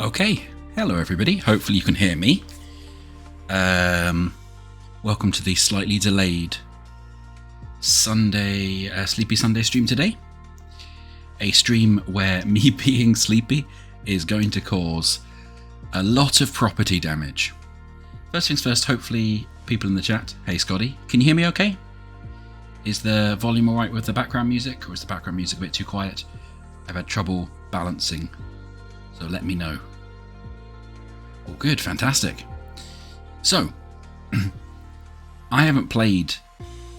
Okay, hello everybody, hopefully you can hear me. Welcome to the slightly delayed Sunday, Sleepy Sunday stream today. A stream where me being sleepy is going to cause a lot of property damage. First things first, hopefully people in the chat. Hey Scotty, can you hear me okay? Is the volume alright with the background music, or is the background music a bit too quiet? I've had trouble balancing, so let me know. Oh good, fantastic. So, I haven't played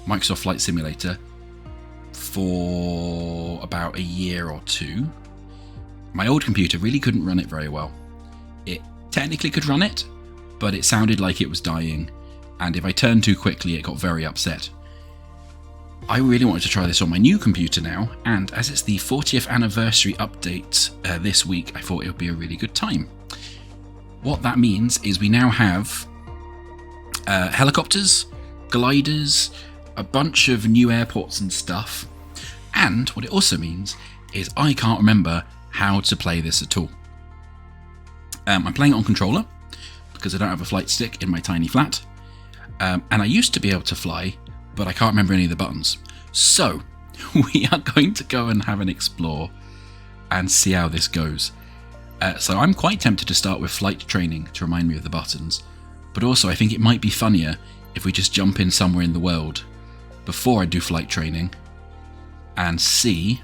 Microsoft Flight Simulator for about a year or two. My old computer really couldn't run it very well. It technically could run it, but it sounded like it was dying, and if I turned too quickly it got very upset. I really wanted to try this on my new computer now, and as it's the 40th anniversary update this week, I thought it would be a really good time. What that means is we now have helicopters, gliders, a bunch of new airports and stuff, and what it also means is I can't remember how to play this at all. I'm playing it on controller because I don't have a flight stick in my tiny flat, and I used to be able to fly, but I can't remember any of the buttons. So we are going to go and have an explore and see how this goes. So I'm quite tempted to start with flight training to remind me of the buttons, but also I think it might be funnier if we just jump in somewhere in the world before I do flight training and see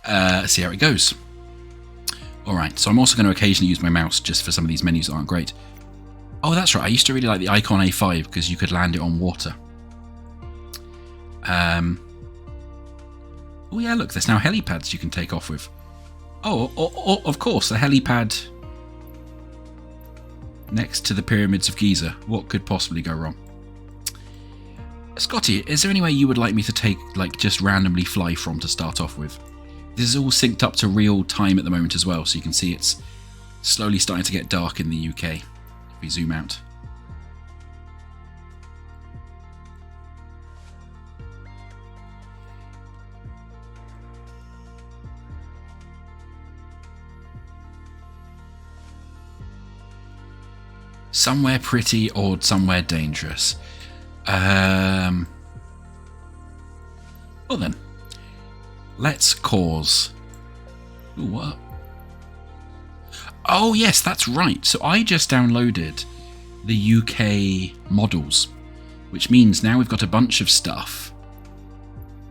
how it goes. Alright, so I'm also going to occasionally use my mouse just for some of these menus that aren't great. Oh, that's right, I used to really like the Icon A5 because you could land it on water. Oh yeah, look, there's now helipads you can take off with. Oh, of course, a helipad next to the pyramids of Giza. What could possibly go wrong? Scotty, is there any way you would like me to take, just randomly fly from to start off with? This is all synced up to real time at the moment as well, so you can see it's slowly starting to get dark in the UK. If we zoom out. Somewhere pretty or somewhere dangerous. Well then, let's cause... Ooh, what? Oh yes, that's right. So I just downloaded the UK models, which means now we've got a bunch of stuff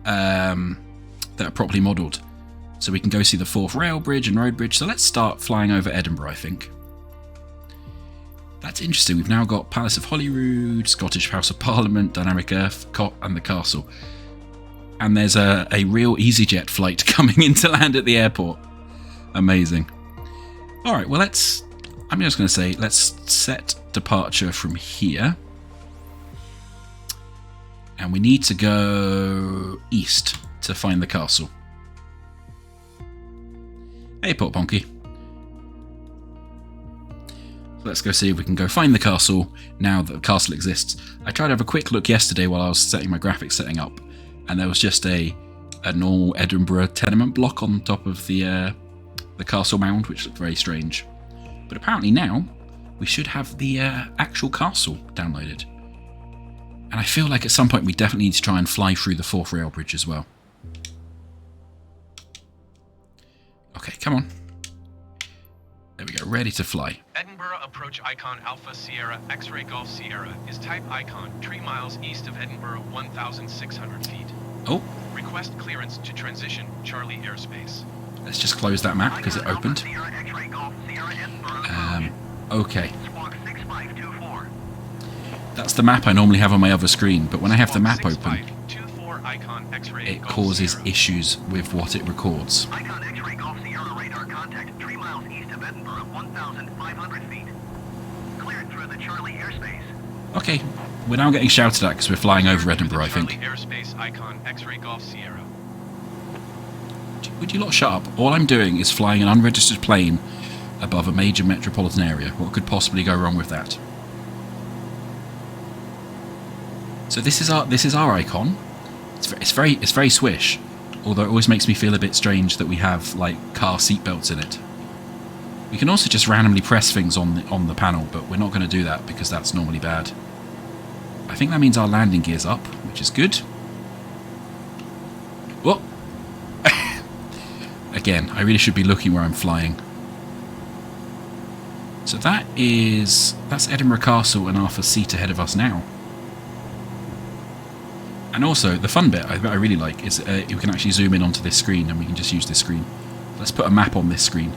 that are properly modelled. So we can go see the Forth Rail Bridge and Road Bridge. So let's start flying over Edinburgh, I think. That's interesting. We've now got Palace of Holyrood, Scottish House of Parliament, Dynamic Earth, and the Castle. And there's a real EasyJet flight coming in to land at the airport. Amazing. Alright, well I'm just going to say, let's set departure from here. And we need to go east to find the castle. Hey, Port Ponky. Let's go see if we can go find the castle now that the castle exists. I tried to have a quick look yesterday while I was setting my graphics setting up, and there was just a normal Edinburgh tenement block on top of the castle mound, which looked very strange. But apparently now we should have the actual castle downloaded. And I feel like at some point we definitely need to try and fly through the Forth Rail Bridge as well. Okay, come on. There we go, ready to fly. Edinburgh approach icon Alpha Sierra X-ray Golf Sierra is type icon 3 miles east of Edinburgh, 1,600 feet. Oh. Request clearance to transition Charlie airspace. Let's just close that map because it opened. Okay. That's the map I normally have on my other screen, but when I have the map open, it causes issues with what it records. Okay, we're now getting shouted at because we're flying over Edinburgh, I think. Would you lot shut up? All I'm doing is flying an unregistered plane above a major metropolitan area. What could possibly go wrong with that? So this is our icon. It's very swish, although it always makes me feel a bit strange that we have car seatbelts in it. We can also just randomly press things on the panel, but we're not going to do that because that's normally bad. I think that means our landing gear's up, which is good. Whoa! Again, I really should be looking where I'm flying. So that's Edinburgh Castle and Arthur's Seat ahead of us now. And also, the fun bit I really like is you can actually zoom in onto this screen, and we can just use this screen. Let's put a map on this screen.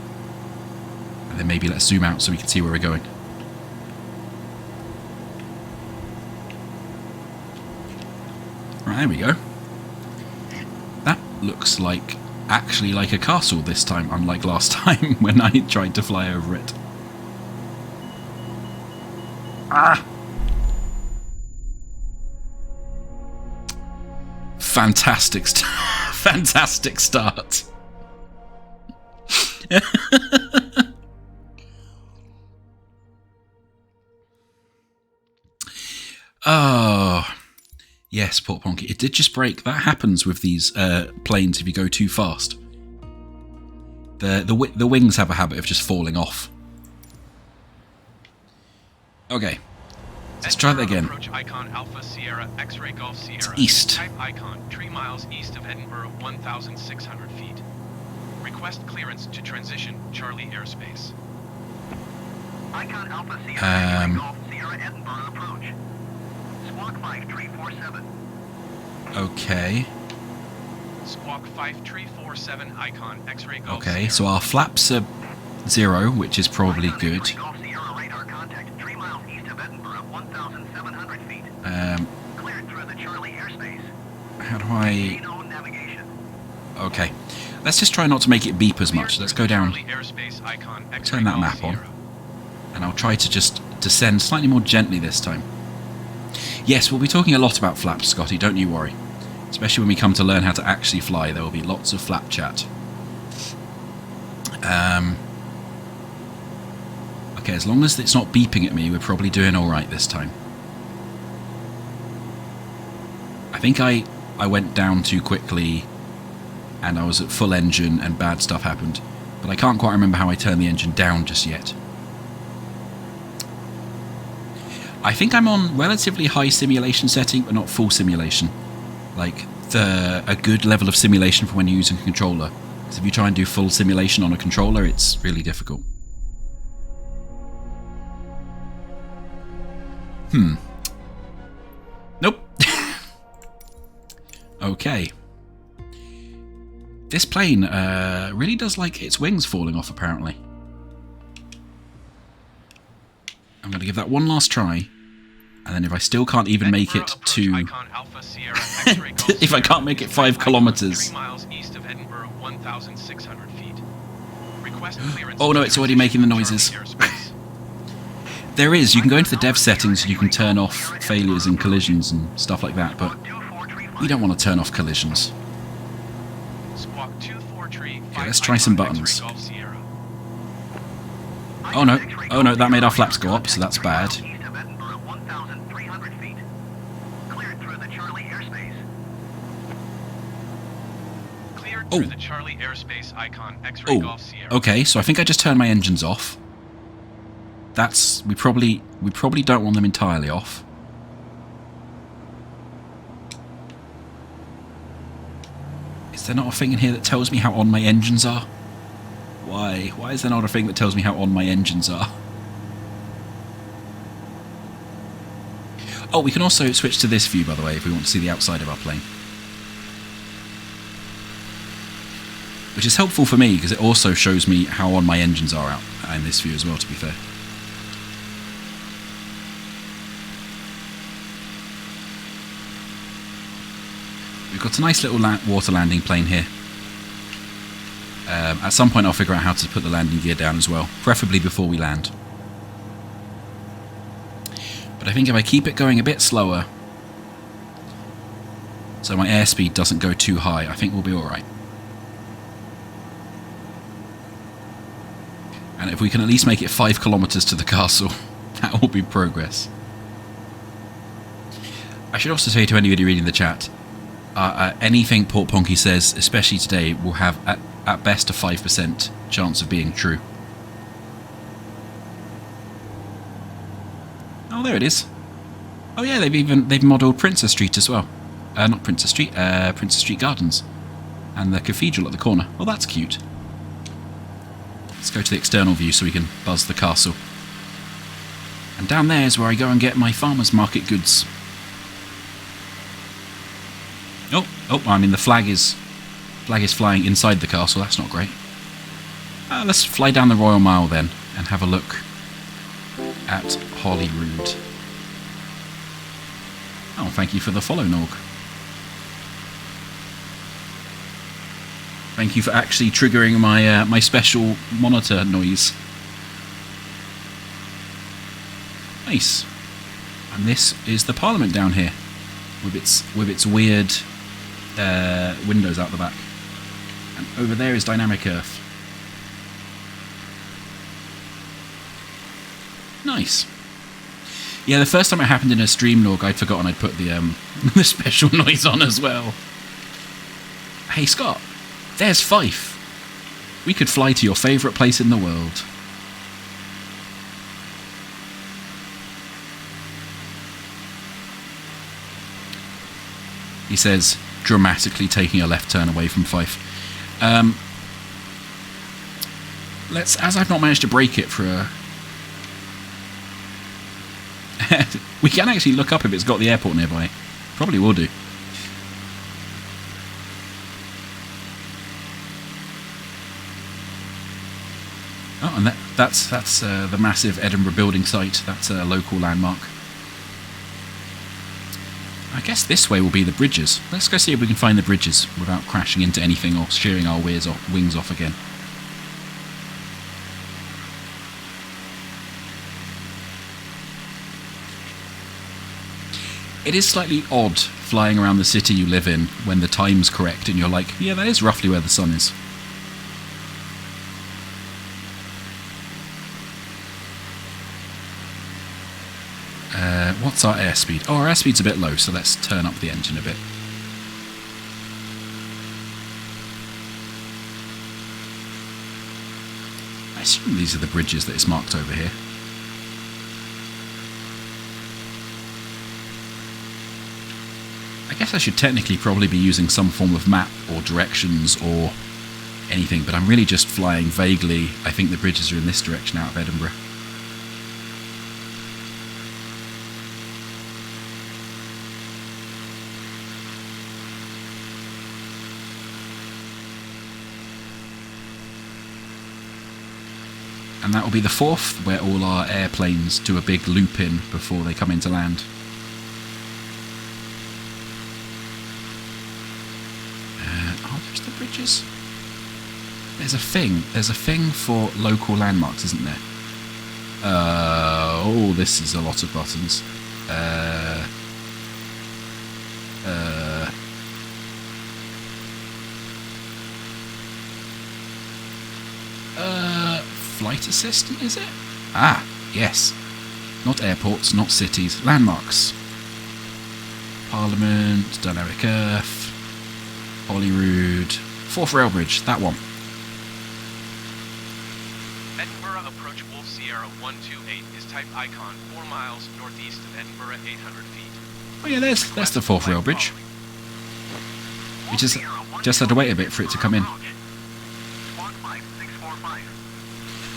And then maybe let's zoom out so we can see where we're going. Right, there we go. That looks like actually like a castle this time, unlike last time when I tried to fly over it. Ah! Fantastic fantastic start. Oh, yes, Port Ponky. It did just break. That happens with these planes if you go too fast. The wings have a habit of just falling off. Okay, let's try that again. Approach icon Alpha Sierra X-ray Golf Sierra. It's east. Type icon 3 miles east of Edinburgh, 1,600 feet. Request clearance to transition Charlie airspace. Icon Alpha Sierra Golf Sierra Edinburgh approach. Squawk 5347. Okay. Squawk 5347 icon X-ray Golf Okay, Sierra. so our flaps are 0, which is probably good. Golf Sierra radar contact 3 miles east of Edinburgh, 1,700 feet. Cleared through the Charlie airspace. How do I... Maintain on navigation. Okay, let's just try not to make it beep as much. Let's go down, turn that map on, and I'll try to just descend slightly more gently this time. Yes, we'll be talking a lot about flaps, Scotty, don't you worry. Especially when we come to learn how to actually fly, there will be lots of flap chat. Okay, as long as it's not beeping at me, we're probably doing alright this time. I think I went down too quickly and I was at full engine and bad stuff happened, but I can't quite remember how I turned the engine down just yet. I think I'm on relatively high simulation setting, but not full simulation. Like, a good level of simulation for when you're using a controller. Because if you try and do full simulation on a controller, it's really difficult. Nope. Okay. This plane really does like its wings falling off, apparently. I'm going to give that one last try, and then if I still can't even make it to... if I can't make it 5 kilometers... Oh no, it's already making the noises. There is, you can go into the dev settings and you can turn off failures and collisions and stuff like that, but we don't want to turn off collisions. Okay, let's try some buttons. Oh no, that made our flaps go up, so that's bad. Oh, okay, so I think I just turned my engines off. That's, we probably don't want them entirely off. Is there not a thing in here that tells me how on my engines are? Why? Why is there not a thing that tells me how on my engines are? Oh, we can also switch to this view, by the way, if we want to see the outside of our plane. Which is helpful for me, because it also shows me how on my engines are out in this view as well, to be fair. We've got a nice little water landing plane here. At some point I'll figure out how to put the landing gear down as well, preferably before we land. But I think if I keep it going a bit slower, so my airspeed doesn't go too high, I think we'll be alright. And if we can at least make it 5 kilometers to the castle, that will be progress. I should also say to anybody reading the chat, anything Port Ponky says, especially today, will have at best a 5% chance of being true. Oh, there it is. Oh yeah, they've modelled Princess Street as well. Not Princess Street, Princess Street Gardens. And the cathedral at the corner. Well, that's cute. Let's go to the external view so we can buzz the castle. And down there is where I go and get my farmer's market goods. Oh, I mean the flag is flying inside the castle. That's not great. Let's fly down the Royal Mile then and have a look at Holyrood. Oh, thank you for the follow, Nog. Thank you for actually triggering my my special monitor noise. Nice. And this is the Parliament down here, with its weird windows out the back. And over there is Dynamic Earth. Nice. Yeah, the first time it happened in a stream log, I'd forgotten I'd put the the special noise on as well. Hey Scott, there's Fife. We could fly to your favourite place in the world. He says, dramatically taking a left turn away from Fife. As I've not managed to break it for a... We can actually look up if it's got the airport nearby. Probably will do. Oh, and that's the massive Edinburgh building site. That's a local landmark. I guess this way will be the bridges. Let's go see if we can find the bridges without crashing into anything or shearing our wings off again. It is slightly odd flying around the city you live in when the time's correct and you're like, yeah, that is roughly where the sun is. What's our airspeed? Oh, our airspeed's a bit low, so let's turn up the engine a bit. I assume these are the bridges that is marked over here. I guess I should technically probably be using some form of map or directions or anything, but I'm really just flying vaguely. I think the bridges are in this direction out of Edinburgh. And that will be the fourth, where all our airplanes do a big loop in before they come into land. Oh, there's the bridges. There's a thing for local landmarks, isn't there? Oh, this is a lot of buttons. Flight assistant, is it? Ah, yes. Not airports, not cities. Landmarks. Parliament, Dynamic Earth, Holyrood, Forth Rail Bridge, that one. Edinburgh Approach Wolf Sierra 128 is type icon 4 miles northeast of Edinburgh 800 feet. Oh yeah, there's the Forth Rail Bridge. We just had to wait a bit for it to come in.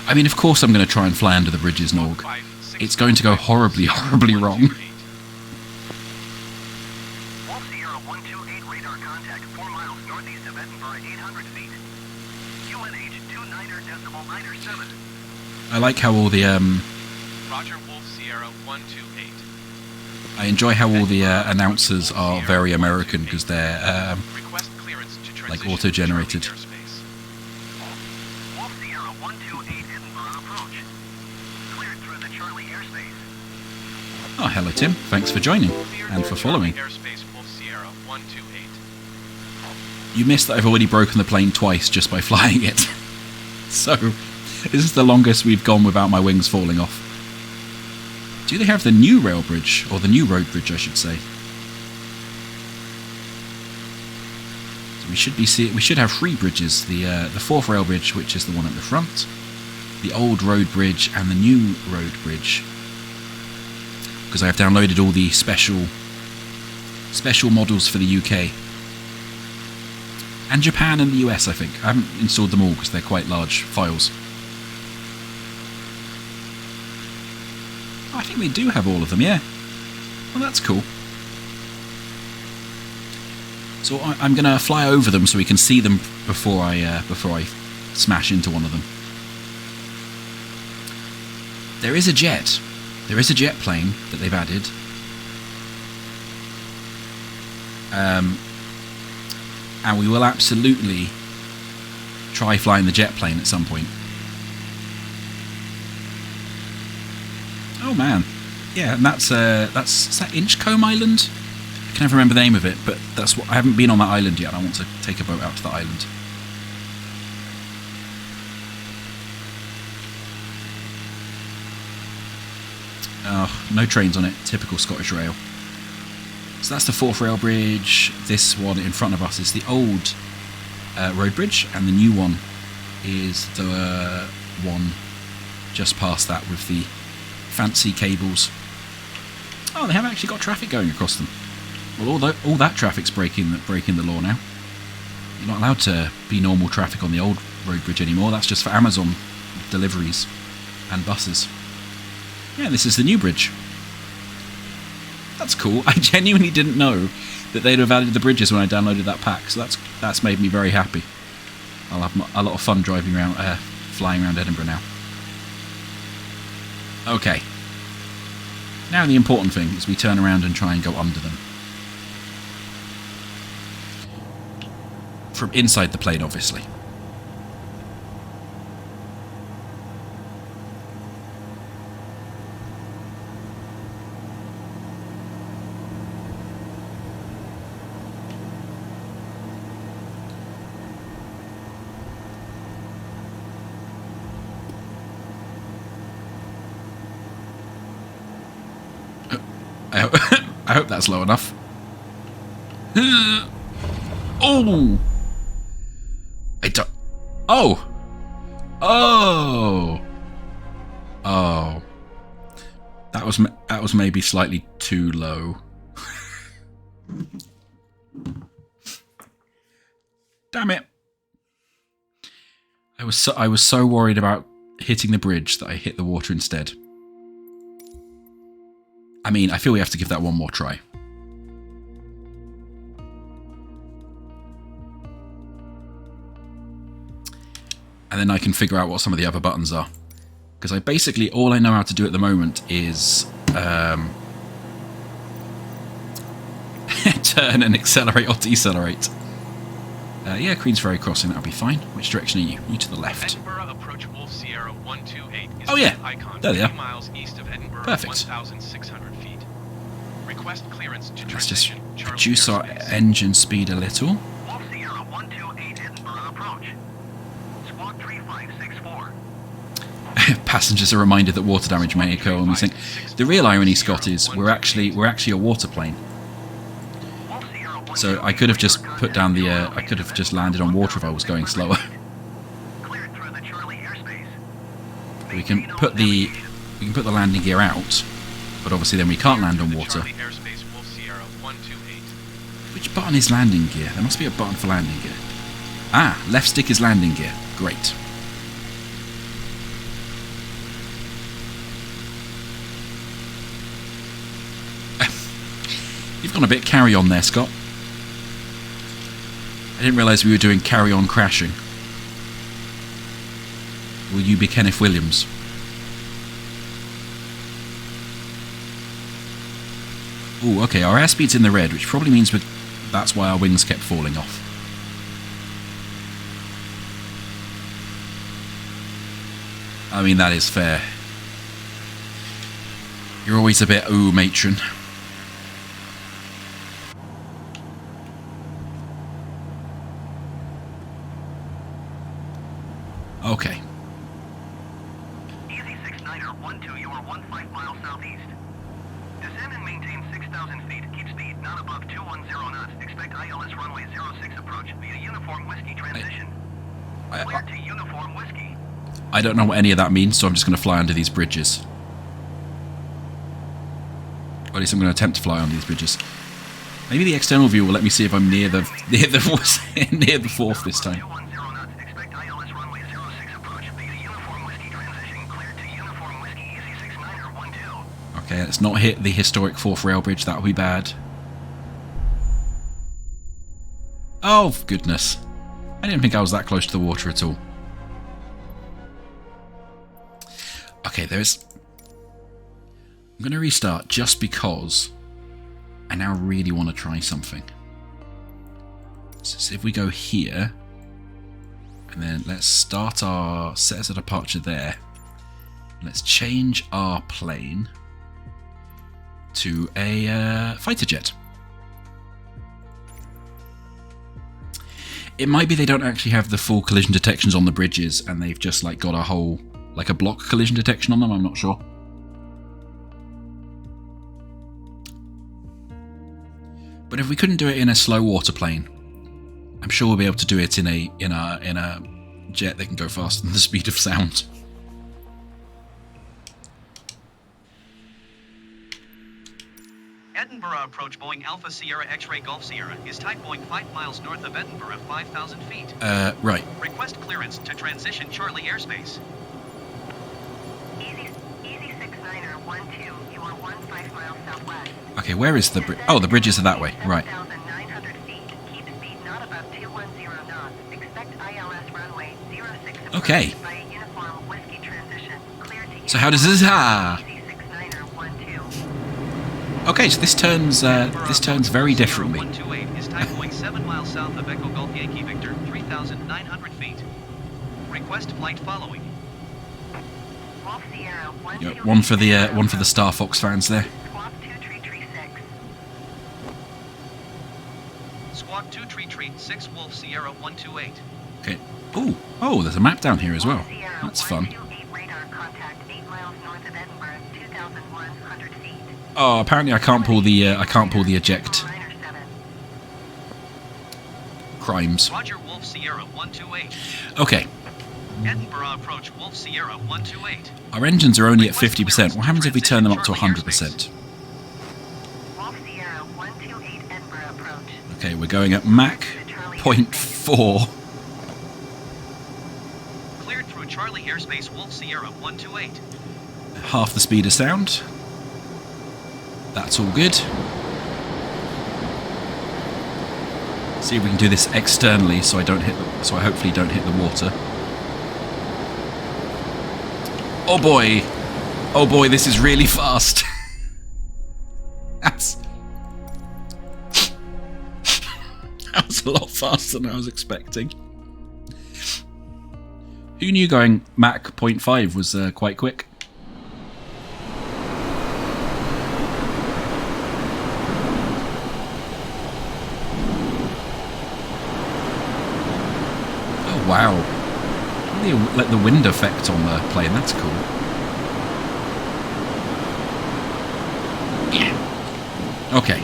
I mean, of course I'm going to try and fly under the bridges, Nog. It's going to go horribly, horribly wrong. Wolf Sierra 128 radar contact 4 miles northeast of Edinburgh 800 feet. UNH 29.97. I like how all the Roger, Wolf Sierra 128. I enjoy how all the announcers are very American because they're like auto-generated. Oh, hello Tim. Thanks for joining and for following. You missed that I've already broken the plane twice just by flying it. So, this is the longest we've gone without my wings falling off. Do they have the new rail bridge? Or the new road bridge, I should say. So we should have 3 bridges. The Forth Rail Bridge, which is the one at the front. The old road bridge and the new road bridge. because I have downloaded all the special models for the UK. And Japan and the US, I think. I haven't installed them all because they're quite large files. Oh, I think they do have all of them, yeah. Well, that's cool. So I'm going to fly over them so we can see them before I smash into one of them. There is a jet. There is a jet plane that they've added. And we will absolutely try flying the jet plane at some point. Oh man, yeah, and that's is that Inchcombe Island? I can never remember the name of it, but that's what I haven't been on that island yet. I want to take a boat out to the island. Oh, no trains on it. Typical Scottish Rail. So that's the Forth Rail Bridge. This one in front of us is the old road bridge, and the new one is the one just past that with the fancy cables. Oh, they have actually got traffic going across them. Well, all that traffic's breaking the law now. You're not allowed to be normal traffic on the old road bridge anymore. That's just for Amazon deliveries and buses. Yeah, this is the new bridge. That's cool. I genuinely didn't know that they'd have added the bridges when I downloaded that pack, so that's made me very happy. I'll have a lot of fun driving around, flying around Edinburgh now. Okay. Now the important thing is we turn around and try and go under them. From inside the plane, obviously. I hope that's low enough. Oh! I don't... Oh! Oh! Oh. That was maybe slightly too low. Damn it. I was so worried about hitting the bridge that I hit the water instead. I mean, I feel we have to give that one more try. And then I can figure out what some of the other buttons are. Because all I know how to do at the moment is turn and accelerate or decelerate. Yeah, Queensferry Crossing, that'll be fine. Which direction are you? You to the left. Edinburgh approach Wolf Sierra 128 is oh yeah, icon there they are. 50 miles east of Edinburgh, Perfect. 1,600 feet. Request clearance to Let's just transition reduce our airspace. engine speed a little. Wolf Sierra 128 Edinburgh approach. Squawk 3564. Passengers are reminded that water damage may occur when we sink. The real irony, Scott, is we're actually a water plane. So I could have just put down the I could have just landed on water if I was going slower. We can put the landing gear out, but obviously then we can't land on water. Which button is landing gear? There must be a button for landing gear. Ah, left stick is landing gear. Great. You've gone a bit carry on there, Scott. I didn't realise we were doing carry on crashing. Will you be Kenneth Williams? Ooh, okay, our airspeed's in the red, which probably means that's why our wings kept falling off. I mean, that is fair. You're always a bit, ooh, matron. Okay. Easy 69er 12, you are 15 miles southeast. Descend and maintain 6,000 feet. Keep speed not above 210 knots. Expect ILS runway 06 approach via uniform whiskey transition. Clear to uniform whiskey. I don't know what any of that means, so I'm just going to fly under these bridges. Or at least I'm going to attempt to fly on these bridges. Maybe the external view will let me see if I'm near the near the fourth this time. Okay, let's not hit the historic fourth rail bridge. That would be bad. Oh, goodness. I didn't think I was that close to the water at all. Okay, there's... I'm going to restart just because I now really want to try something. So if we go here, and then let's start our set as a departure there. Let's change our plane to a fighter jet. It might be they don't actually have the full collision detections on the bridges, and they've just like got a whole, like a block collision detection on them. I'm not sure. But if we couldn't do it in a slow water plane, I'm sure we'll be able to do it in a jet that can go faster than the speed of sound. Edinburgh approach Boeing Alpha Sierra X-Ray Golf Sierra is type Boeing 5 miles north of Edinburgh, 5,000 feet. Right. Request clearance to transition Charlie airspace. Easy 69er 12, you are 15 miles southwest. Okay, where is the bridge? Oh, the bridges are that way. Right. 7,900 feet. Keep speed not above 210 knots. Expect ILS runway 06 Okay. by a uniform whiskey transition. Clear to So how does this... Ah! Easy 69er 12. Okay, so this turns very differently. 128 is type Boeing 7 miles south of Echo Golf Yankee Victor, 3,900 feet. Request flight following. Wolf Sierra, Yeah, one for the Star Fox fans there. Squawk 2336. Squawk 2336 Wolf Sierra 128. Okay. Ooh. Oh, there's a map down here as well. Wolf Sierra, That's fun. 128 radar contact 8 miles north of Edinburgh, 2,100 feet. Oh, apparently I can't pull the eject. Crimes. Roger, Wolf Sierra 128. Okay. Edinburgh approach Wolf Sierra 128. Our engines are only at 50%. What happens if we turn them up to 100%? Wolf Sierra 128 Edinburgh approach. Okay, we're going at Mach 0.4. Cleared through Charlie airspace Wolf Sierra 128. Half the speed of sound. That's all good. See if we can do this externally, so I hopefully don't hit the water. Oh boy! Oh boy, this is really fast. That was a lot faster than I was expecting. Who knew going Mach 0.5 was quite quick? Wow. Really let the wind effect on the plane, that's cool. Yeah. Okay.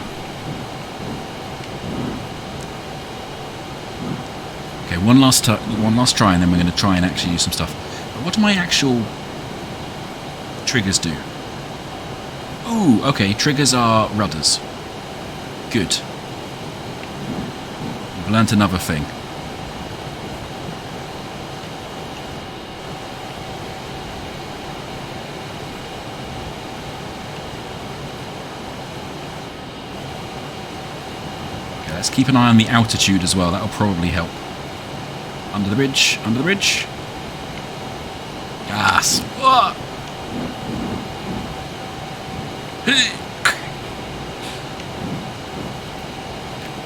Okay, one last try, and then we're going to try and actually use some stuff. But what do my actual triggers do? Oh, okay, triggers are rudders. Good. We've learnt another thing. Let's keep an eye on the altitude as well. That'll probably help. Under the bridge. Under the bridge. Gas. Oh.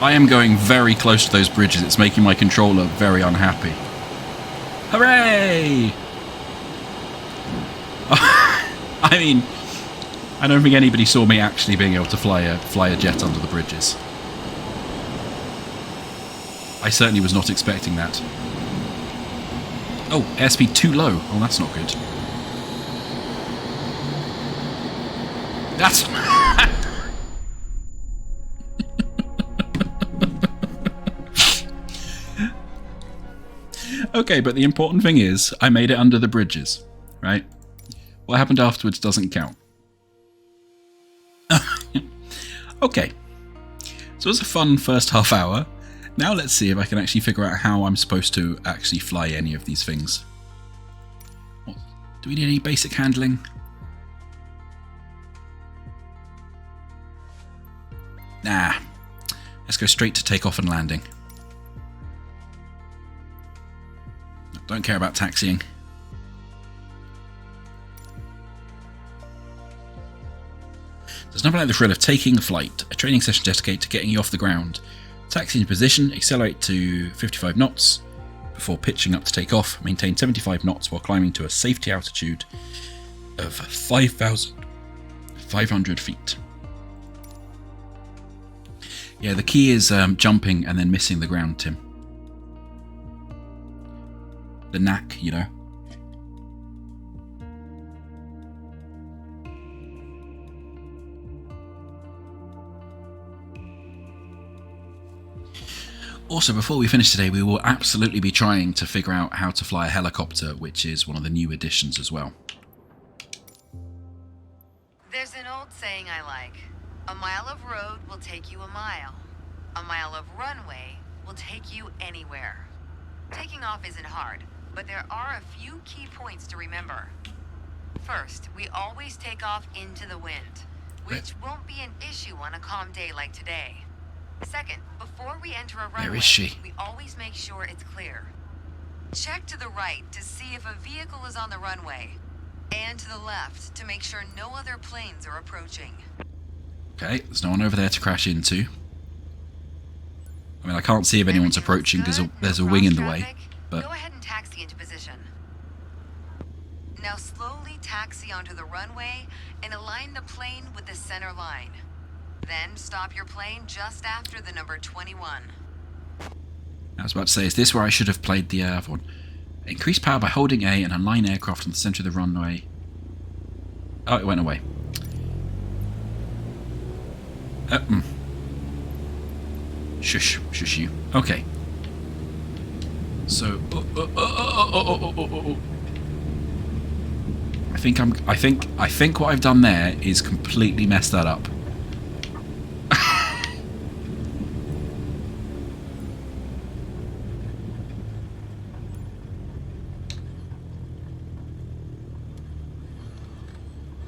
I am going very close to those bridges. It's making my controller very unhappy. Hooray! I mean, I don't think anybody saw me actually being able to fly a jet under the bridges. I certainly was not expecting that. Oh, airspeed too low. Oh, that's not good. That's... Okay, but the important thing is, I made it under the bridges, right? What happened afterwards doesn't count. Okay, so it was a fun first half hour. Now let's see if I can actually figure out how I'm supposed to actually fly any of these things. What, do we need any basic handling? Nah, let's go straight to takeoff and landing. Don't care about taxiing. There's nothing like the thrill of taking a flight, a training session dedicated to getting you off the ground. Taxi into position, accelerate to 55 knots before pitching up to take off. Maintain 75 knots while climbing to a safety altitude of 5,500 feet. Yeah, the key is jumping and then missing the ground, Tim. The knack, you know. Also, before we finish today, we will absolutely be trying to figure out how to fly a helicopter, which is one of the new additions as well. There's an old saying I like. A mile of road will take you a mile. A mile of runway will take you anywhere. Taking off isn't hard, but there are a few key points to remember. First, we always take off into the wind, which won't be an issue on a calm day like today. Second, before we enter a runway, we always make sure it's clear. Check to the right to see if a vehicle is on the runway, and to the left to make sure no other planes are approaching. Okay, there's no one over there to crash into. I mean, I can't see if anyone's approaching because there's a wing in the way. But go ahead and taxi into position. Now slowly taxi onto the runway and align the plane with the center line. Then stop your plane just after the number 21. I was about to say, is this where I should have played the other one? Increase power by holding A and align aircraft on the center of the runway. Oh, it went away. Shush, shush you. Okay. So, I think what I've done there is completely messed that up.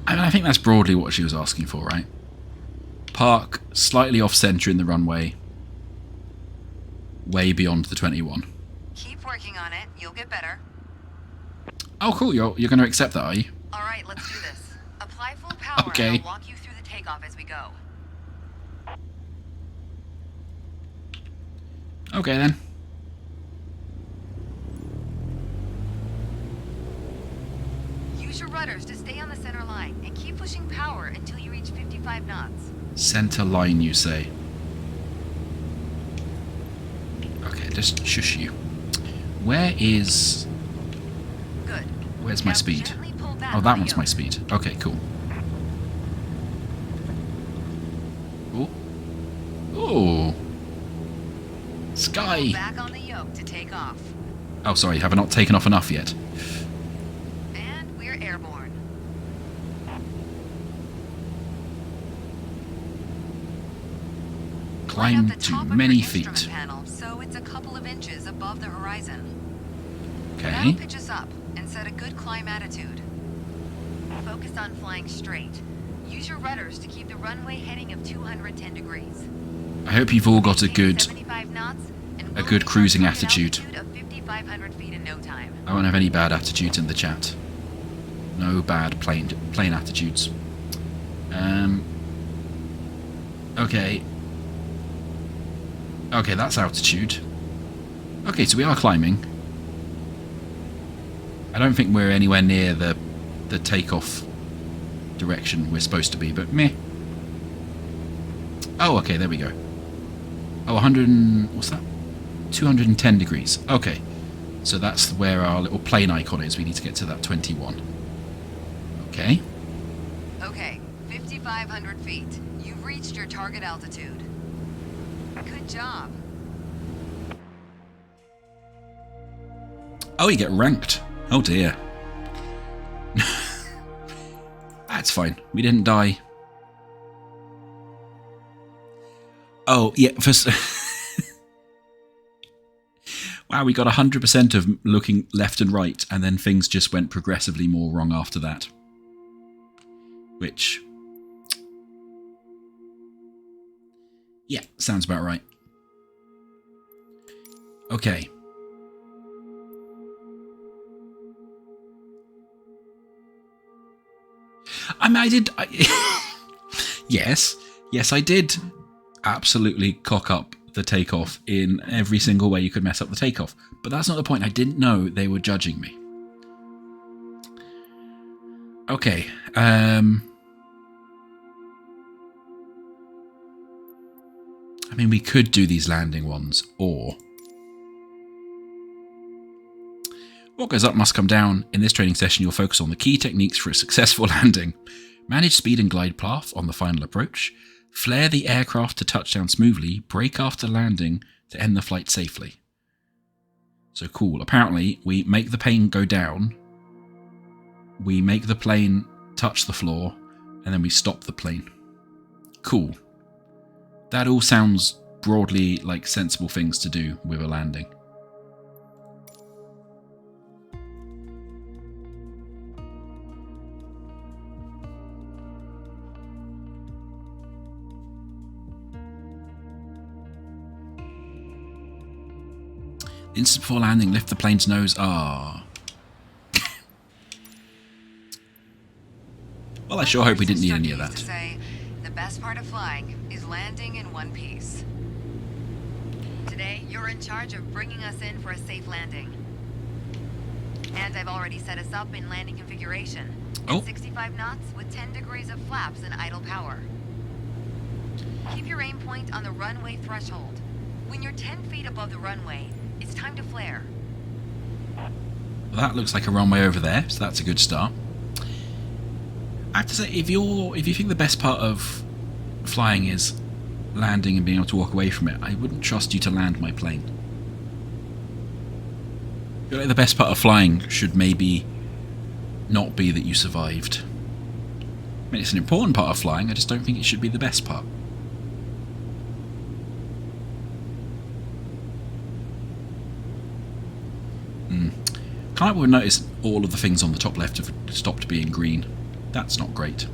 I think that's broadly what she was asking for, right? Park slightly off-center in the runway, way beyond the 21. Keep working on it. You'll get better. Oh, cool. You're going to accept that, are you? All right, let's do this. Apply full power Okay. and I'll walk you through the takeoff as we go. Okay, then. Use your rudders to stay on the center line and keep pushing power until you reach 55 knots. Center line, you say? Okay, just shush you. Where is... Good. Where's my Now speed? gently pull back Oh, on that the one's my yoke. speed. Okay, cool. Oh. Oh. Sky. Pull back on the yoke to take off. Oh, sorry. Have I not taken off enough yet? And we're airborne. Line Climb up the to top of many your instrument feet. panel so it's a couple of inches above the horizon. Okay. That'll pitch us up and set a good climb attitude. Focus on flying straight. Use your rudders to keep the runway heading of 210 degrees. I hope you've all got a Maintain good... 75 knots and we'll good reach our cruising target attitude. altitude of 5,500 feet in no time. I won't have any bad attitudes in the chat. No bad plane attitudes. Okay. Okay, that's altitude. Okay, so we are climbing. I don't think we're anywhere near the takeoff direction we're supposed to be, but meh. Oh, okay, there we go. Oh, 100 and... what's that? 210 degrees. Okay. So that's where our little plane icon is. We need to get to that 21. Okay. Okay, 5,500 feet. You've reached your target altitude. Good job. Oh, you get ranked. Oh dear. That's fine. We didn't die. Oh, yeah. Wow, we got 100% of looking left and right, and then things just went progressively more wrong after that. Which... yeah, sounds about right. Okay. I mean, yes, I did absolutely cock up the takeoff in every single way you could mess up the takeoff. But that's not the point. I didn't know they were judging me. Okay. I mean, we could do these landing ones, or... what goes up must come down. In this training session, you'll focus on the key techniques for a successful landing. Manage speed and glide path on the final approach. Flare the aircraft to touchdown smoothly. Brake after landing to end the flight safely. So cool. Apparently, we make the plane go down. We make the plane touch the floor. And then we stop the plane. Cool. That all sounds broadly like sensible things to do with a landing. Instant before landing, lift the plane's nose. Ah. Well, I sure hope we didn't need any of that. Say, the best part of flying is landing in one piece. Today, you're in charge of bringing us in for a safe landing. And I've already set us up in landing configuration. Oh. At 65 knots with 10 degrees of flaps and idle power. Keep your aim point on the runway threshold. When you're 10 feet above the runway, it's time to flare. Well, that looks like a runway over there, so that's a good start. I have to say, if you think the best part of flying is landing and being able to walk away from it, I wouldn't trust you to land my plane. I feel like the best part of flying should maybe not be that you survived. I mean, it's an important part of flying, I just don't think it should be the best part. Can't help but notice all of the things on the top left have stopped being green. That's not great.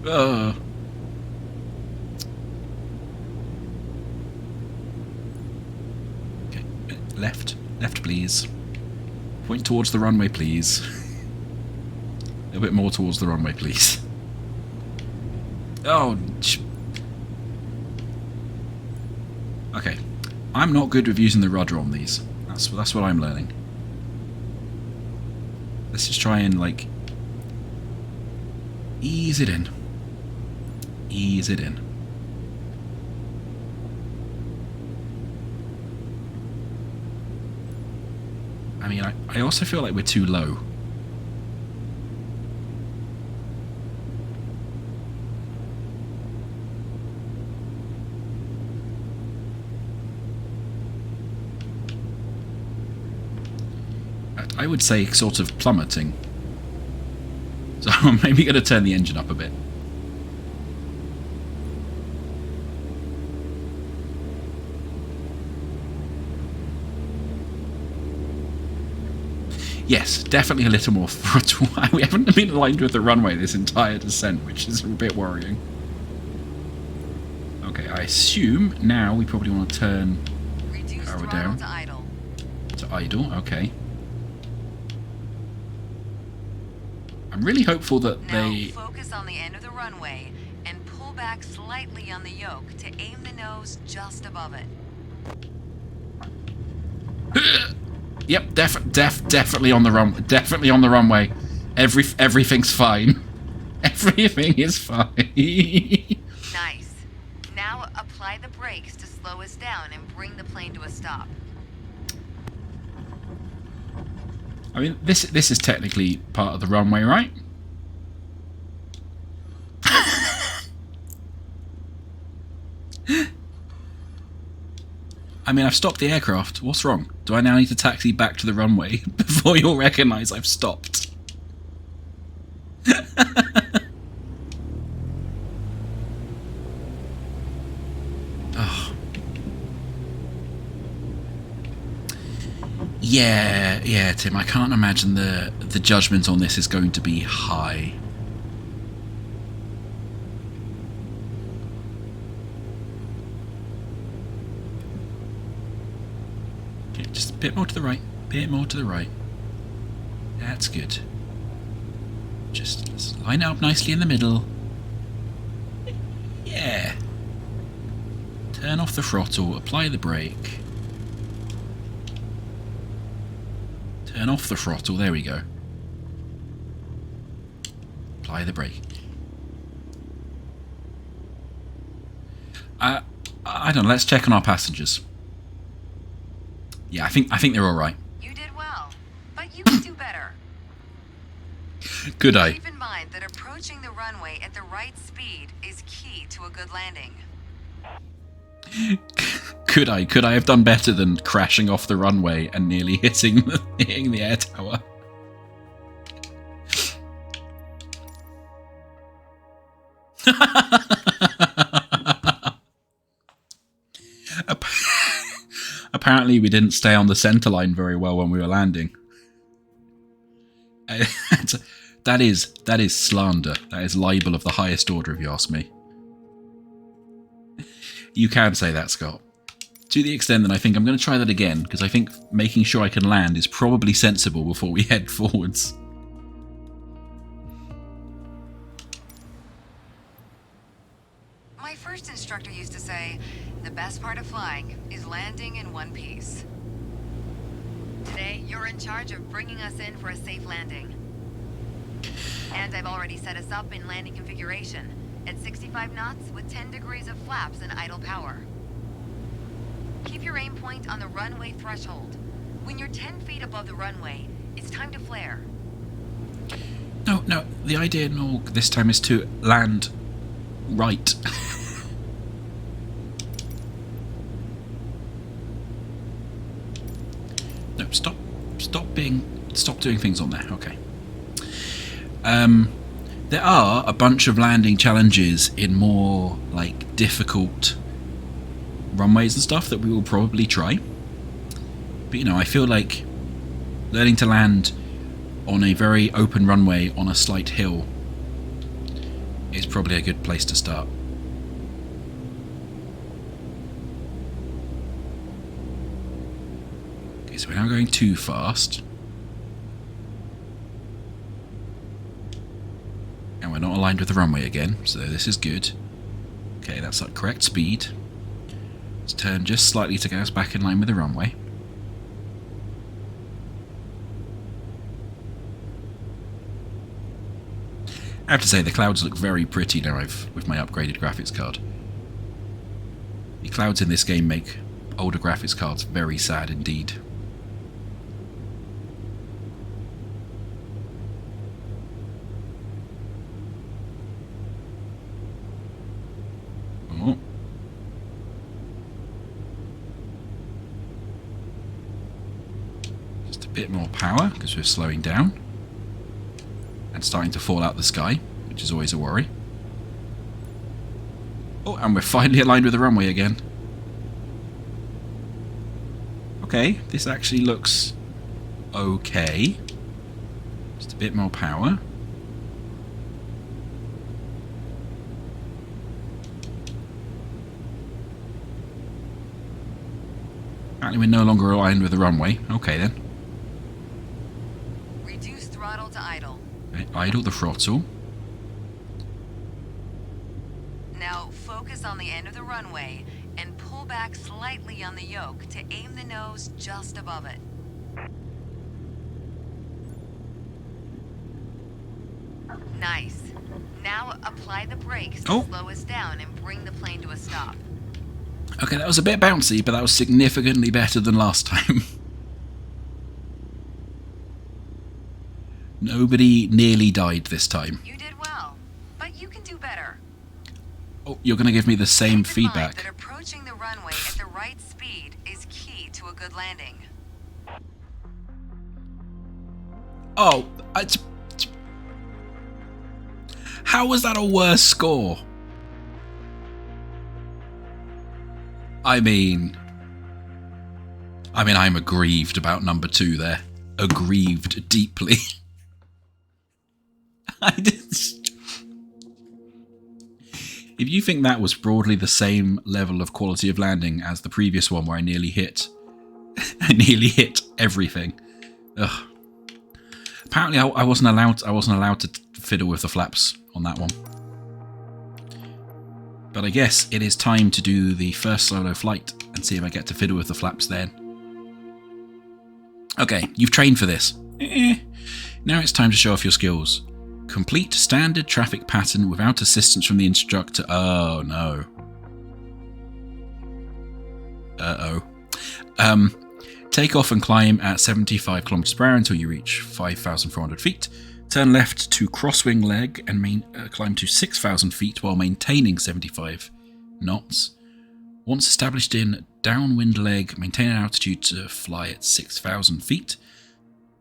Okay, left please. Point towards the runway please. A little bit more towards the runway please. Oh, okay. I'm not good with using the rudder on these. That's what I'm learning. Let's just try and, like, ease it in. Ease it in. I mean, I also feel like we're too low. I would say sort of plummeting. So I'm maybe going to turn the engine up a bit. Yes, definitely a little more throttle. We haven't been aligned with the runway this entire descent, which is a bit worrying. Okay, I assume now we probably want to turn power down. To idle. To idle, okay. I'm really hopeful that now they... focus on the end of the runway and pull back slightly on the yoke to aim the nose just above it. Yep, definitely on the definitely on the runway. Everything's fine. Everything is fine. Nice. Now apply the brakes to slow us down and bring the plane to a stop. I mean, this is technically part of the runway, right? I mean, I've stopped the aircraft. What's wrong? Do I now need to taxi back to the runway before you'll recognise I've stopped? Yeah, Tim. I can't imagine the judgment on this is going to be high. Okay, just a bit more to the right. Bit more to the right. That's good. Just let's line it up nicely in the middle. Yeah. Turn off the throttle. Apply the brake. Turn off the throttle, there we go. Apply the brake. I don't know, let's check on our passengers. Yeah, I think they're alright. You did well, but you can do better. Could I? Keep in mind that approaching the runway at the right speed is key to a good landing. Could I have done better than crashing off the runway and nearly hitting the air tower? Apparently we didn't stay on the center line very well when we were landing. That is slander. That is libel of the highest order, if you ask me. You can say that, Scott. To the extent that I think I'm going to try that again, because I think making sure I can land is probably sensible before we head forwards. My first instructor used to say, the best part of flying is landing in one piece. Today, you're in charge of bringing us in for a safe landing. And I've already set us up in landing configuration at 65 knots with 10 degrees of flaps and idle power. Keep your aim point on the runway threshold. When you're 10 feet above the runway, it's time to flare. No, the idea this time is to land right. No, stop doing things on there. Okay. There are a bunch of landing challenges in more like difficult runways and stuff that we will probably try. But you know, I feel like learning to land on a very open runway on a slight hill is probably a good place to start. Okay, so we're now going too fast. And we're not aligned with the runway again, so this is good. Okay, that's at correct speed. Let's turn just slightly to get us back in line with the runway. I have to say, the clouds look very pretty now with my upgraded graphics card. The clouds in this game make older graphics cards very sad indeed. Oh. Just a bit more power because we're slowing down. And starting to fall out the sky, which is always a worry. Oh, and we're finally aligned with the runway again. Okay, this actually looks okay. Just a bit more power. Apparently we're no longer aligned with the runway. Okay then. Reduce throttle to idle. Okay, idle the throttle. Now focus on the end of the runway and pull back slightly on the yoke to aim the nose just above it. Nice. Now apply the brakes to Oh. slow us down and bring the plane to a stop. Okay, that was a bit bouncy, but that was significantly better than last time. Nobody nearly died this time. You did well, but you can do better. Oh, you're going to give me the same Keep in mind feedback. that approaching the runway at the right speed is key to a good landing. Oh, how was that a worse score? I mean, I mean, I'm aggrieved about number 2 there. Aggrieved deeply. If you think that was broadly the same level of quality of landing as the previous one where I nearly hit everything. Ugh. Apparently I wasn't allowed to fiddle with the flaps on that one. But I guess it is time to do the first solo flight and see if I get to fiddle with the flaps then. Okay, you've trained for this. Now it's time to show off your skills. Complete standard traffic pattern without assistance from the instructor. Oh no. Take off and climb at 75 km per hour until you reach 5,400 feet. Turn left to crosswing leg and climb to 6,000 feet while maintaining 75 knots. Once established in downwind leg, maintain an altitude to fly at 6,000 feet.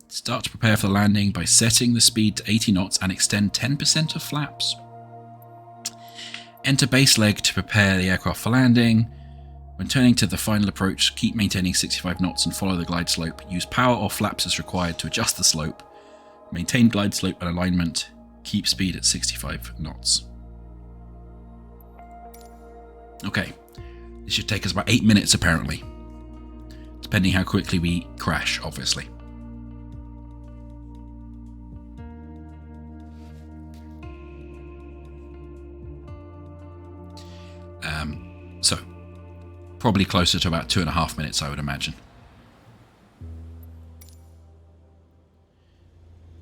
Start to prepare for the landing by setting the speed to 80 knots and extend 10% of flaps. Enter base leg to prepare the aircraft for landing. When turning to the final approach, keep maintaining 65 knots and follow the glide slope. Use power or flaps as required to adjust the slope. Maintain glide slope and alignment. Keep speed at 65 knots. Okay, this should take us about 8 minutes apparently. Depending how quickly we crash, obviously. So, probably closer to about 2.5 minutes, I would imagine.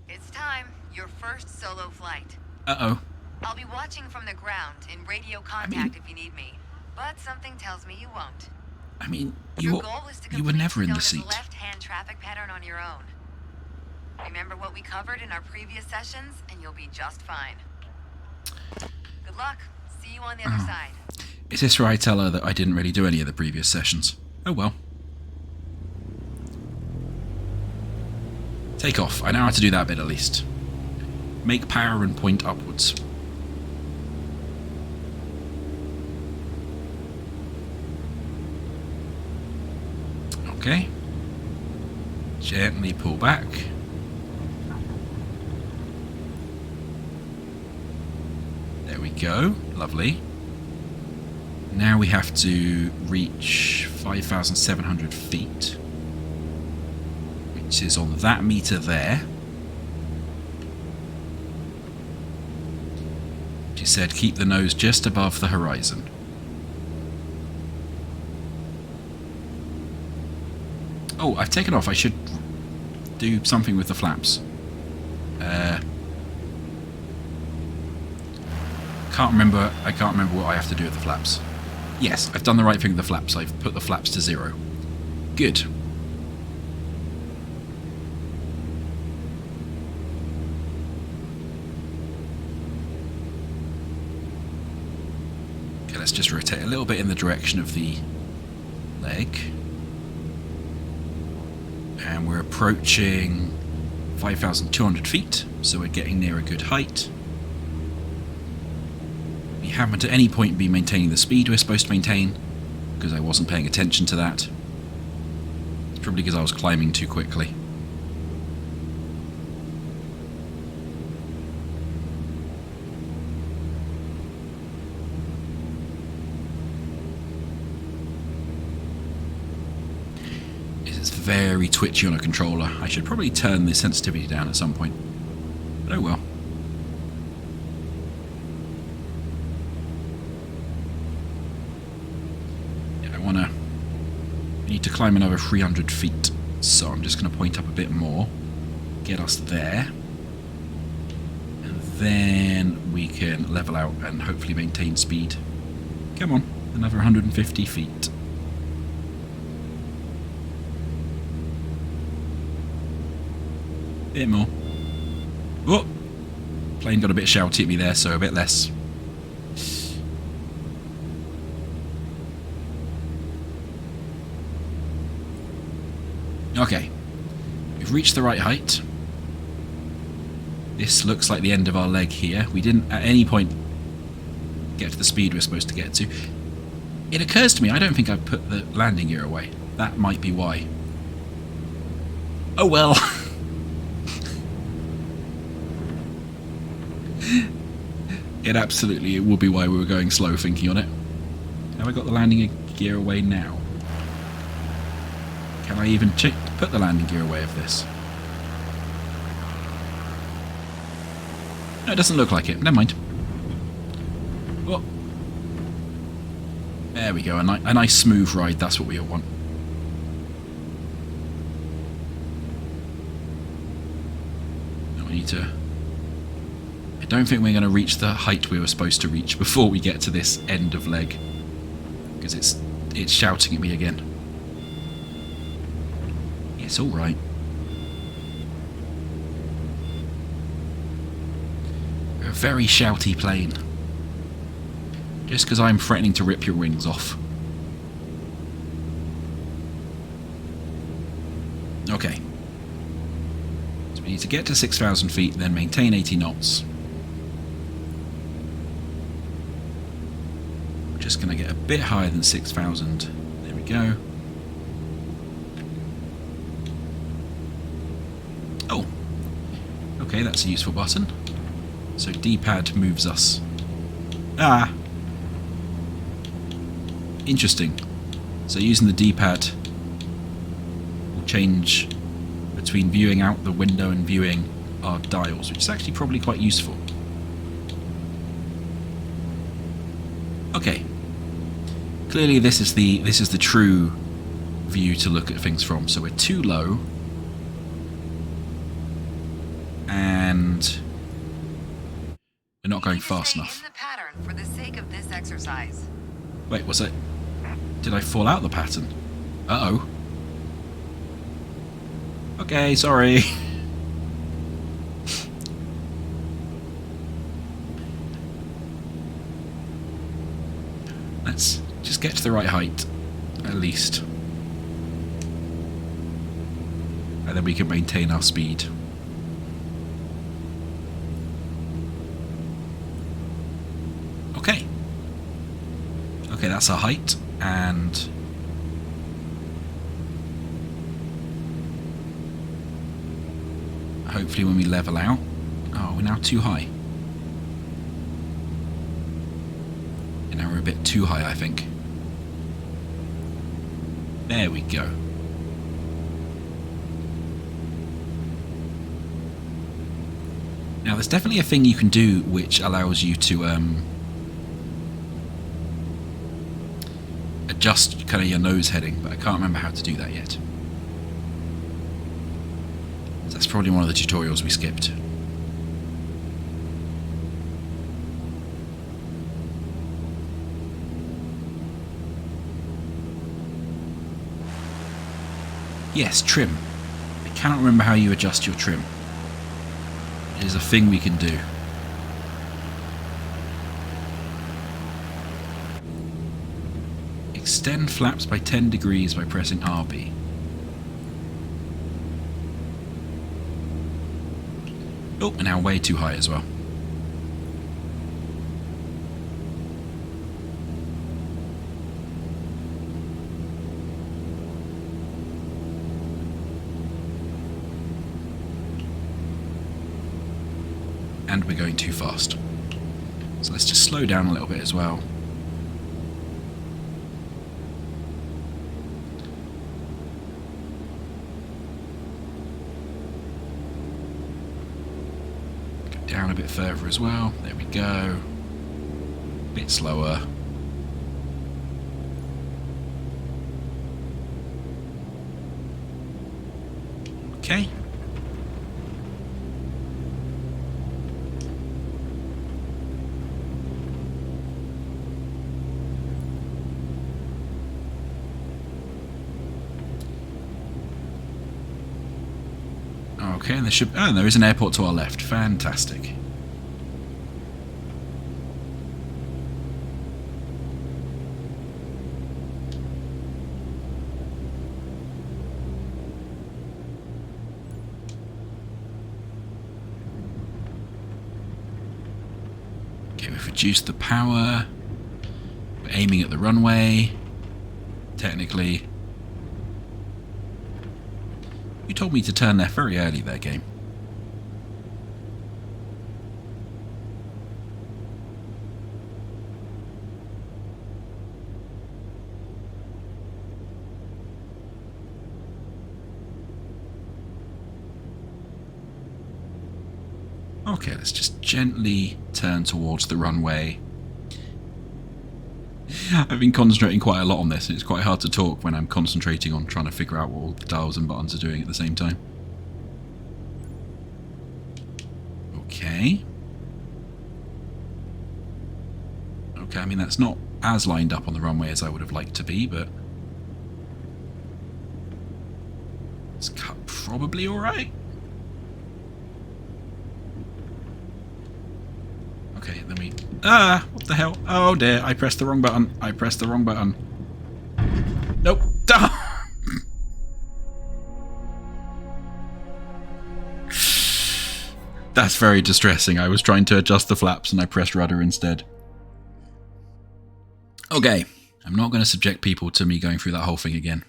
It's time. Your first solo flight. Uh-oh. I'll be watching from the ground in radio contact if you need me. But something tells me you won't. I mean, Your goal is to you were never in the complete seat. left-hand traffic pattern on your own. Remember what we covered in our previous sessions, and you'll be just fine. Good luck. See you on the other side. Is this where I tell her that I didn't really do any of the previous sessions? Oh well. Take off. I know how to do that bit at least. Make power and point upwards. Okay. Gently pull back. There we go. Lovely. Now we have to reach 5,700 feet, which is on that meter there. She said keep the nose just above the horizon. Oh, I've taken off. I should do something with the flaps. I can't remember what I have to do with the flaps. Yes, I've done the right thing with the flaps. I've put the flaps to 0. Good. Okay, let's just rotate a little bit in the direction of the leg. And we're approaching 5,200 feet, so we're getting near a good height. We haven't at any point been maintaining the speed we're supposed to maintain, because I wasn't paying attention to that. It's probably because I was climbing too quickly. It's very twitchy on a controller. I should probably turn the sensitivity down at some point. But oh well. We need to climb another 300 feet, so I'm just going to point up a bit more, get us there, and then we can level out and hopefully maintain speed. Come on, another 150 feet. Bit more. Whoop! Plane got a bit shouty at me there, so a bit less. Okay, we've reached the right height. This looks like the end of our leg here. We didn't at any point get to the speed we're supposed to get to. It occurs to me I don't think I put the landing gear away. That might be why. Oh well. It absolutely will be why we were going slow thinking on it. Have I got the landing gear away now? Can I even put the landing gear away of this? No, it doesn't look like it. Never mind. Oh. There we go. A nice smooth ride. That's what we all want. Now we need to... I don't think we're going to reach the height we were supposed to reach before we get to this end of leg. Because it's shouting at me again. It's alright. A very shouty plane. Just because I'm threatening to rip your wings off. Okay. So we need to get to 6,000 feet, then maintain 80 knots. We're just going to get a bit higher than 6,000. There we go. Oh. Okay, that's a useful button. So D-pad moves us. Ah! Interesting. So using the D-pad will change between viewing out the window and viewing our dials, which is actually probably quite useful. Okay. Clearly this is the true view to look at things from. So we're too low. And we're not going fast enough. In the pattern for the sake of this exercise. Wait, was it? Did I fall out the pattern? Uh-oh. Okay, sorry. Let's just get to the right height, at least. And then we can maintain our speed. Okay. Okay, that's our height, and hopefully when we level out... Oh, we're now too high. And now we're a bit too high, I think. There we go. Now, there's definitely a thing you can do which allows you to adjust kind of your nose heading, but I can't remember how to do that yet. That's probably one of the tutorials we skipped. Yes, trim. I cannot remember how you adjust your trim. It is a thing we can do. Extend flaps by 10 degrees by pressing RB. Oh, we're now way too high as well. And we're going too fast. So let's just slow down a little bit as well. Down a bit further as well. There we go. Bit slower. Okay. Okay, and there should... Oh, there is an airport to our left. Fantastic. Okay, we've reduced the power. We're aiming at the runway. Technically. You told me to turn left very early there, game. Okay, let's just gently turn towards the runway. I've been concentrating quite a lot on this, and it's quite hard to talk when I'm concentrating on trying to figure out what all the dials and buttons are doing at the same time. Okay. Okay, I mean, that's not as lined up on the runway as I would have liked to be, but it's probably alright. Okay, then we... Ah! What the hell? Oh dear, I pressed the wrong button. I pressed the wrong button. Nope. That's very distressing. I was trying to adjust the flaps and I pressed rudder instead. Okay, I'm not going to subject people to me going through that whole thing again.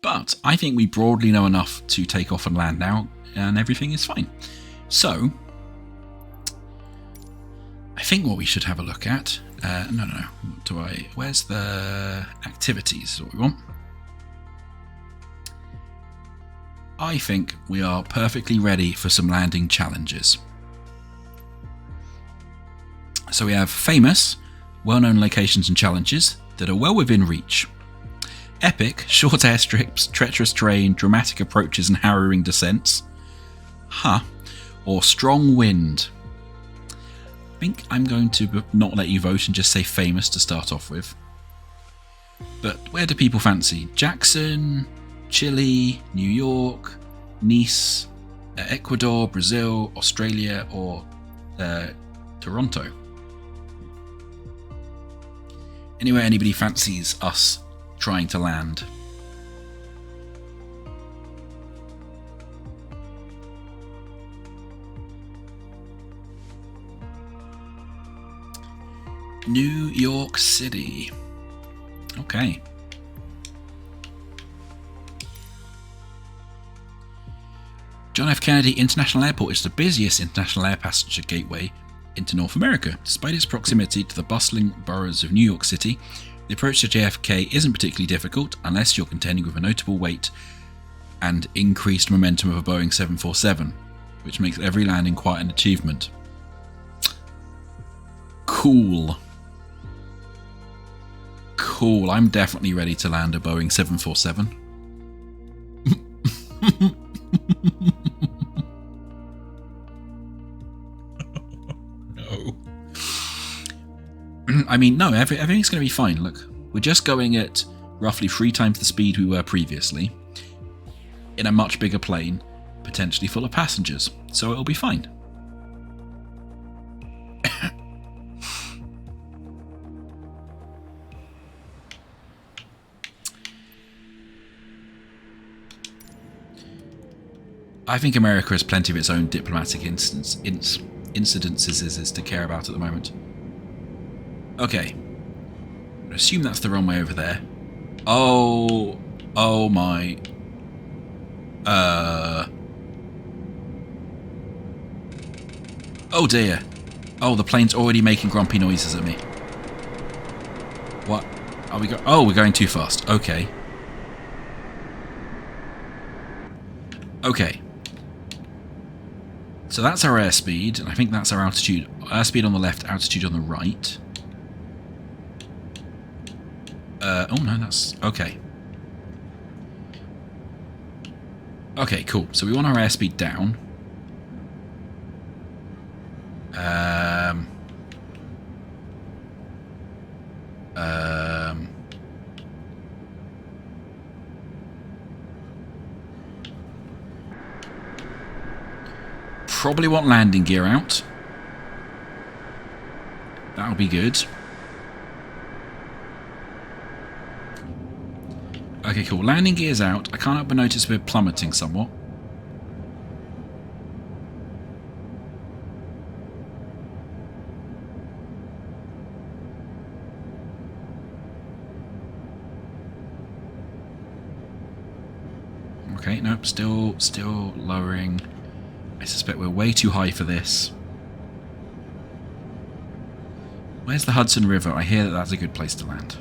But I think we broadly know enough to take off and land now, and everything is fine. So... I think what we should have a look at... no. Where's the activities? Is what we want. I think we are perfectly ready for some landing challenges. So we have famous, well-known locations and challenges that are well within reach. Epic, short airstrips, treacherous terrain, dramatic approaches and harrowing descents. Or strong wind. I think I'm going to not let you vote and just say famous to start off with. But where do people fancy? Jackson, Chile, New York, Nice, Ecuador, Brazil, Australia, or Toronto? Anywhere anybody fancies us trying to land. New York City. Okay. John F. Kennedy International Airport is the busiest international air passenger gateway into North America. Despite its proximity to the bustling boroughs of New York City, the approach to JFK isn't particularly difficult unless you're contending with a notable weight and increased momentum of a Boeing 747, which makes every landing quite an achievement. Cool. Cool, I'm definitely ready to land a Boeing 747. No. I mean, no, everything's going to be fine. Look, we're just going at roughly 3 times the speed we were previously, in a much bigger plane, potentially full of passengers, so it'll be fine. I think America has plenty of its own diplomatic incidences to care about at the moment. Okay. I'm gonna assume that's the runway over there. Oh my. Oh dear. Oh, the plane's already making grumpy noises at me. What? Are we Oh, we're going too fast. Okay. Okay. So that's our airspeed, and I think that's our altitude. Airspeed on the left, altitude on the right. Oh no, that's... Okay. Okay, cool. So we want our airspeed down. Probably want landing gear out. That'll be good. Okay, cool. Landing gear's out. I can't help but notice we're plummeting somewhat. Okay, nope, still lowering. I suspect we're way too high for this. Where's the Hudson River? I hear that that's a good place to land.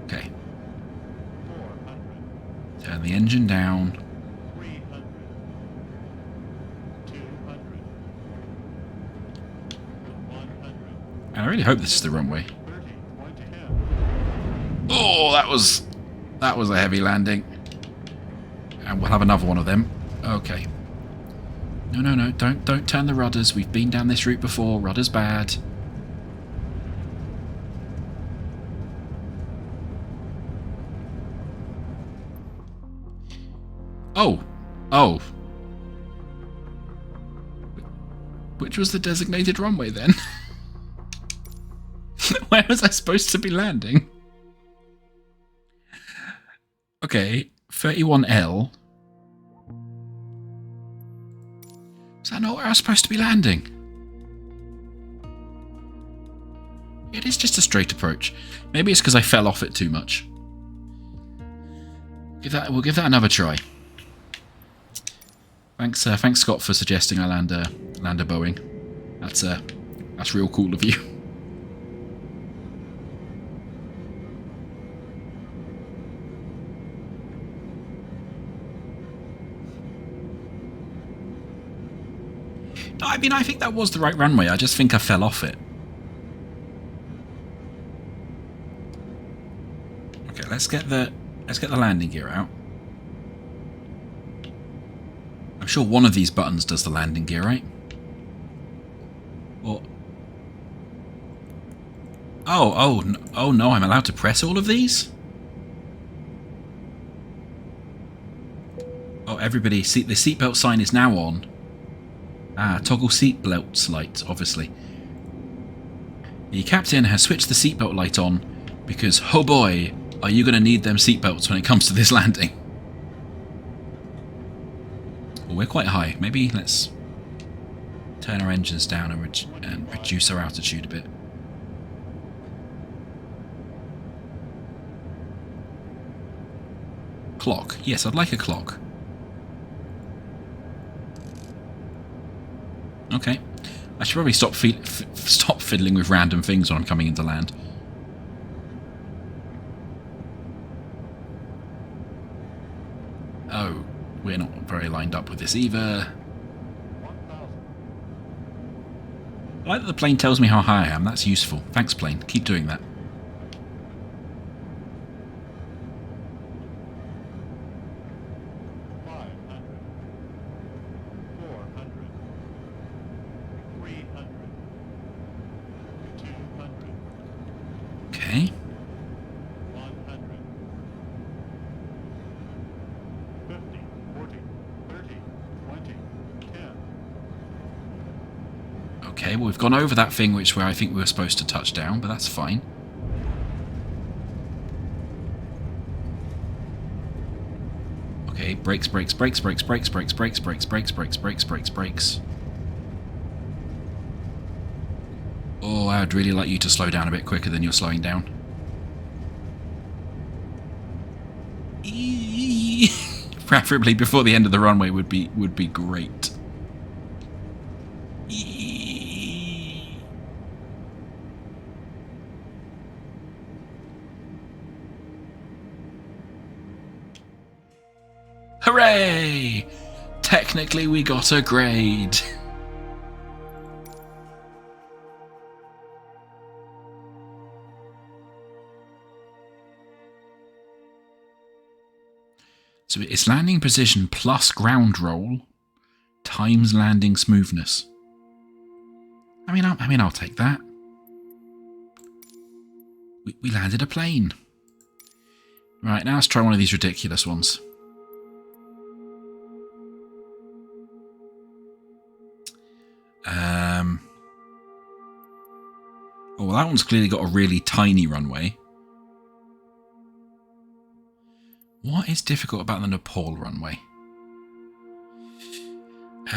Okay. Turn the engine down. And I really hope this is the runway. Oh, that was a heavy landing. And we'll have another one of them. Okay. No, don't turn the rudders. We've been down this route before. Rudders bad. Oh. Which was the designated runway then? Where was I supposed to be landing? Okay, 31L. Is that not where I was supposed to be landing? It is just a straight approach. Maybe it's because I fell off it too much. We'll give that another try. Thanks, Scott, for suggesting I land a Boeing. That's real cool of you. I mean, I think that was the right runway. I just think I fell off it. Okay, let's get the landing gear out. I'm sure one of these buttons does the landing gear, right? Or oh no! I'm allowed to press all of these. Oh, everybody! See, the seatbelt sign is now on. Ah, toggle seatbelt light, obviously. The captain has switched the seatbelt light on because, oh boy, are you going to need them seatbelts when it comes to this landing. Well, we're quite high. Maybe let's turn our engines down and reduce our altitude a bit. Clock. Yes, I'd like a clock. Okay. I should probably stop fiddling with random things when I'm coming into land. Oh, we're not very lined up with this either. I like that the plane tells me how high I am. That's useful. Thanks, plane. Keep doing that. Okay. 100. 50, 40, 30, 20, 10. Okay, well, we've gone over that thing where I think we were supposed to touch down, but that's fine. Okay, brakes. Oh, I'd really like you to slow down a bit quicker than you're slowing down. Preferably before the end of the runway would be great. Hooray! Technically we got a grade. So it's landing position plus ground roll times landing smoothness. I mean, I'll take that. We landed a plane. Right, now let's try one of these ridiculous ones. Oh, well, that one's clearly got a really tiny runway. What is difficult about the Nepal runway?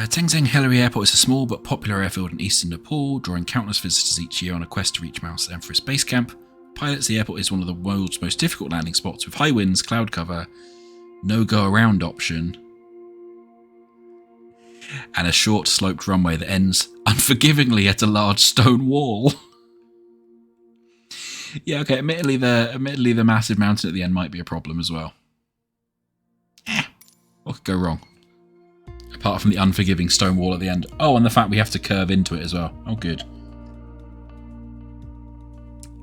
Tenzing Hillary Airport is a small but popular airfield in eastern Nepal, drawing countless visitors each year on a quest to reach Mount Everest Base Camp. Pilots, the airport is one of the world's most difficult landing spots with high winds, cloud cover, no go-around option, and a short sloped runway that ends unforgivingly at a large stone wall. Yeah, okay, admittedly the massive mountain at the end might be a problem as well. What could go wrong? Apart from the unforgiving stone wall at the end. Oh, and the fact we have to curve into it as well. Oh, good.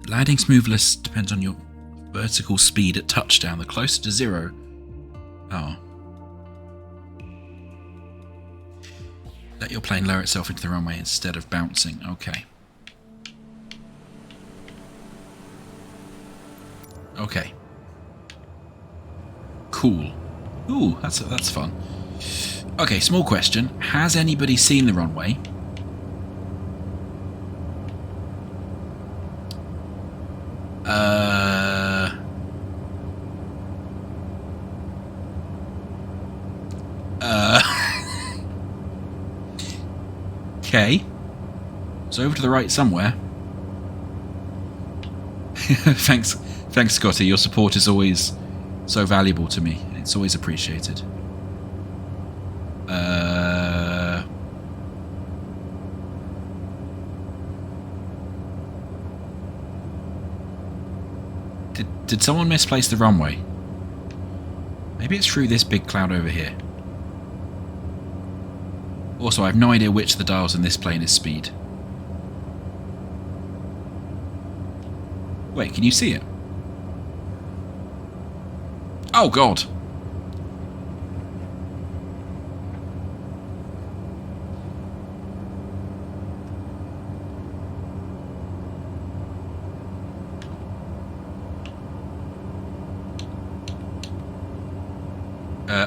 Landing smoothness depends on your vertical speed at touchdown. The closer to 0... Oh. Let your plane lower itself into the runway instead of bouncing. Okay. Okay. Cool. Ooh, that's fun. Okay, small question. Has anybody seen the runway? Okay. It's over to the right somewhere. Thanks, Scotty. Your support is always so valuable to me. It's always appreciated. Did someone misplace the runway? Maybe it's through this big cloud over here. Also, I have no idea which of the dials in this plane is speed. Wait, can you see it? Oh god!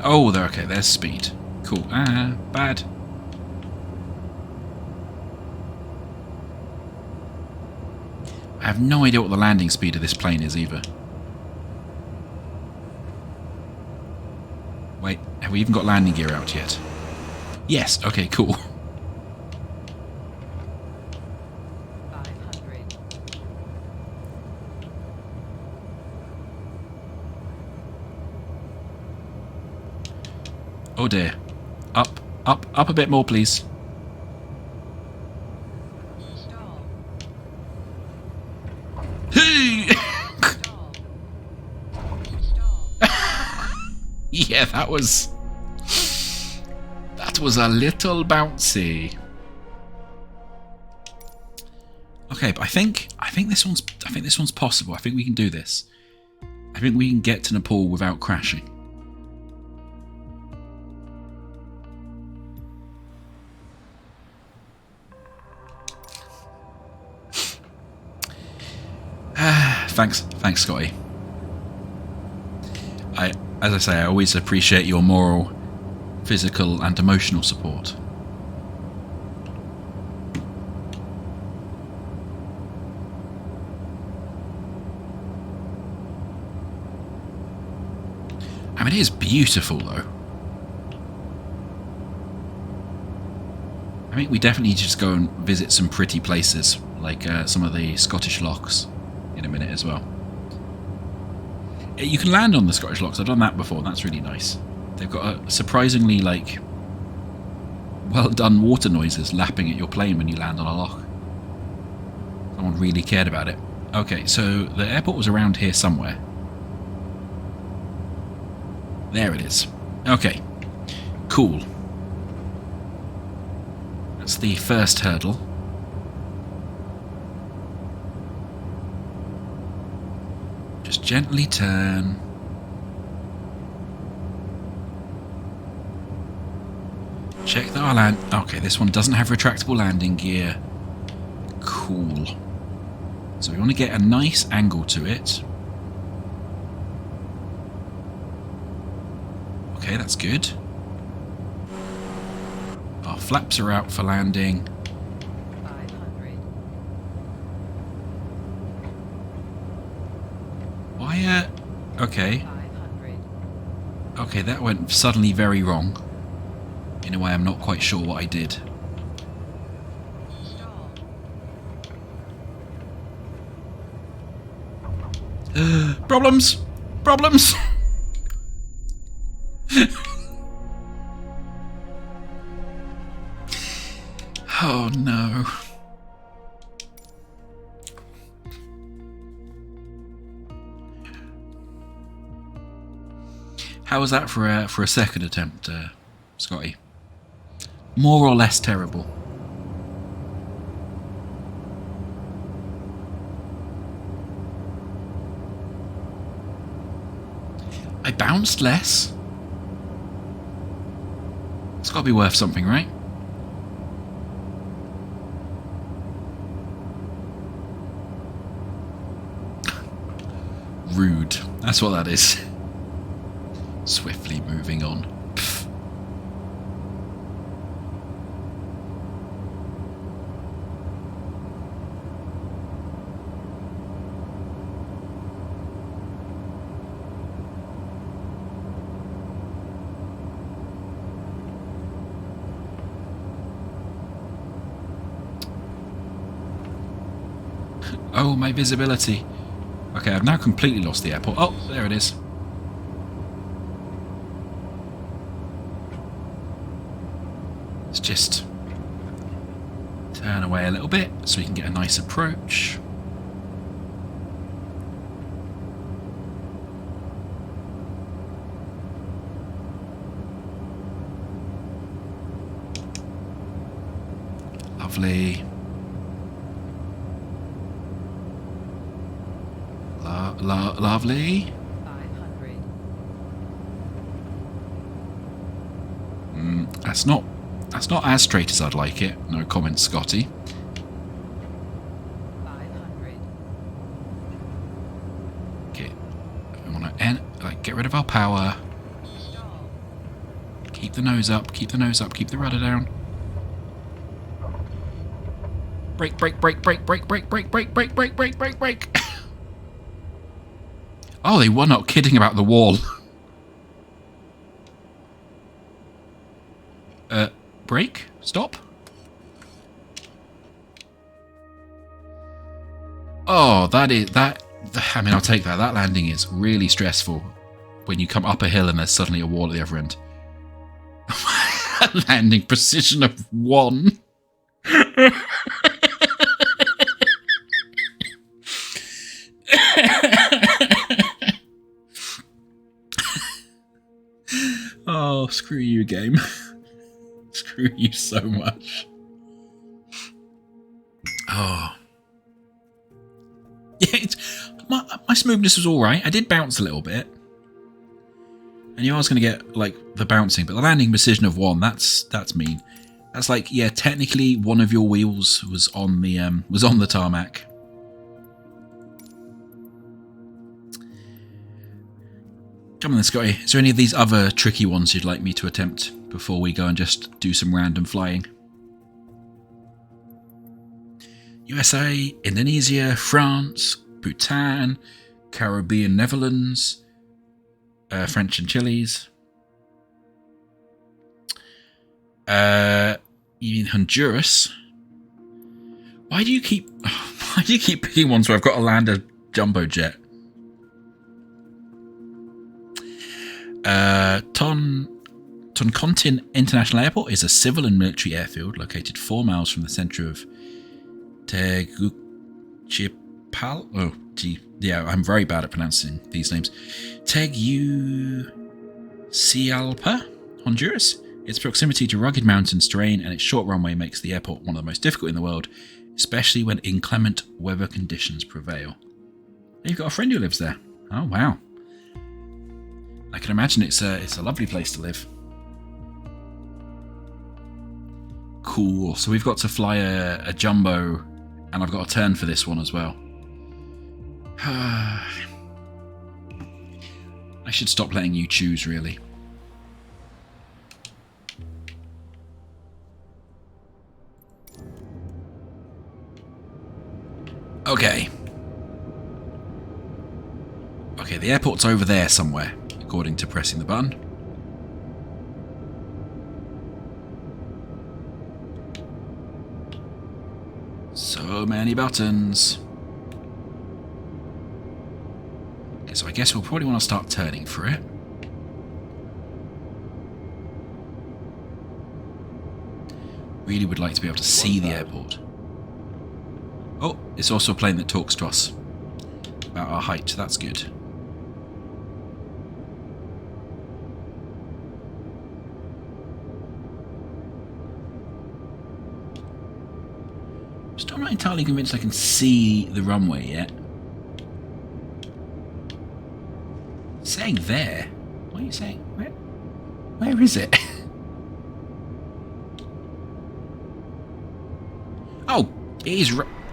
Oh, there. Okay, there's speed. Cool. Bad. I have no idea what the landing speed of this plane is either. Wait, have we even got landing gear out yet? Yes. Okay. Cool. 500. Oh dear. Up a bit more, please. Stall. Hey! Stall. Stall. Yeah, that was a little bouncy. Okay, but I think this one's possible. I think we can do this. I think we can get to Nepal without crashing. Thanks, Scotty. As I say, I always appreciate your moral, physical, and emotional support. I mean, it is beautiful, though. I think we definitely need to just go and visit some pretty places, like some of the Scottish lochs, in a minute as well. You can land on the Scottish lochs. I've done that before. That's really nice. They've got a surprisingly well done water noises lapping at your plane when you land on a loch. Someone really cared about it. Okay, so the airport was around here somewhere. There it is. Okay, cool. That's the first hurdle. Just gently turn. Check that our land... Okay, this one doesn't have retractable landing gear. Cool. So we want to get a nice angle to it. Okay, that's good. Our flaps are out for landing. 500. Why, okay. 500. Okay, that went suddenly very wrong. In a way, I'm not quite sure what I did. Problems! Problems! Oh no. How was that for a second attempt, Scotty? More or less terrible? I bounced less. It's got to be worth something, right? Rude. That's what that is. Swiftly moving on. Pfft. Oh, my visibility. Okay, I've now completely lost the airport. Oh, there it is. Let's just turn away a little bit so we can get a nice approach. Lovely. Lovely. 500. That's not as straight as I'd like it. No comment, Scotty. 500. Okay, we want to get rid of our power. Stall. Keep the nose up. Keep the nose up. Keep the rudder down. Brake, brake, brake, brake, brake, brake, brake, brake, brake, brake, brake, brake, brake. Oh, they were not kidding about the wall. Brake? Stop? Oh, that. I mean, I'll take that. That landing is really stressful when you come up a hill and there's suddenly a wall at the other end. Landing precision of 1. Oh, screw you, game. Screw you so much. Oh. Yeah, my smoothness was alright. I did bounce a little bit. I knew I was going to get, like, the bouncing, but the landing precision of 1, that's mean. That's like, yeah, technically one of your wheels was on the tarmac. Come on then, Scotty. Is there any of these other tricky ones you'd like me to attempt before we go and just do some random flying? USA, Indonesia, France, Bhutan, Caribbean, Netherlands, French Antilles. You mean Honduras? Why do you keep picking ones where I've got to land a jumbo jet? Toncontin International Airport is a civil and military airfield located 4 miles from the centre of Tegucigalpa. Oh, gee, yeah, I'm very bad at pronouncing these names. Tegucigalpa, Honduras. Its proximity to rugged mountains terrain and its short runway makes the airport one of the most difficult in the world, especially when inclement weather conditions prevail. You've got a friend who lives there. Oh, wow. I can imagine it's a lovely place to live. Cool. So we've got to fly a jumbo, and I've got a turn for this one as well. I should stop letting you choose, really. Okay. Okay, the airport's over there somewhere, according to pressing the button. So many buttons. Okay, so I guess we'll probably want to start turning for it. Really would like to be able to see the airport. Oh, it's also a plane that talks to us about our height. That's good. Still not entirely convinced I can see the runway yet. It's saying there. What are you saying? Where is it? Oh, it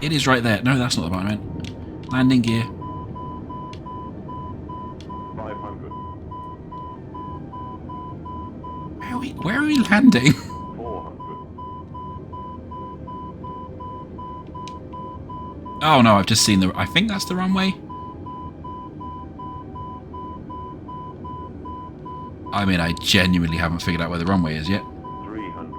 is right there. No, that's not the button I meant. Landing gear. 500. Where are we landing? 400. Oh no, I've just seen the... I think that's the runway. I mean, I genuinely haven't figured out where the runway is yet. 300.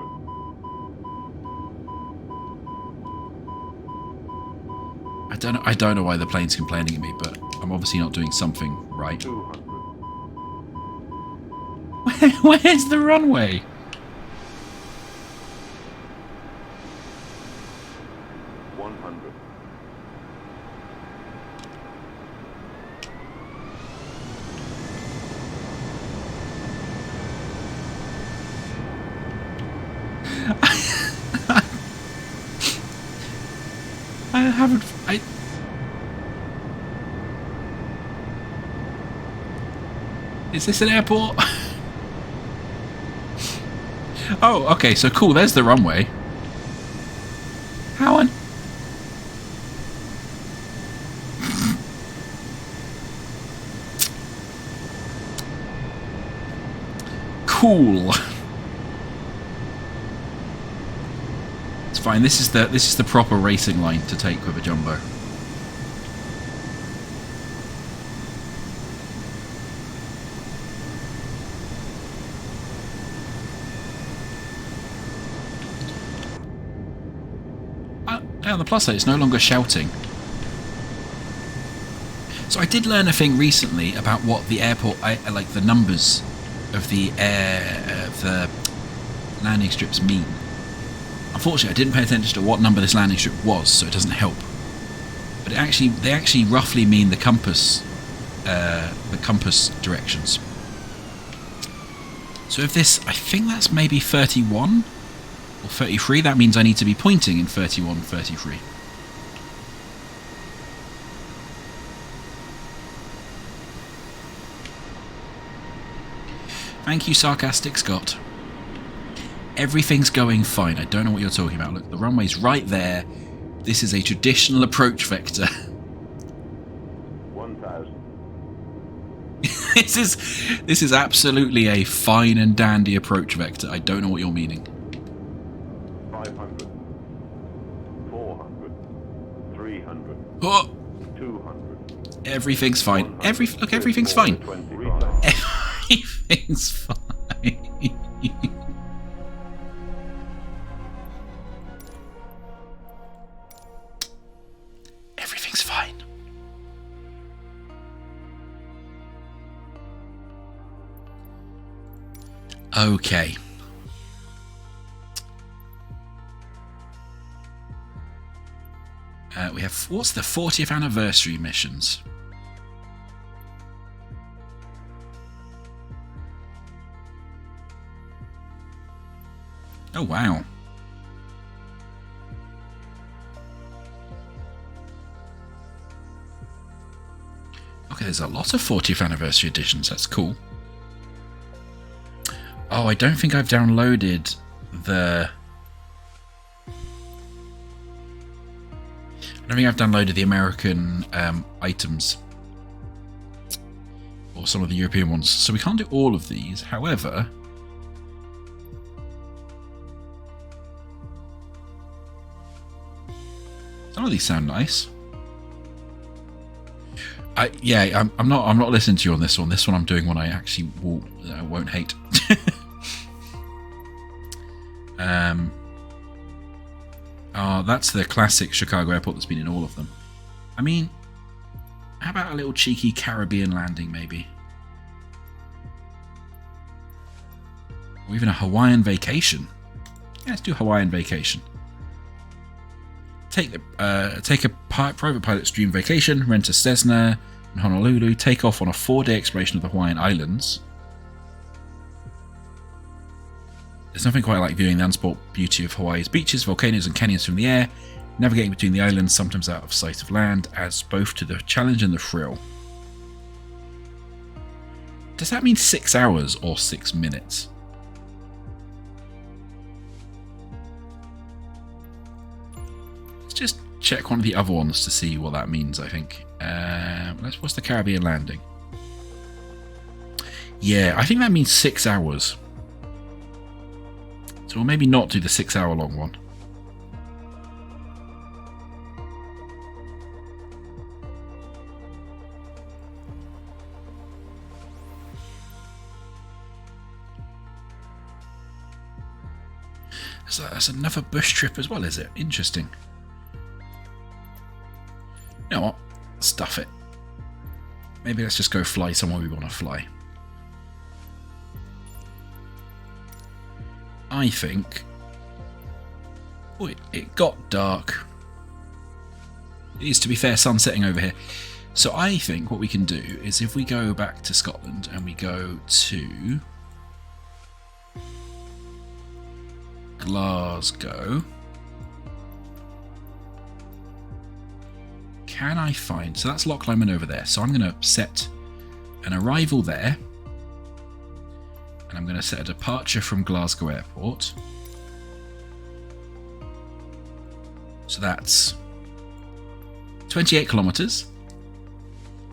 I don't know why the plane's complaining at me, but I'm obviously not doing something right. 200. Where's the runway? I haven't... Is this an airport? Oh, okay, so cool, there's the runway. How on... Cool. It's fine. This is the proper racing line to take with a jumbo. On the plus side, it's no longer shouting. So I did learn a thing recently about what the airport, like the numbers of the landing strips mean. Unfortunately, I didn't pay attention to what number this landing strip was, so it doesn't help. But they actually roughly mean the compass directions. So if this, I think that's maybe 31 or 33. That means I need to be pointing in 31, 33. Thank you, Sarcastic Scott. Everything's going fine. I don't know what you're talking about. Look, the runway's right there. This is a traditional approach vector. 1,000. This is absolutely a fine and dandy approach vector. I don't know what you're meaning. 500. 400. 300. Oh, 200. everything's fine. Look, everything's fine. 25. Everything's fine. Everything's fine. Okay. We have, what's the 40th anniversary missions? Oh, wow. Okay, there's a lot of 40th anniversary editions. That's cool. Oh, I don't think I've downloaded the... I don't think I've downloaded the American items. Or some of the European ones. So we can't do all of these. However... some of these sound nice. I'm not listening to you on this one. This one I'm doing one I actually won't hate. Oh, that's the classic Chicago airport that's been in all of them. I mean, how about a little cheeky Caribbean landing, maybe? Or even a Hawaiian vacation. Yeah, let's do Hawaiian vacation. Take a private pilot's dream vacation, rent a Cessna in Honolulu, take off on a 4-day exploration of the Hawaiian Islands. There's nothing quite like viewing the unsport beauty of Hawaii's beaches, volcanoes and canyons from the air. Navigating between the islands, sometimes out of sight of land, adds both to the challenge and the thrill. Does that mean 6 hours or 6 minutes? Let's just check one of the other ones to see what that means, I think. What's the Caribbean landing? Yeah, I think that means 6 hours. So we'll maybe not do the 6 hour long one. So that's another bush trip as well, is it? Interesting. You know what? Stuff it. Maybe let's just go fly somewhere we want to fly. I think... Oh, it got dark. It is, to be fair, sun setting over here. So I think what we can do is if we go back to Scotland and we go to Glasgow. Can I find... So that's Loch Lomond over there. So I'm going to set an arrival there. And I'm going to set a departure from Glasgow Airport. So that's 28 kilometres.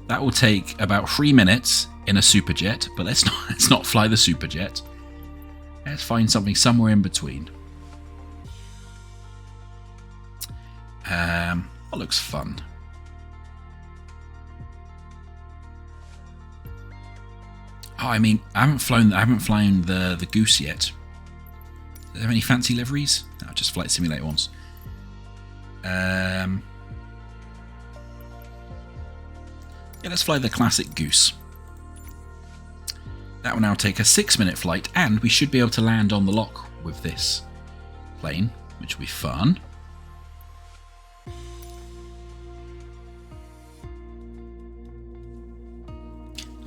That will take about 3 minutes in a superjet, but let's not fly the superjet. Let's find something somewhere in between. What looks fun? Oh, I mean, I haven't flown the Goose yet. Do they have any fancy liveries? No, just Flight Simulator ones. Yeah, let's fly the classic Goose. That will now take a 6-minute flight, and we should be able to land on the loch with this plane, which will be fun.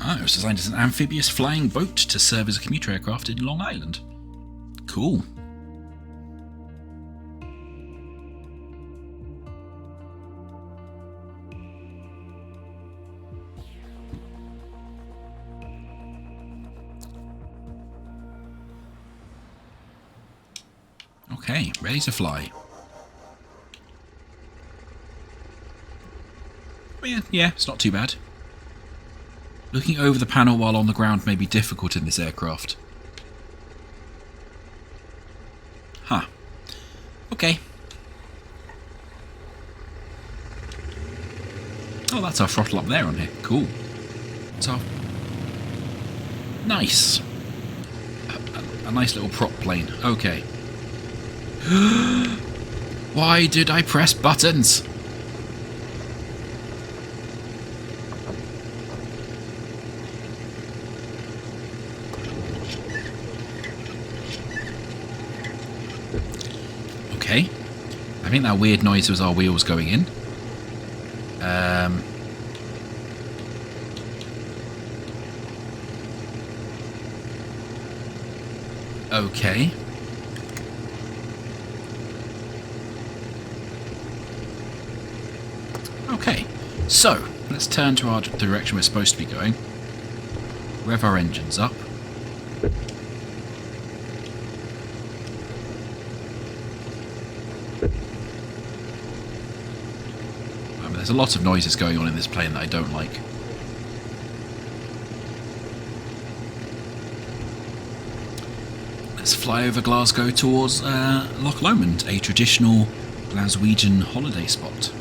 Oh, it was designed as an amphibious flying boat to serve as a commuter aircraft in Long Island. Cool. Okay, ready to fly. Well, yeah, it's not too bad. Looking over the panel while on the ground may be difficult in this aircraft. Huh. Okay. Oh, that's our throttle up there on here. Cool. So, nice. A nice little prop plane. Okay. Why did I press buttons? Okay. I think that weird noise was our wheels going in. Okay. Okay, so let's turn to our direction we're supposed to be going. Rev our engines up. There's a lot of noises going on in this plane that I don't like. Let's fly over Glasgow towards Loch Lomond, a traditional Glaswegian holiday spot.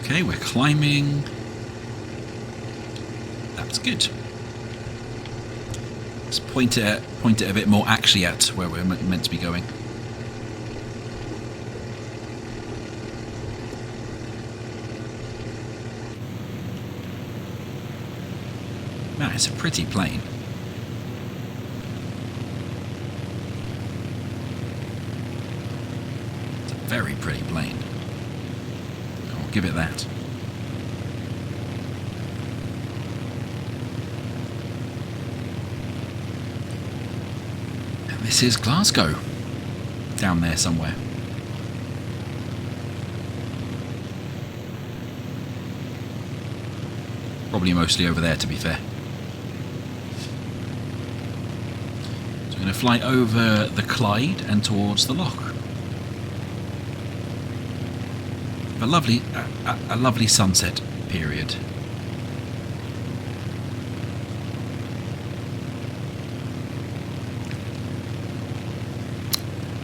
Okay, we're climbing. That's good. Let's point it a bit more actually at where we're meant to be going. Man, it's a pretty plane. It's a very pretty plane. I'll give it that. And this is Glasgow. Down there somewhere. Probably mostly over there, to be fair. So I'm going to fly over the Clyde and towards the loch. A lovely sunset period.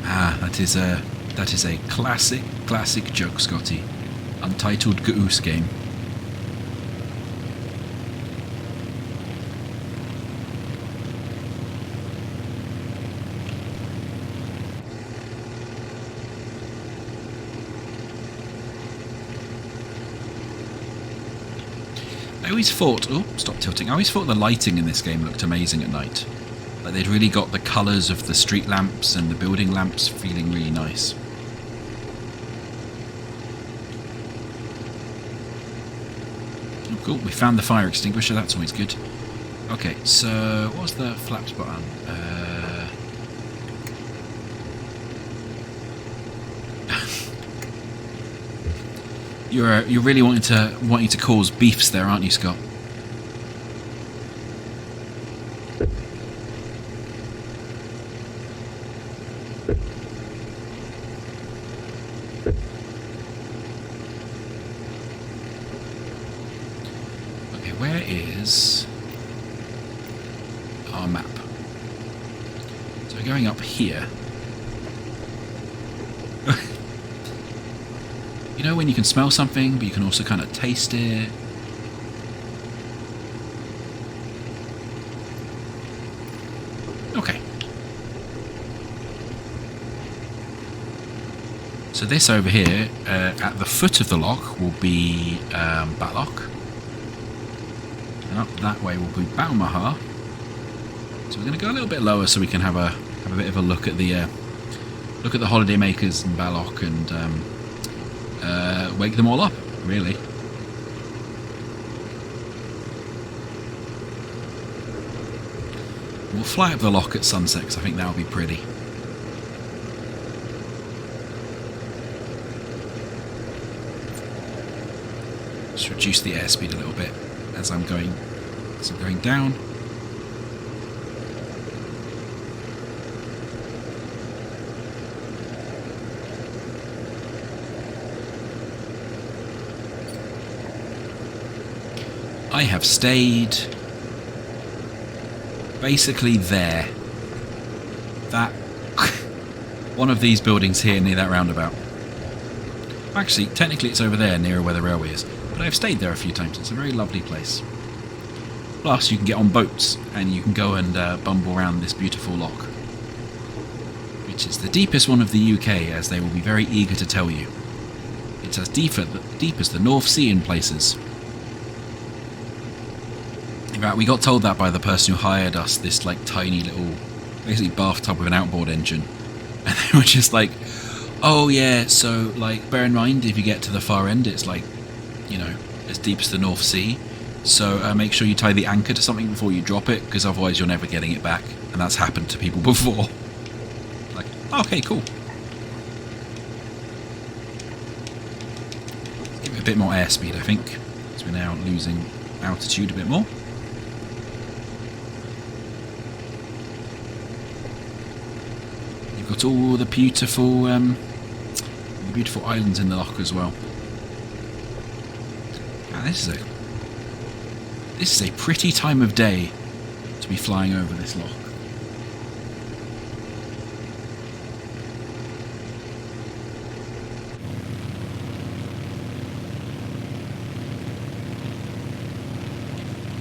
Ah, that is a classic joke, Scotty. Untitled Goose game. I always thought, oh, stop tilting. I always thought the lighting in this game looked amazing at night. Like they'd really got the colours of the street lamps and the building lamps feeling really nice. Oh, cool, we found the fire extinguisher, that's always good. Okay, so what's the flaps button? You're really wanting to cause beefs there, aren't you, Scott? Okay, where is our map? So we're going up here. You know when you can smell something, but you can also kind of taste it? Okay. So this over here, at the foot of the loch, will be Batlock. And up that way will be Balmaha. So we're going to go a little bit lower so we can have a bit of a look at the holidaymakers in Balloch and wake them all up, really. We'll fly up the loch at sunset because I think that'll be pretty. Just reduce the airspeed a little bit as I'm going down. I have stayed basically there. That one of these buildings here near that roundabout. Actually, technically it's over there near where the railway is, but I've stayed there a few times. It's a very lovely place. Plus, you can get on boats and you can go and bumble around this beautiful loch, which is the deepest one of the UK, as they will be very eager to tell you. It's as deep as the North Sea in places. Right, we got told that by the person who hired us, this like tiny little, basically bathtub with an outboard engine. And they were just like, oh yeah, so like bear in mind if you get to the far end it's like, you know, as deep as the North Sea. So make sure you tie the anchor to something before you drop it, because otherwise you're never getting it back. And that's happened to people before. Like, okay, cool. Let's give it a bit more airspeed, I think, because we're now losing altitude a bit more. Got all the beautiful islands in the loch as well. Now, this is a pretty time of day to be flying over this loch.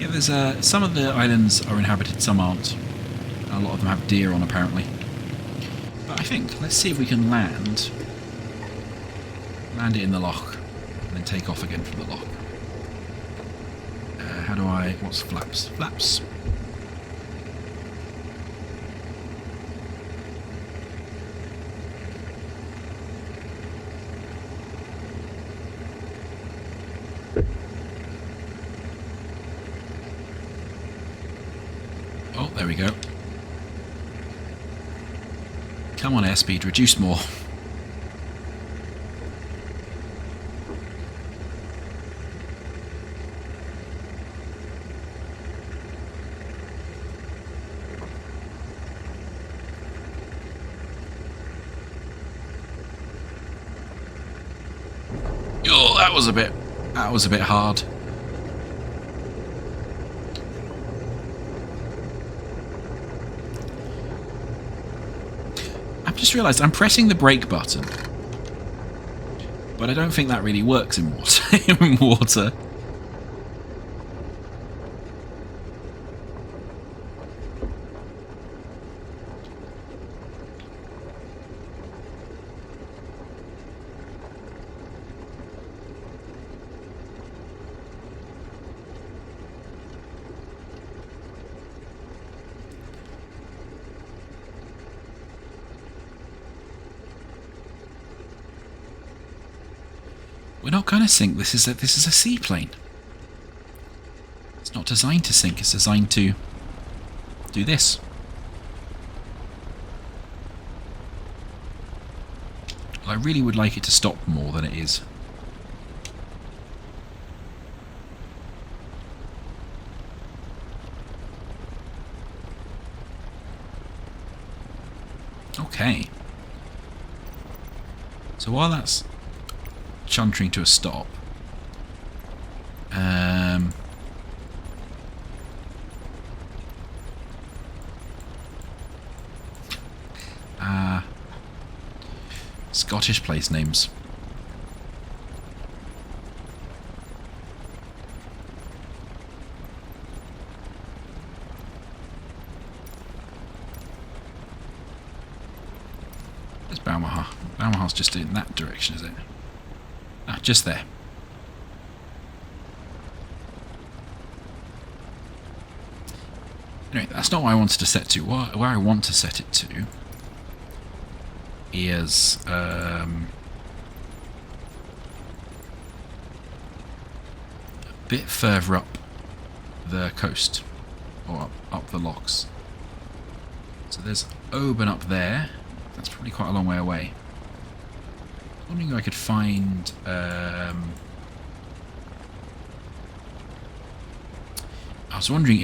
Yeah, there's some of the islands are inhabited, some aren't. A lot of them have deer on, apparently. But I think, let's see if we can land it in the loch, and then take off again from the loch. How do I... what's flaps? Flaps. Oh, there we go. Come on, airspeed, reduce more. Oh, that was a bit hard. I've just realised I'm pressing the brake button, but I don't think that really works in water. in water. We're not going to sink. This is a seaplane. It's not designed to sink. It's designed to do this. I really would like it to stop more than it is. Okay. So while that's chuntering to a stop, Scottish place names. There's Balmaha. Balmaha's just in that direction, is it? Ah, just there. Anyway, that's not what I wanted to set to. Where I want to set it to is a bit further up the coast, or up the lochs. So there's Oban up there. That's probably quite a long way away. I was wondering if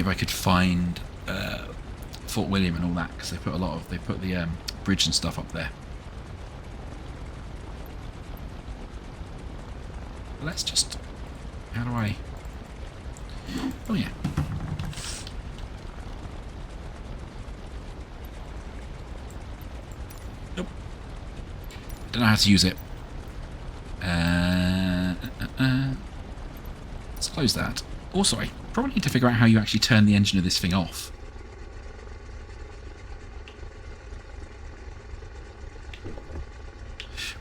I could find Fort William and all that, because they put the bridge and stuff up there. But let's just, how do I? Oh yeah. Nope. Don't know how to use it. Let's close that. Also, I probably need to figure out how you actually turn the engine of this thing off.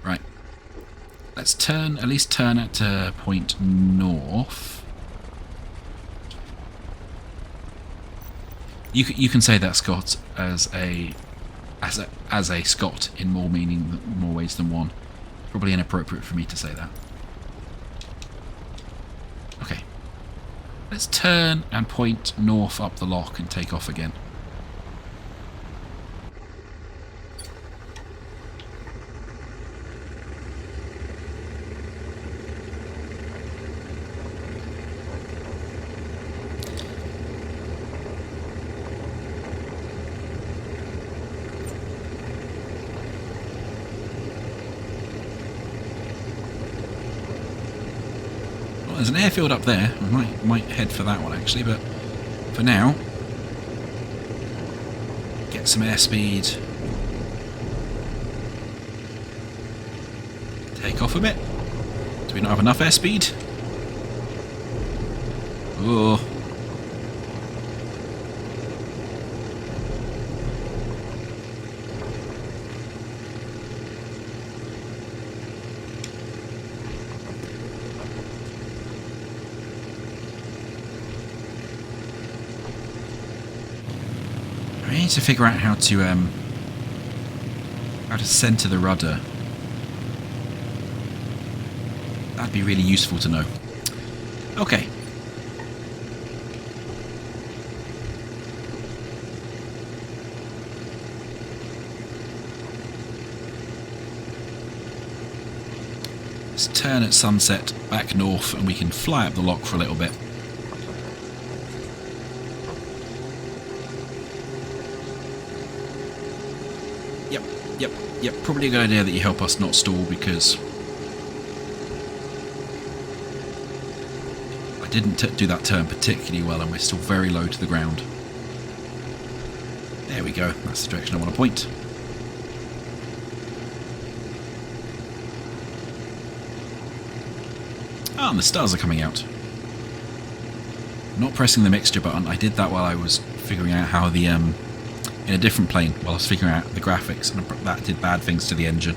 Right. Let's at least turn it to point north. You can say that, Scott, as a Scot in more ways than one. Probably inappropriate for me to say that. Okay. Let's turn and point north up the loch and take off again. There's an airfield up there. I might head for that one actually, but for now, get some airspeed. Take off a bit. Do we not have enough airspeed? Oh, need to figure out how to center the rudder. That'd be really useful to know. Okay. Let's turn at sunset back north and we can fly up the lock for a little bit. Yep, probably a good idea that you help us not stall, because I didn't do that turn particularly well and we're still very low to the ground. There we go, that's the direction I want to point. Ah, and the stars are coming out. Not pressing the mixture button, I did that while I was figuring out how the in a different plane while I was figuring out the graphics, and that did bad things to the engine.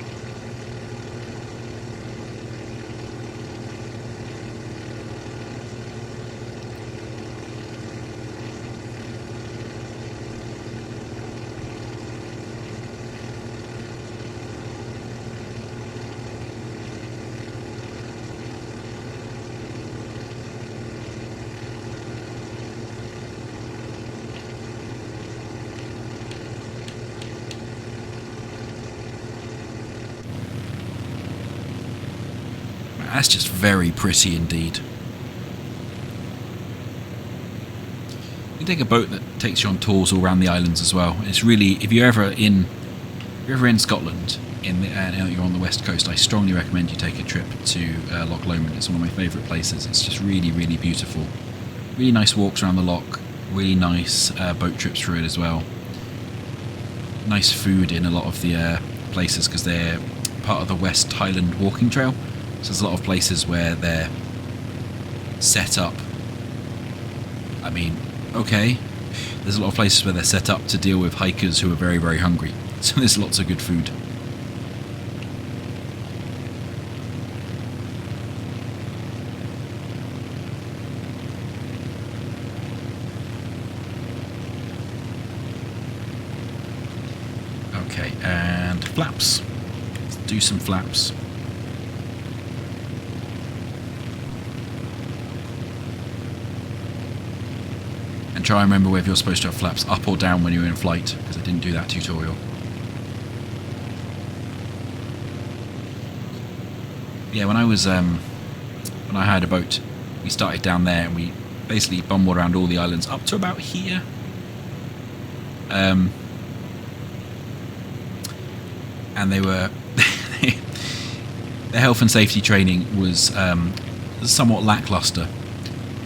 That's just very pretty indeed. You can take a boat that takes you on tours all around the islands as well. It's really, if you're ever in Scotland, you're on the west coast, I strongly recommend you take a trip to Loch Lomond. It's one of my favourite places. It's just really, really beautiful. Really nice walks around the loch. Really nice boat trips through it as well. Nice food in a lot of the places, because they're part of the West Highland Walking Trail. So there's a lot of places where they're set up. I mean, okay. There's a lot of places where they're set up to deal with hikers who are very, very hungry. So there's lots of good food. Okay, and flaps. Let's do some flaps. And try and remember whether you're supposed to have flaps up or down when you're in flight, because I didn't do that tutorial. Yeah, when I hired a boat, we started down there and we basically bumbled around all the islands up to about here. And they were their health and safety training was somewhat lackluster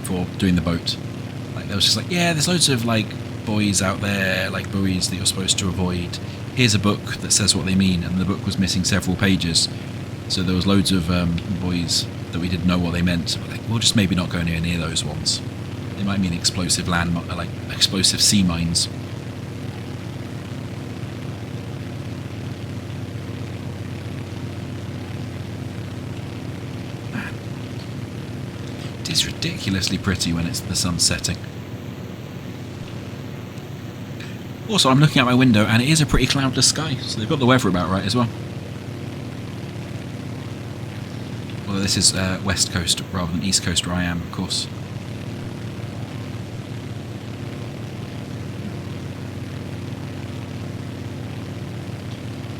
for doing the boat. Like, they was just like, yeah, there's loads of like buoys out there, like buoys that you're supposed to avoid. Here's a book that says what they mean, and the book was missing several pages. So there was loads of buoys that we didn't know what they meant. We're like, we'll just maybe not go anywhere near those ones. They might mean explosive like explosive sea mines. Man, it is ridiculously pretty when it's the sun setting. Also, I'm looking out my window and it is a pretty cloudless sky, so they've got the weather about right as well. Although this is west coast rather than east coast where I am, of course.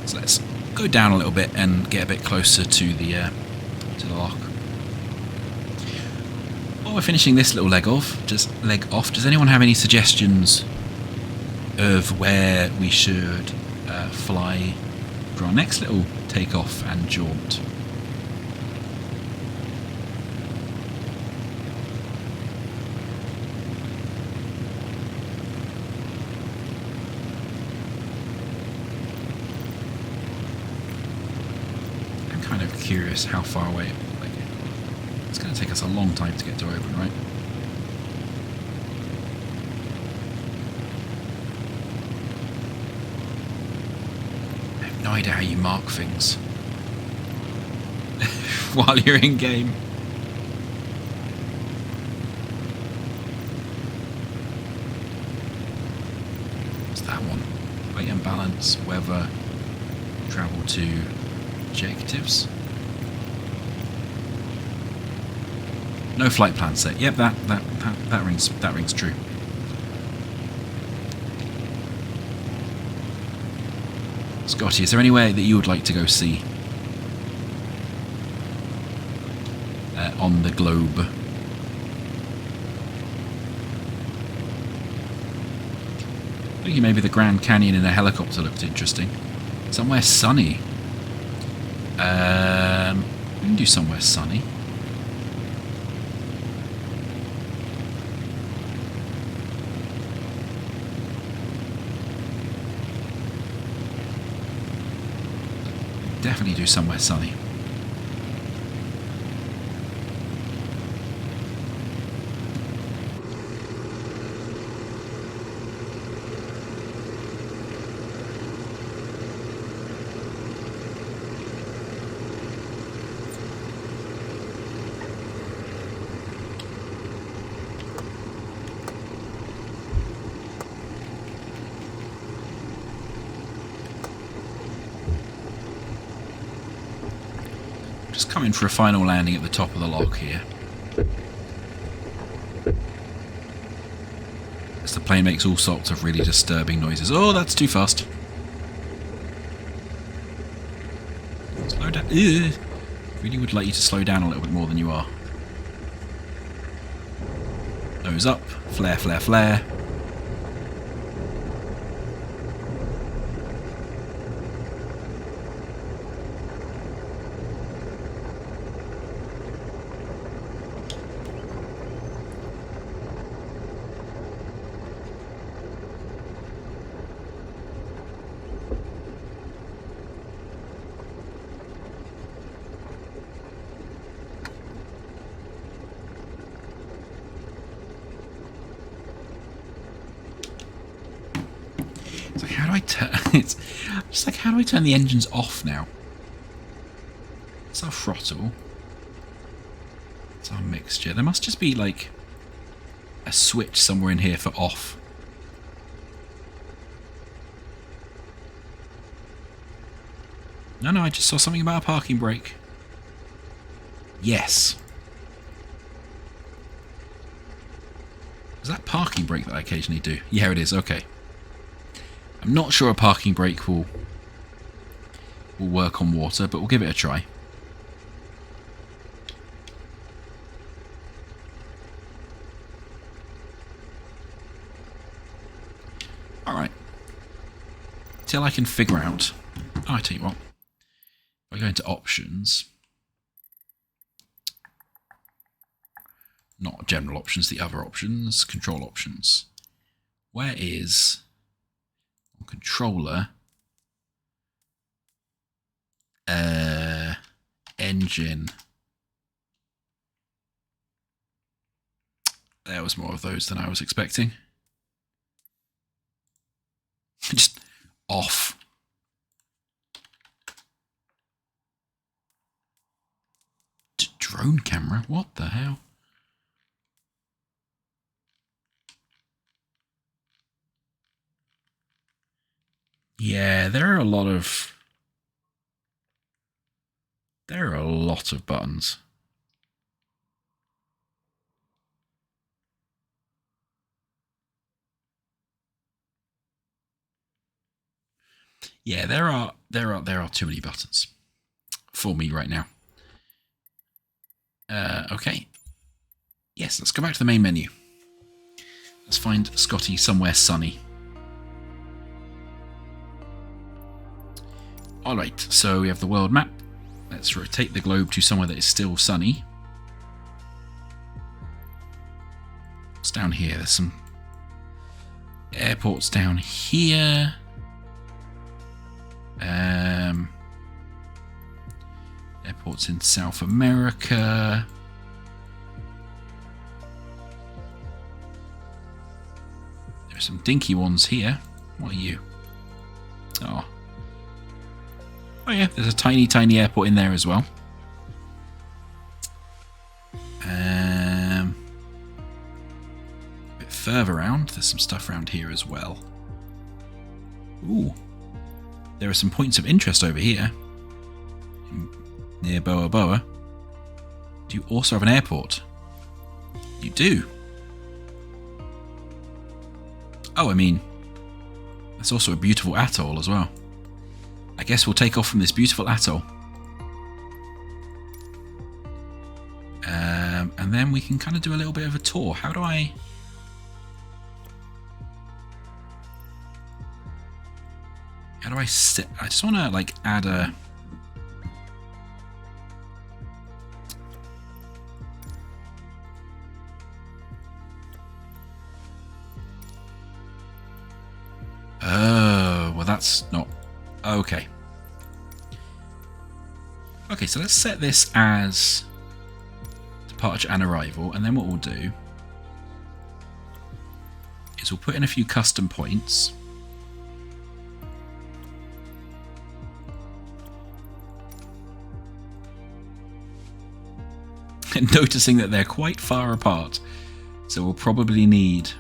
So let's go down a little bit and get a bit closer to the loch. While we're finishing this little leg off, does anyone have any suggestions of where we should fly for our next little takeoff and jaunt? I'm kind of curious how far away. Like, it's going to take us a long time to get to Oban, right? No idea how you mark things while you're in game. What's that one? coordinates, weather, travel to objectives. No flight plan set. Yep, that rings true. Scotty, is there anywhere that you would like to go see on the globe? Thinking maybe the Grand Canyon in a helicopter looked interesting. Somewhere sunny. We can do somewhere sunny. Definitely do somewhere sunny. Just coming for a final landing at the top of the lock here. As the plane makes all sorts of really disturbing noises. Oh, that's too fast. Slow down. Ugh. Really would like you to slow down a little bit more than you are. Nose up. Flare, flare, flare. It's like, how do I turn? It's just like, how do I turn the engines off now? It's our throttle. It's our mixture. There must just be like a switch somewhere in here for off. No, I just saw something about a parking brake. Yes. Is that parking brake that I occasionally do? Yeah, it is. Okay. I'm not sure a parking brake will work on water, but we'll give it a try. Alright. Till I can figure out... Oh, I tell you what. If I go into options... Not general options, the other options. Control options. Where is... controller, engine. There was more of those than I was expecting. Just off. Drone camera? What the hell? Yeah, there are a lot of buttons. Yeah, there are too many buttons for me right now. Okay. Yes, let's go back to the main menu. Let's find Scotty somewhere sunny. Alright, so we have the world map. Let's rotate the globe to somewhere that is still sunny. What's down here? There's some airports down here. Airports in South America. There's some dinky ones here. What are you? Oh. Oh yeah, there's a tiny, tiny airport in there as well. A bit further around, there's some stuff around here as well. Ooh. there are some points of interest over here near Boa Boa. Do you also have an airport? You do. Oh, I mean, that's also a beautiful atoll as well. I guess we'll take off from this beautiful atoll. And then we can kind of do a little bit of a tour. How do I... How do I sit? I just want to like add a... Oh, well that's not... Okay. Okay, so let's set this as departure and arrival, and then what we'll do is we'll put in a few custom points. And noticing that they're quite far apart, so we'll probably need...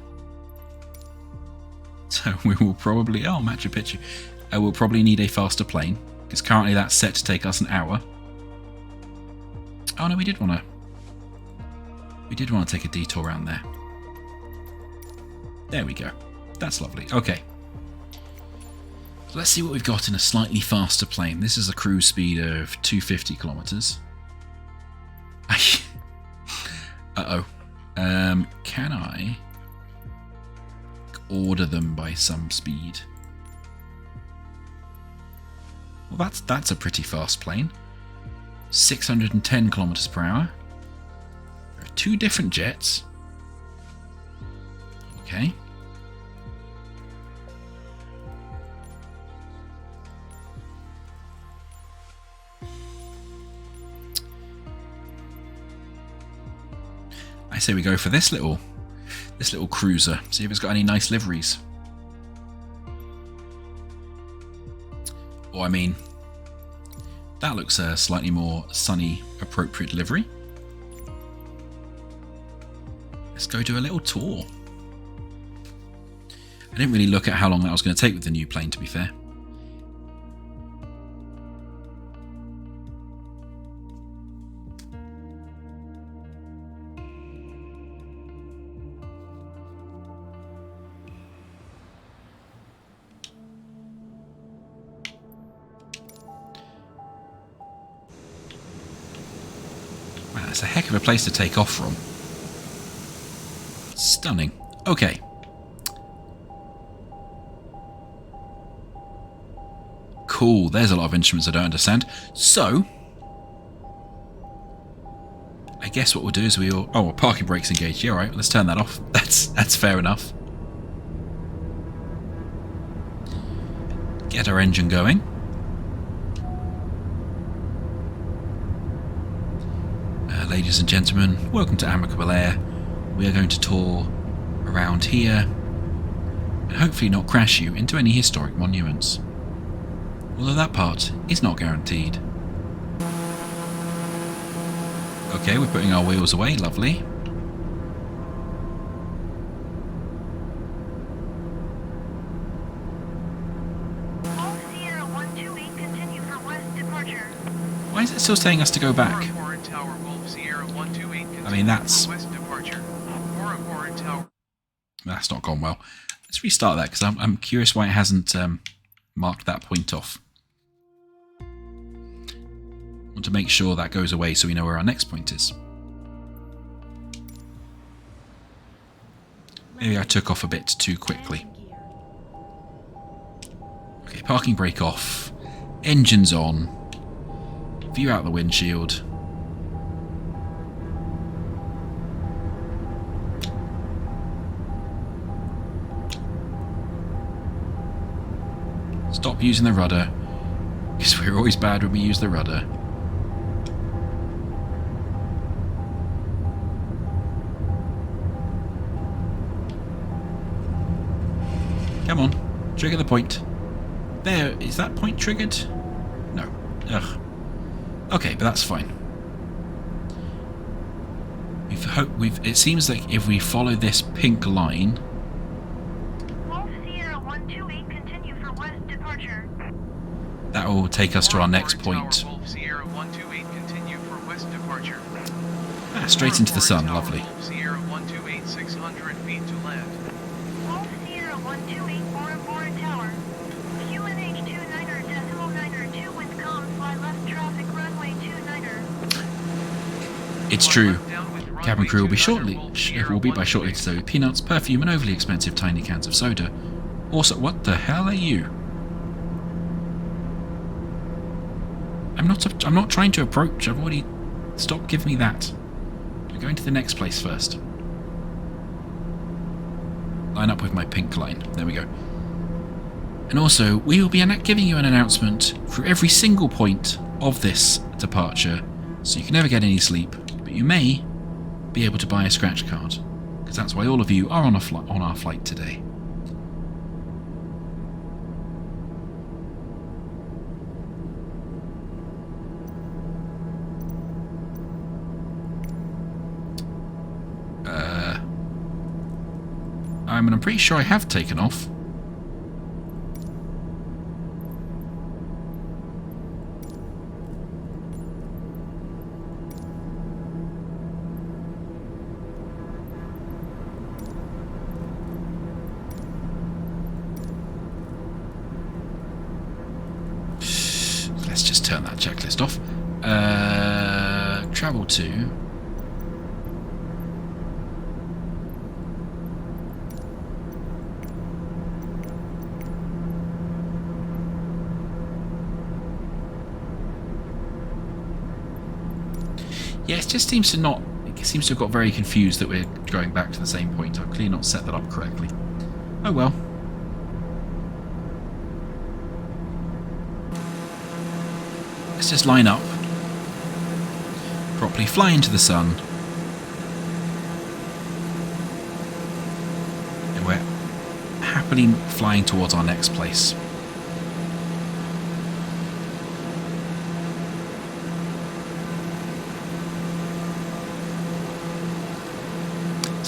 So we will probably... Oh, Machu Picchu. We'll probably need a faster plane, because currently that's set to take us an hour. Oh no, we did want to take a detour around there. There we go. That's lovely. Okay. So let's see what we've got in a slightly faster plane. This is a cruise speed of 250 kilometers. Uh-oh. Can I order them by some speed? Well, that's a pretty fast plane. 610 kilometers per hour. There are two different jets. Okay. I say we go for this little cruiser. See if it's got any nice liveries. Or I mean, that looks a slightly more sunny appropriate livery. Let's go do a little tour. I didn't really look at how long that was going to take with the new plane, to be fair. Wow, that's a heck of a place to take off from. Stunning. Okay. Cool, there's a lot of instruments I don't understand. So, I guess what we'll do is we'll... Oh, parking brake's engaged. Yeah, alright, let's turn that off. That's fair enough. Get our engine going. Ladies and gentlemen, welcome to Amicable Air. We are going to tour around here and hopefully not crash you into any historic monuments. Although that part is not guaranteed. Okay, we're putting our wheels away, lovely. Sierra 128, continue for west departure. Why is it still saying us to go back? Tower Wolf Sierra 128, I mean, that's... west departure. Tower. That's not gone well. Let's restart that, because I'm curious why it hasn't marked that point off. I want to make sure that goes away so we know where our next point is. Maybe I took off a bit too quickly. Okay, parking brake off. Engines on. View out the windshield. Stop using the rudder, because we're always bad when we use the rudder. Come on, trigger the point. There, is that point triggered? No. Ugh. Okay, but that's fine. It seems like if we follow this pink line... Wolf Sierra 128, continue for west departure. will take us to our next point. Wolf Sierra 128, continue for west departure. Straight into the sun, lovely. Wolf Sierra 128, 600 feet to land. Wolf Sierra 128, Bora Tower. QNH 29er.9er, 2 with comms, fly left traffic, runway 29er. It's true. Cabin crew will be by shortly so peanuts, perfume, and overly expensive tiny cans of soda. Also, what the hell are you? I'm not trying to approach. I've already stopped. Give me that. We're going to the next place first. Line up with my pink line. There we go. And also, we will be giving you an announcement for every single point of this departure, so you can never get any sleep, but you may be able to buy a scratch card, because that's why all of you are on our flight today. I'm pretty sure I have taken off. Let's just turn that checklist off. Travel to... Yeah, it just seems to not... It seems to have got very confused that we're going back to the same point. I've clearly not set that up correctly. Oh well. Let's just line up. Properly fly into the sun. And we're happily flying towards our next place.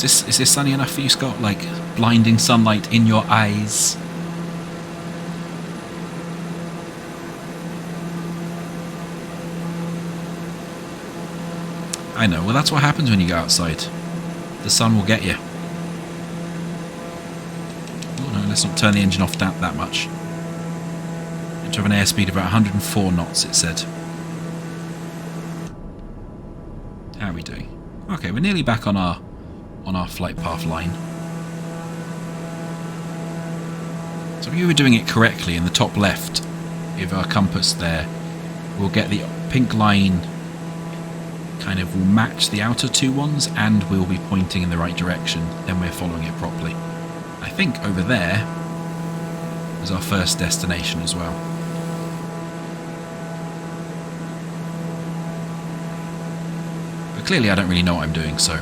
Is this sunny enough for you, Scott? Like, blinding sunlight in your eyes? I know, well that's what happens when you go outside. The sun will get you. Oh no, let's not turn the engine off that much. Going to have an airspeed of about 104 knots, it said. How are we doing? Okay, we're nearly back on our flight path line. So if you were doing it correctly in the top left, with our compass there, we'll get the pink line kind of will match the outer two ones, and we'll be pointing in the right direction. Then we're following it properly. I think over there is our first destination as well. But clearly I don't really know what I'm doing, so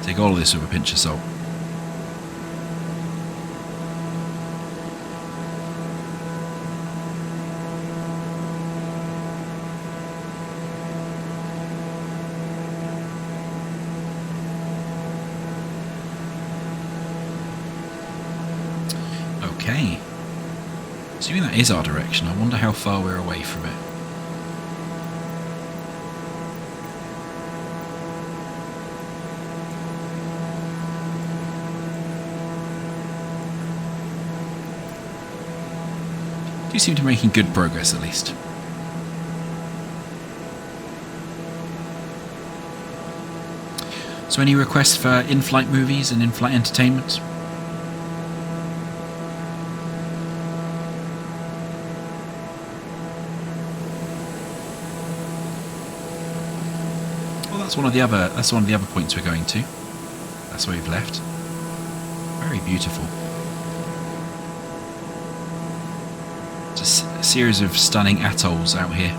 take all of this with a pinch of salt. Okay. Assuming that is our direction, I wonder how far we're away from it. You seem to be making good progress, at least. So any requests for in-flight movies and in-flight entertainment? Well, that's one of the other points we're going to. That's where we've left. Very beautiful. A series of stunning atolls out here.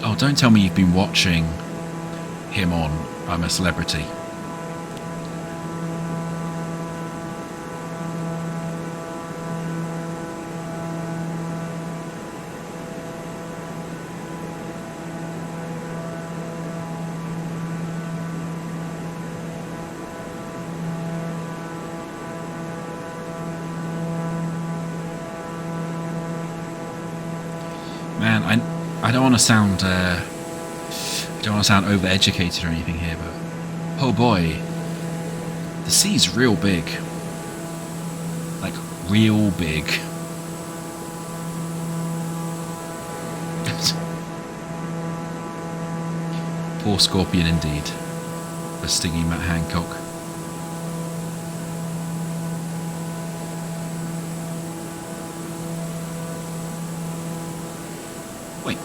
Oh, don't tell me you've been watching him on I'm a Celebrity. Man, I don't want to sound overeducated or anything here, but oh boy, the sea's real big, like real big. Poor Scorpion indeed, for stinging Matt Hancock. Wait.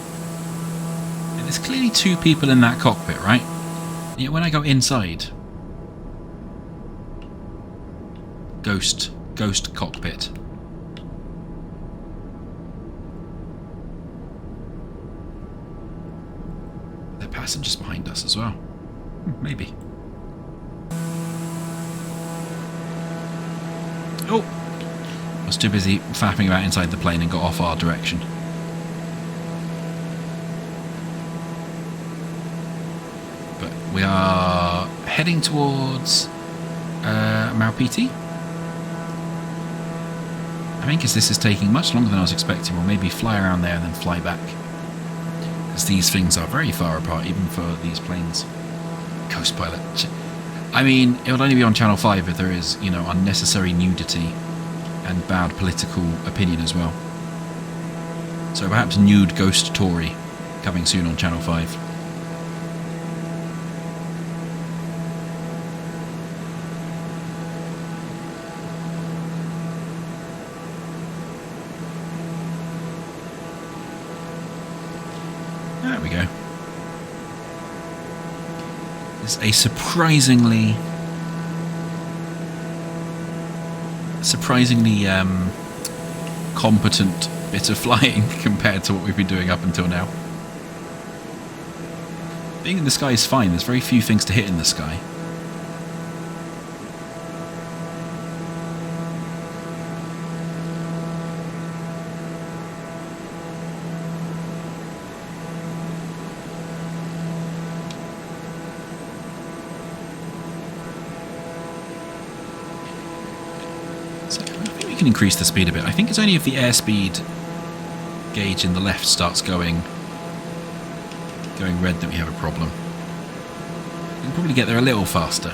There's clearly two people in that cockpit, right? Yeah, when I go inside... Ghost cockpit. There are passengers behind us as well. Maybe. Oh! I was too busy faffing about inside the plane and got off our direction. But we are heading towards Maupiti. I think as this is taking much longer than I was expecting, we'll maybe fly around there and then fly back. Because these things are very far apart, even for these planes. Coast Pilot. I mean, it would only be on Channel 5 if there is, you know, unnecessary nudity and bad political opinion as well. So perhaps nude Ghost Tory coming soon on Channel 5. There we go. It's a surprisingly competent bit of flying compared to what we've been doing up until now. Being in the sky is fine, there's very few things to hit in the sky. So I think we can increase the speed a bit. I think it's only if the airspeed gauge in the left starts going red that we have a problem. We can probably get there a little faster.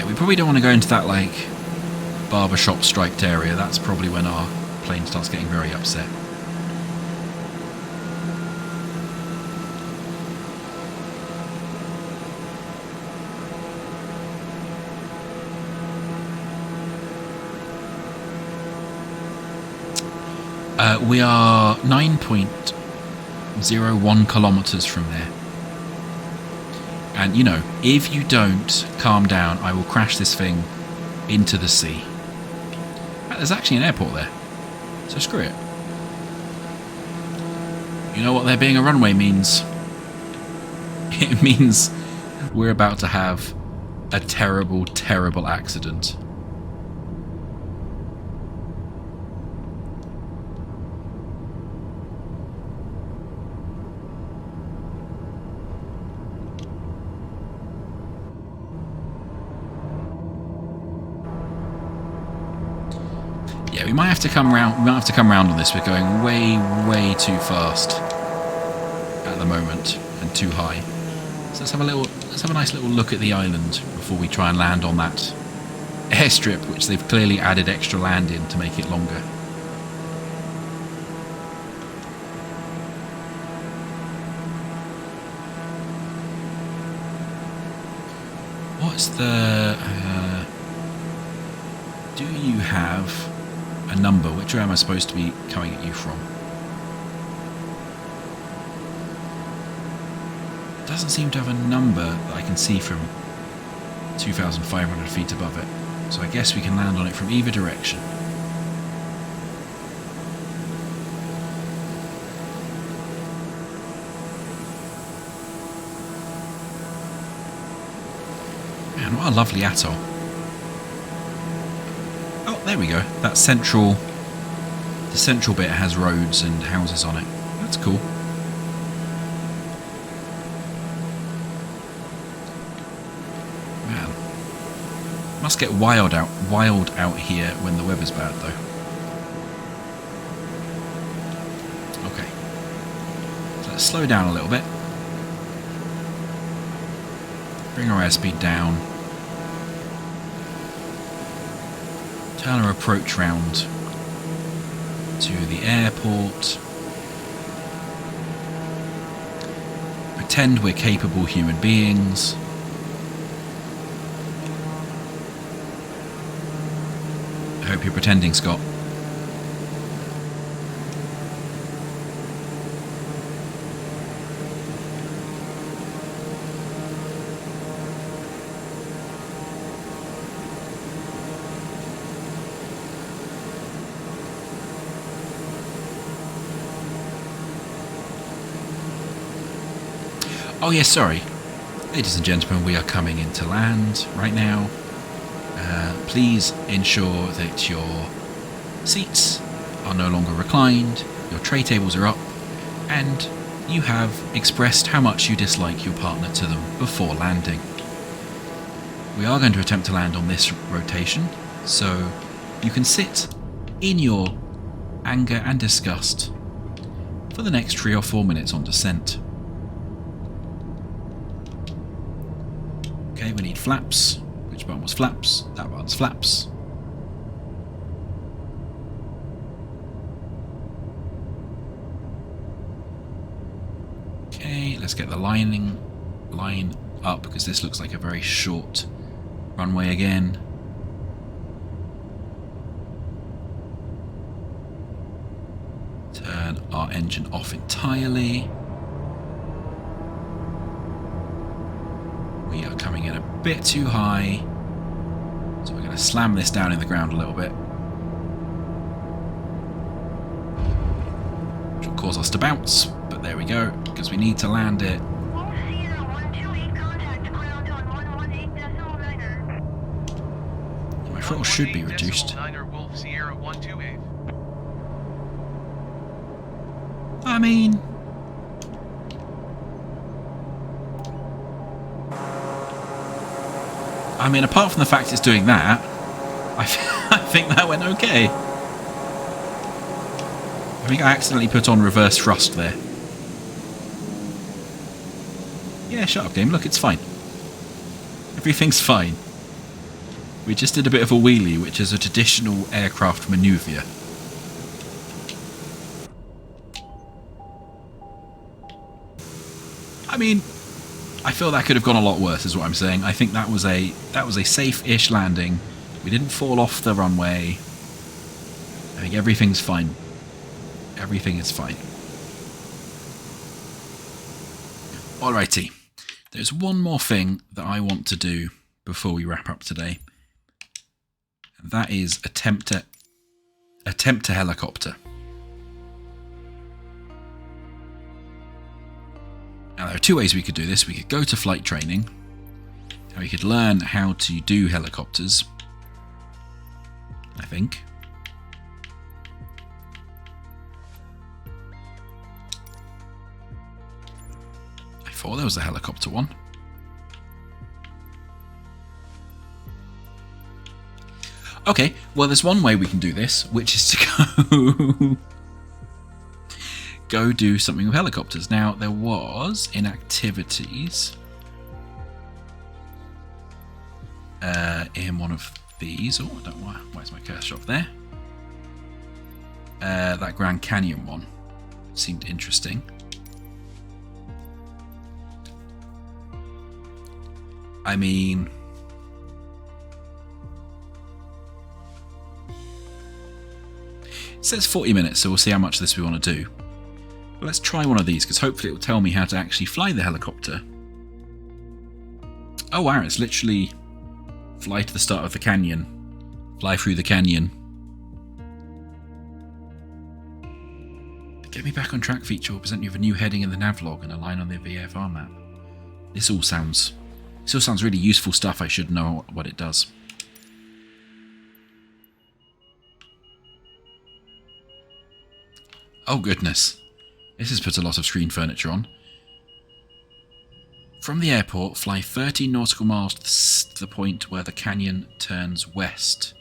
We probably don't want to go into that, like, barbershop striped area. That's probably when our plane starts getting very upset. We are 9.01 kilometers from there. And, you know, if you don't calm down, I will crash this thing into the sea. There's actually an airport there, so screw it. You know what there being a runway means? It means we're about to have a terrible, terrible accident. Yeah, we might have to come round. We might have to come round on this. We're going way, way too fast at the moment and too high. So let's have a little. Let's have a nice little look at the island before we try and land on that airstrip, which they've clearly added extra land in to make it longer. What's the? Do you have a number? Which way am I supposed to be coming at you from? It doesn't seem to have a number that I can see from 2,500 feet above it. So I guess we can land on it from either direction. Man, what a lovely atoll. there we go. That central, the central bit has roads and houses on it. That's cool. Man, must get wild out here when the weather's bad, though. Okay, so let's slow down a little bit. Bring our airspeed down. Turn our approach round to the airport. Pretend we're capable human beings. I hope you're pretending, Scott. Oh yes, sorry. Ladies and gentlemen, we are coming into land right now. Please ensure that your seats are no longer reclined, your tray tables are up, and you have expressed how much you dislike your partner to them before landing. We are going to attempt to land on this rotation, so you can sit in your anger and disgust for the next 3 or 4 minutes on descent. Okay, we need flaps. Which one was flaps? That one's flaps. Okay, let's get the line up because this looks like a very short runway again. Turn our engine off entirely. We are coming in a bit too high, so we're going to slam this down in the ground a little bit, which will cause us to bounce, but there we go, because we need to land it. Wolf Sierra 128, contact ground on 118.9er. My throttle should be reduced. 118.9er Wolf Sierra 128. I mean, apart from the fact it's doing that, I think that went okay. I think I accidentally put on reverse thrust there. Yeah, shut up, game. Look, it's fine. Everything's fine. We just did a bit of a wheelie, which is a traditional aircraft manoeuvre. I mean, I feel that could have gone a lot worse, is what I'm saying. I think that was a safe-ish landing. We didn't fall off the runway. I think everything's fine. Everything is fine. Alrighty. There's one more thing that I want to do before we wrap up today. And that is attempt to helicopter. Now, there are 2 ways we could do this. We could go to flight training, and we could learn how to do helicopters, I think. I thought there was a helicopter one. Okay, well, there's one way we can do this, which is to go do something with helicopters. Now, there was in activities in one of these. Oh, I don't know why is my cursor up there. That Grand Canyon one seemed interesting. I mean, it says 40 minutes, so we'll see how much of this we want to do. But let's try one of these, because hopefully it will tell me how to actually fly the helicopter. Oh wow, it's literally fly to the start of the canyon, fly through the canyon. The Get Me Back on Track feature will present you with a new heading in the navlog and a line on the VFR map. This all sounds really useful stuff. I should know what it does. Oh goodness. This has put a lot of screen furniture on. From the airport, fly 30 nautical miles to the point where the canyon turns west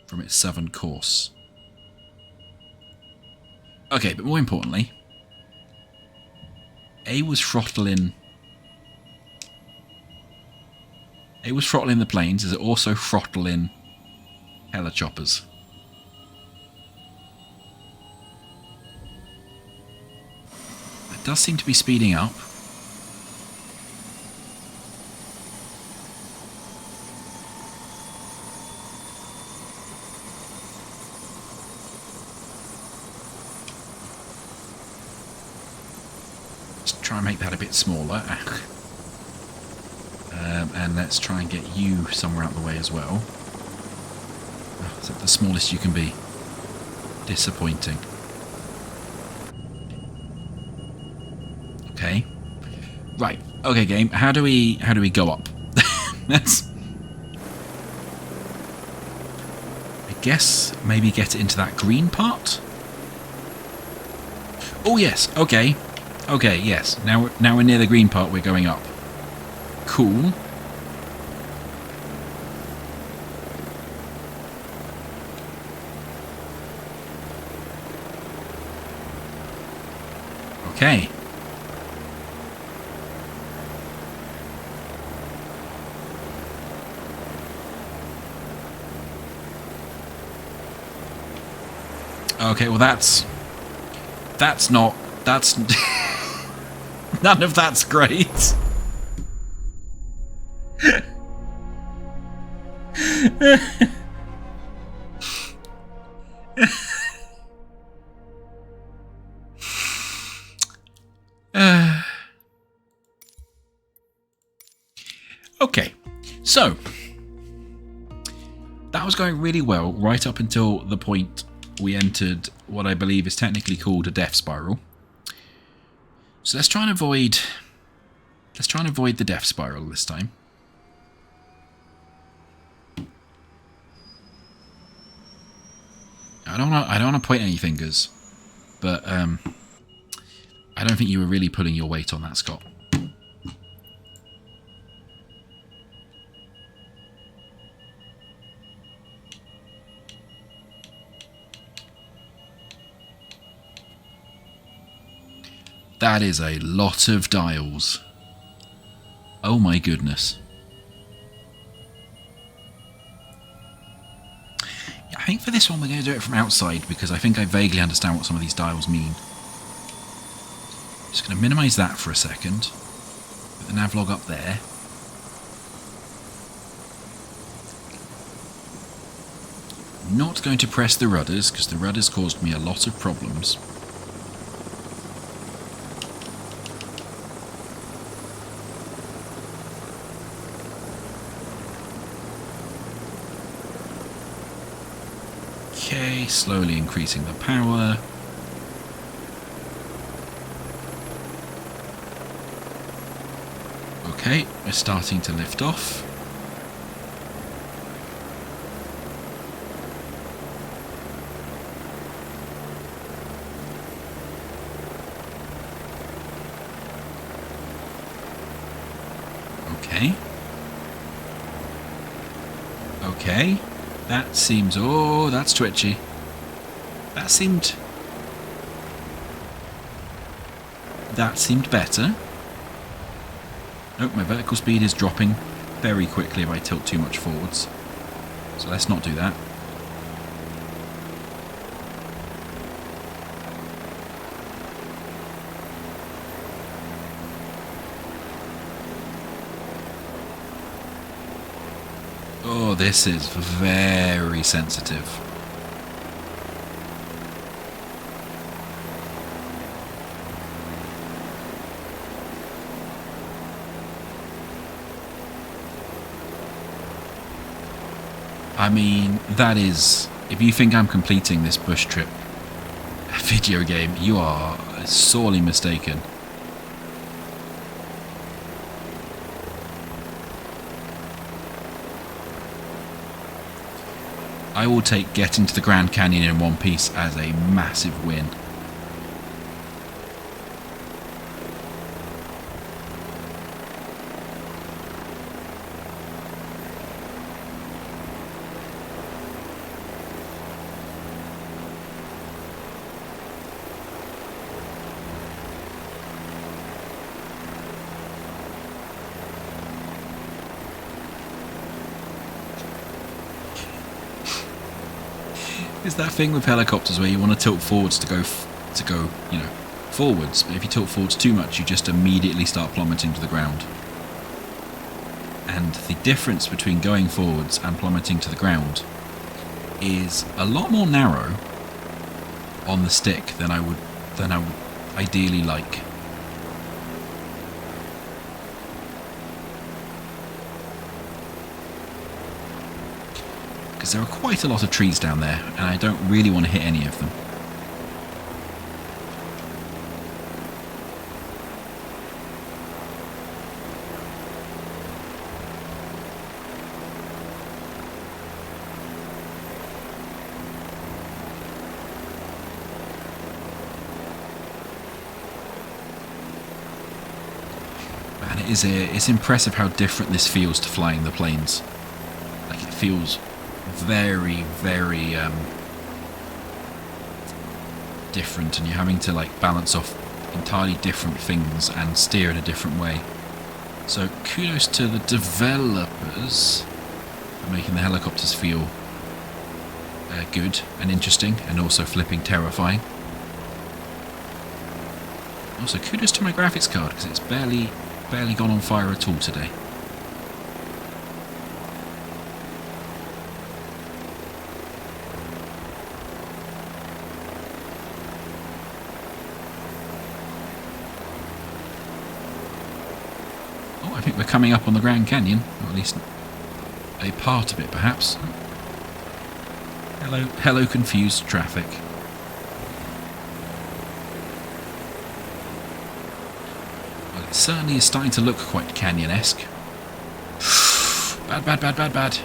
from its southern course. Okay, but more importantly, A was throttling the planes. Is it also throttling helichoppers? It does seem to be speeding up. Let's try and make that a bit smaller. And let's try and get you somewhere out of the way as well. Oh, is that the smallest you can be? Disappointing. Okay. Right. Okay, game. How do we go up? That's. I guess maybe get it into that green part. Oh yes. Okay. Okay. Yes. Now we're near the green part. We're going up. Cool. Okay. Okay, well that's not none of that's great. Okay, so that was going really well right up until the point we entered what I believe is technically called a death spiral. So let's try and avoid the death spiral this time. I don't want to point any fingers, but I don't think you were really putting your weight on that, Scott. That is a lot of dials. Oh my goodness. Yeah, I think for this one we're going to do it from outside because I think I vaguely understand what some of these dials mean. Just going to minimise that for a second. Put the navlog up there. Not going to press the rudders because the rudders caused me a lot of problems. Okay, slowly increasing the power. Okay, we're starting to lift off. Okay. Okay. That seems... Oh, that's twitchy. That seemed better. Nope, my vertical speed is dropping very quickly if I tilt too much forwards. So let's not do that. Oh, this is very sensitive. I mean, that is... If you think I'm completing this bush trip video game, you are sorely mistaken. I will take getting to the Grand Canyon in one piece as a massive win. It's that thing with helicopters where you want to tilt forwards to go, you know, forwards. But if you tilt forwards too much, you just immediately start plummeting to the ground. And the difference between going forwards and plummeting to the ground is a lot more narrow on the stick than I would ideally like. Because there are quite a lot of trees down there, and I don't really want to hit any of them. Man, it's impressive how different this feels to flying the planes. Like, it feels very, very different, and you're having to like balance off entirely different things and steer in a different way. So kudos to the developers for making the helicopters feel good and interesting, and also flipping terrifying. Also kudos to my graphics card, because it's barely gone on fire at all today. I think we're coming up on the Grand Canyon, or at least a part of it, perhaps. Hello, confused traffic. Well, it certainly is starting to look quite canyon-esque. Bad.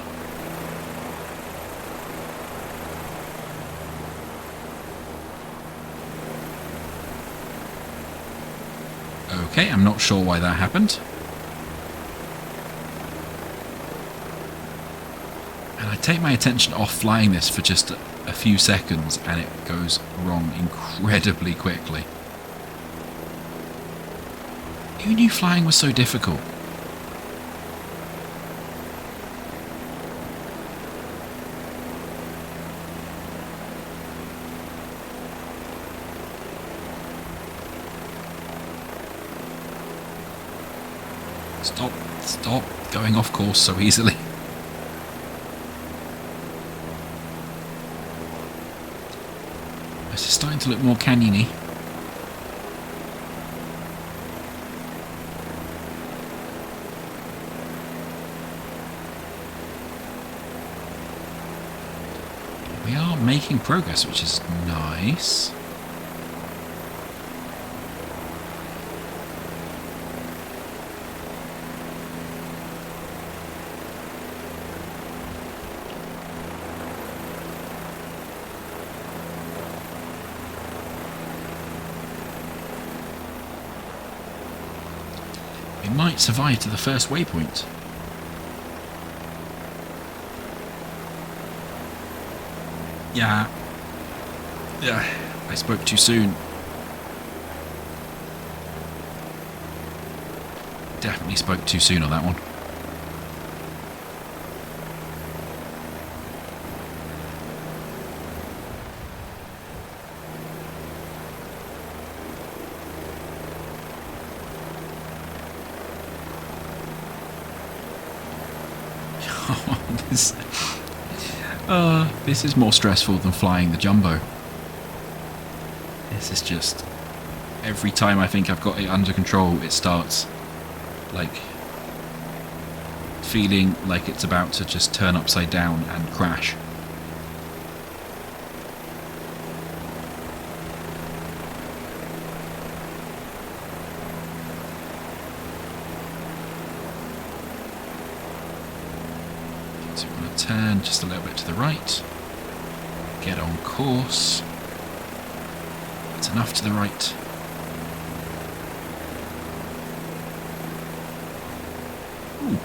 Okay, I'm not sure why that happened. And I take my attention off flying this for just a few seconds, and it goes wrong incredibly quickly. Who knew flying was so difficult? Stop going off course so easily. This is starting to look more canyony. We are making progress, which is nice. We might survive to the first waypoint. Yeah, I spoke too soon. Definitely spoke too soon on that one. This is more stressful than flying the Jumbo. This is just... every time I think I've got it under control, it starts, like, feeling like it's about to just turn upside down and crash. So we're going to turn just a little bit to the right. Get on course. It's enough to the right. Ooh.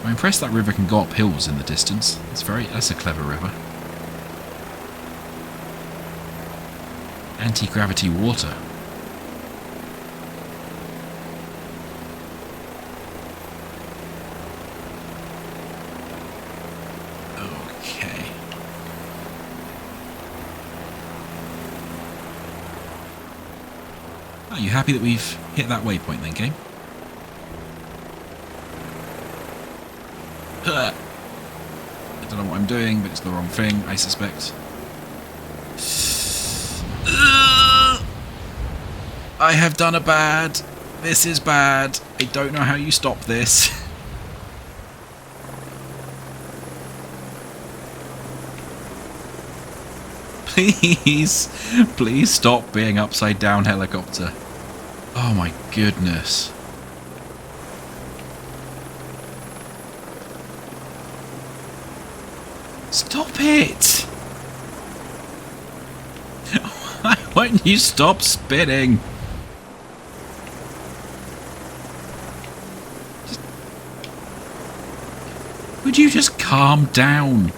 I'm impressed that river can go up hills in the distance. That's a clever river. Anti-gravity water. Okay. Are you happy that we've hit that waypoint then, game? I don't know what I'm doing, but it's the wrong thing, I suspect. I have done a bad. This is bad. I don't know how you stop this. Please, please stop being upside down helicopter. Oh my goodness. Stop it! Why won't you stop spinning? Would you just calm down?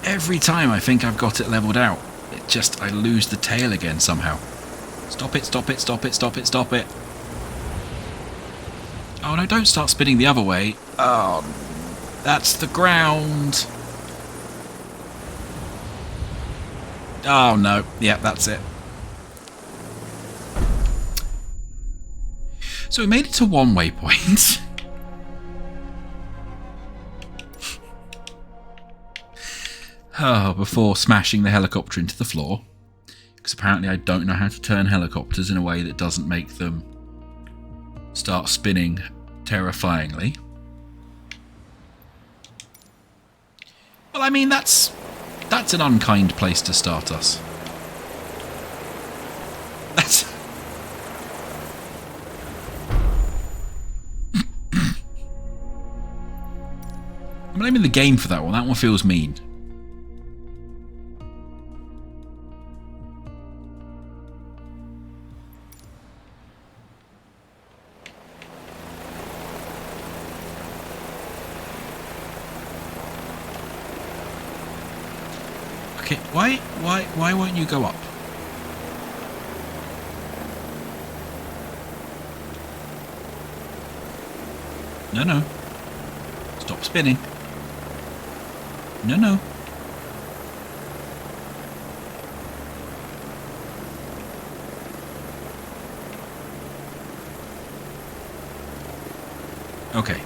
Every time I think I've got it leveled out, I lose the tail again somehow. Stop it, stop it, stop it, stop it, stop it. Oh no, don't start spinning the other way. Oh, that's the ground. Oh no, yeah, that's it. So we made it to one waypoint. Oh, before smashing the helicopter into the floor. Because apparently I don't know how to turn helicopters in a way that doesn't make them start spinning terrifyingly. Well, I mean, that's an unkind place to start us. That's... I'm blaming the game for that one. That one feels mean. Okay, why won't you go up? No. Stop spinning. No. Okay.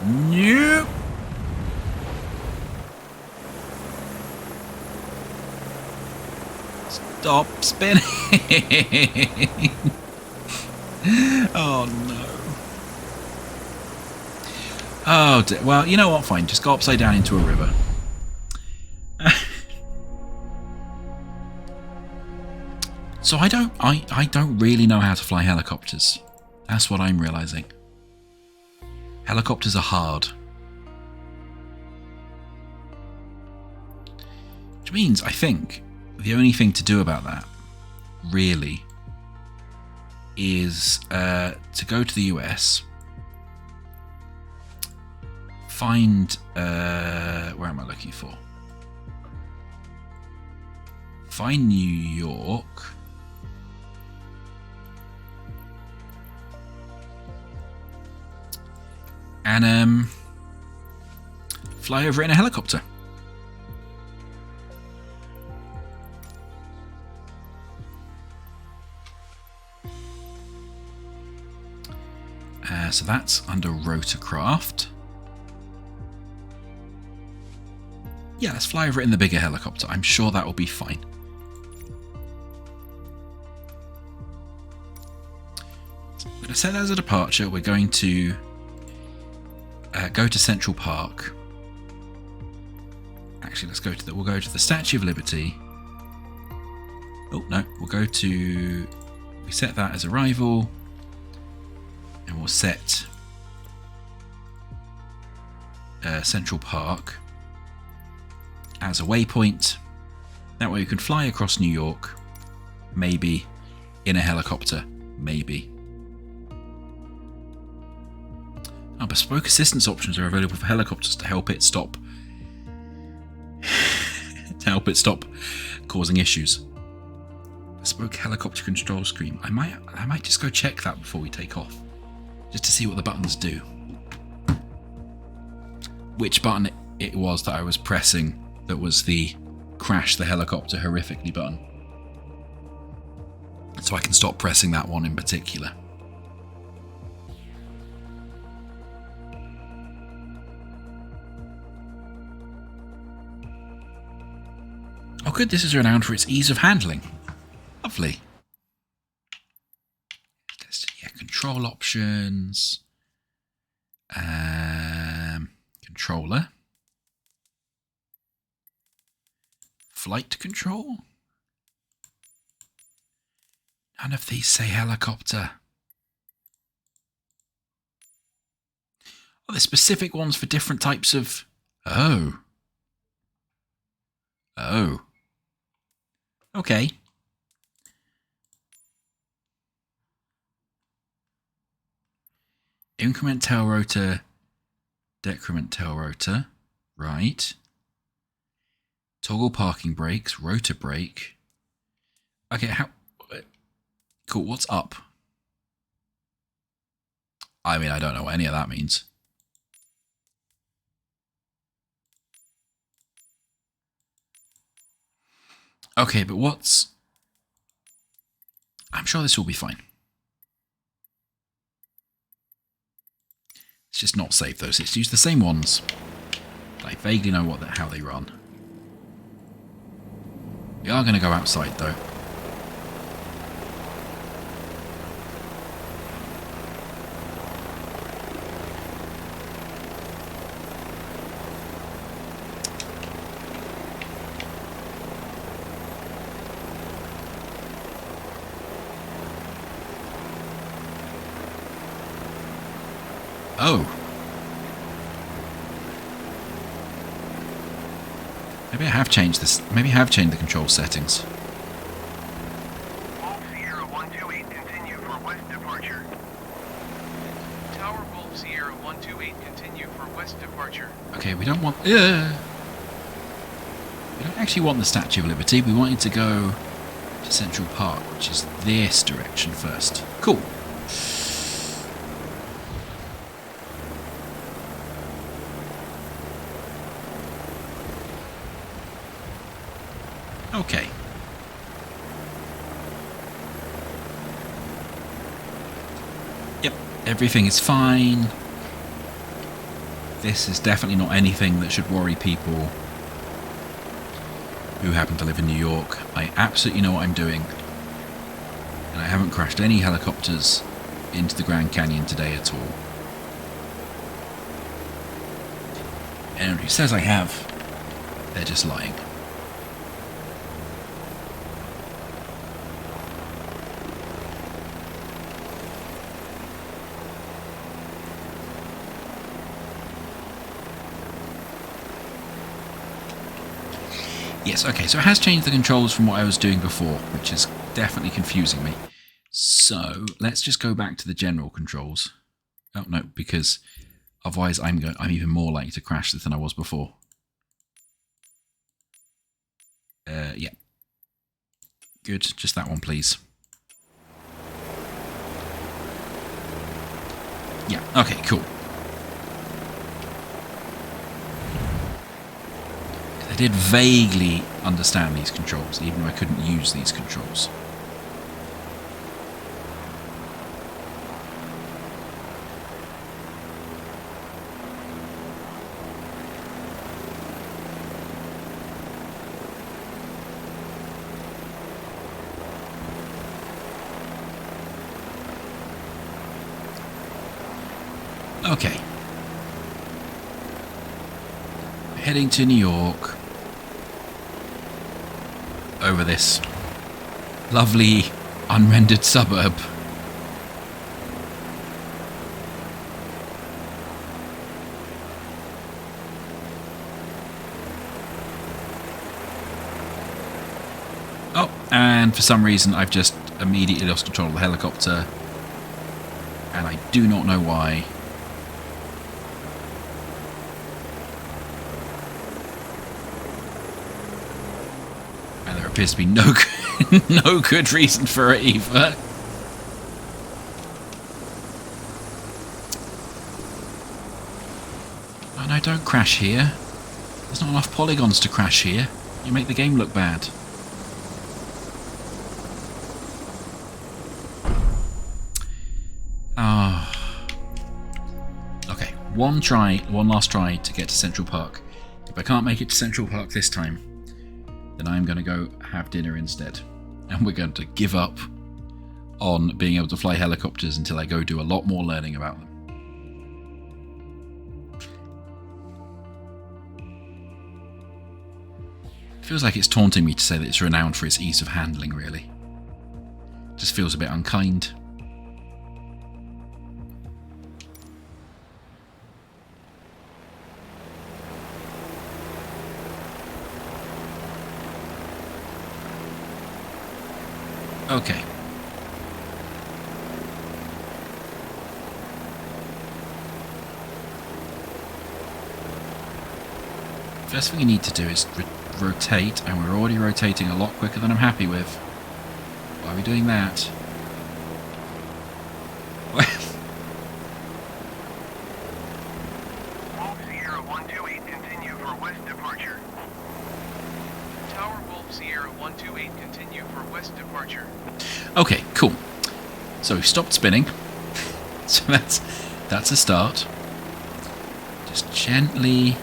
Nope. Stop spinning. Oh no. Oh, well, you know what? Fine. Just go upside down into a river. So I don't really know how to fly helicopters. That's what I'm realizing. Helicopters are hard. Which means, I think, the only thing to do about that, really, is to go to the US, find... where am I looking for? Find New York. And fly over in a helicopter. So that's under rotorcraft. Yeah, let's fly over it in the bigger helicopter. I'm sure that will be fine. So I'm going to set that as a departure. We're going to go to Central Park. Actually, we'll go to the Statue of Liberty. Oh no, we'll go to. We set that as arrival, and we'll set Central Park as a waypoint. That way, you can fly across New York, maybe in a helicopter, maybe. Oh, bespoke assistance options are available for helicopters to help it stop. Causing issues. Bespoke helicopter control screen. I might just go check that before we take off, just to see what the buttons do. Which button it was that I was pressing that was the crash the helicopter horrifically button. So I can stop pressing that one in particular. Oh good, this is renowned for its ease of handling. Lovely. Yeah, control options. Controller. Flight control. None of these say helicopter. Oh, there's specific ones for different types of... Oh. Oh. Okay. Increment tail rotor, decrement tail rotor, right. Toggle parking brakes, rotor brake. Okay, how... Cool, what's up? I mean, I don't know what any of that means. Okay, but what's... I'm sure this will be fine. It's just not save those. It's use the same ones. I vaguely know how they run. We are going to go outside though. Oh. Maybe I have changed this. Maybe I have changed the control settings. Wolf Sierra 128, continue for west departure. Tower Wolf Sierra 128, continue for west departure. Okay, we don't want... We don't actually want the Statue of Liberty. We want it to go to Central Park, which is this direction first. Cool. Okay. Yep, everything is fine. This is definitely not anything that should worry people who happen to live in New York. I absolutely know what I'm doing. And I haven't crashed any helicopters into the Grand Canyon today at all. Anyone who says I have, they're just lying. Yes, okay, so it has changed the controls from what I was doing before, which is definitely confusing me. So, let's just go back to the general controls. Oh, no, because otherwise I'm even more likely to crash this than I was before. Yeah. Good, just that one, please. Yeah, okay, cool. I did vaguely understand these controls, even though I couldn't use these controls. Okay. Heading to New York. Over this lovely unrendered suburb. Oh, and for some reason I've just immediately lost control of the helicopter. And I do not know why. And there appears to be no no good reason for it either. Oh no, don't crash here. There's not enough polygons to crash here. You make the game look bad. Ah. Okay, one last try to get to Central Park. If I can't make it to Central Park this time, then I'm going to go have dinner instead. And we're going to give up on being able to fly helicopters until I go do a lot more learning about them. Feels like it's taunting me to say that it's renowned for its ease of handling, really. Just feels a bit unkind. Okay. First thing you need to do is rotate, and we're already rotating a lot quicker than I'm happy with. Why are we doing that? Wolf Sierra 128, continue for west departure. Tower Wolf Sierra 128, continue for west departure. Okay, cool. So we've stopped spinning. So that's a start. Just gently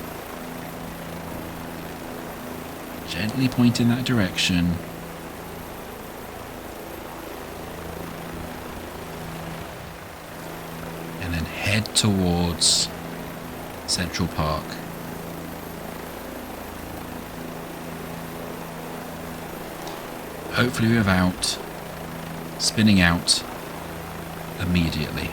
point in that direction. And then head towards Central Park. Hopefully without spinning out immediately.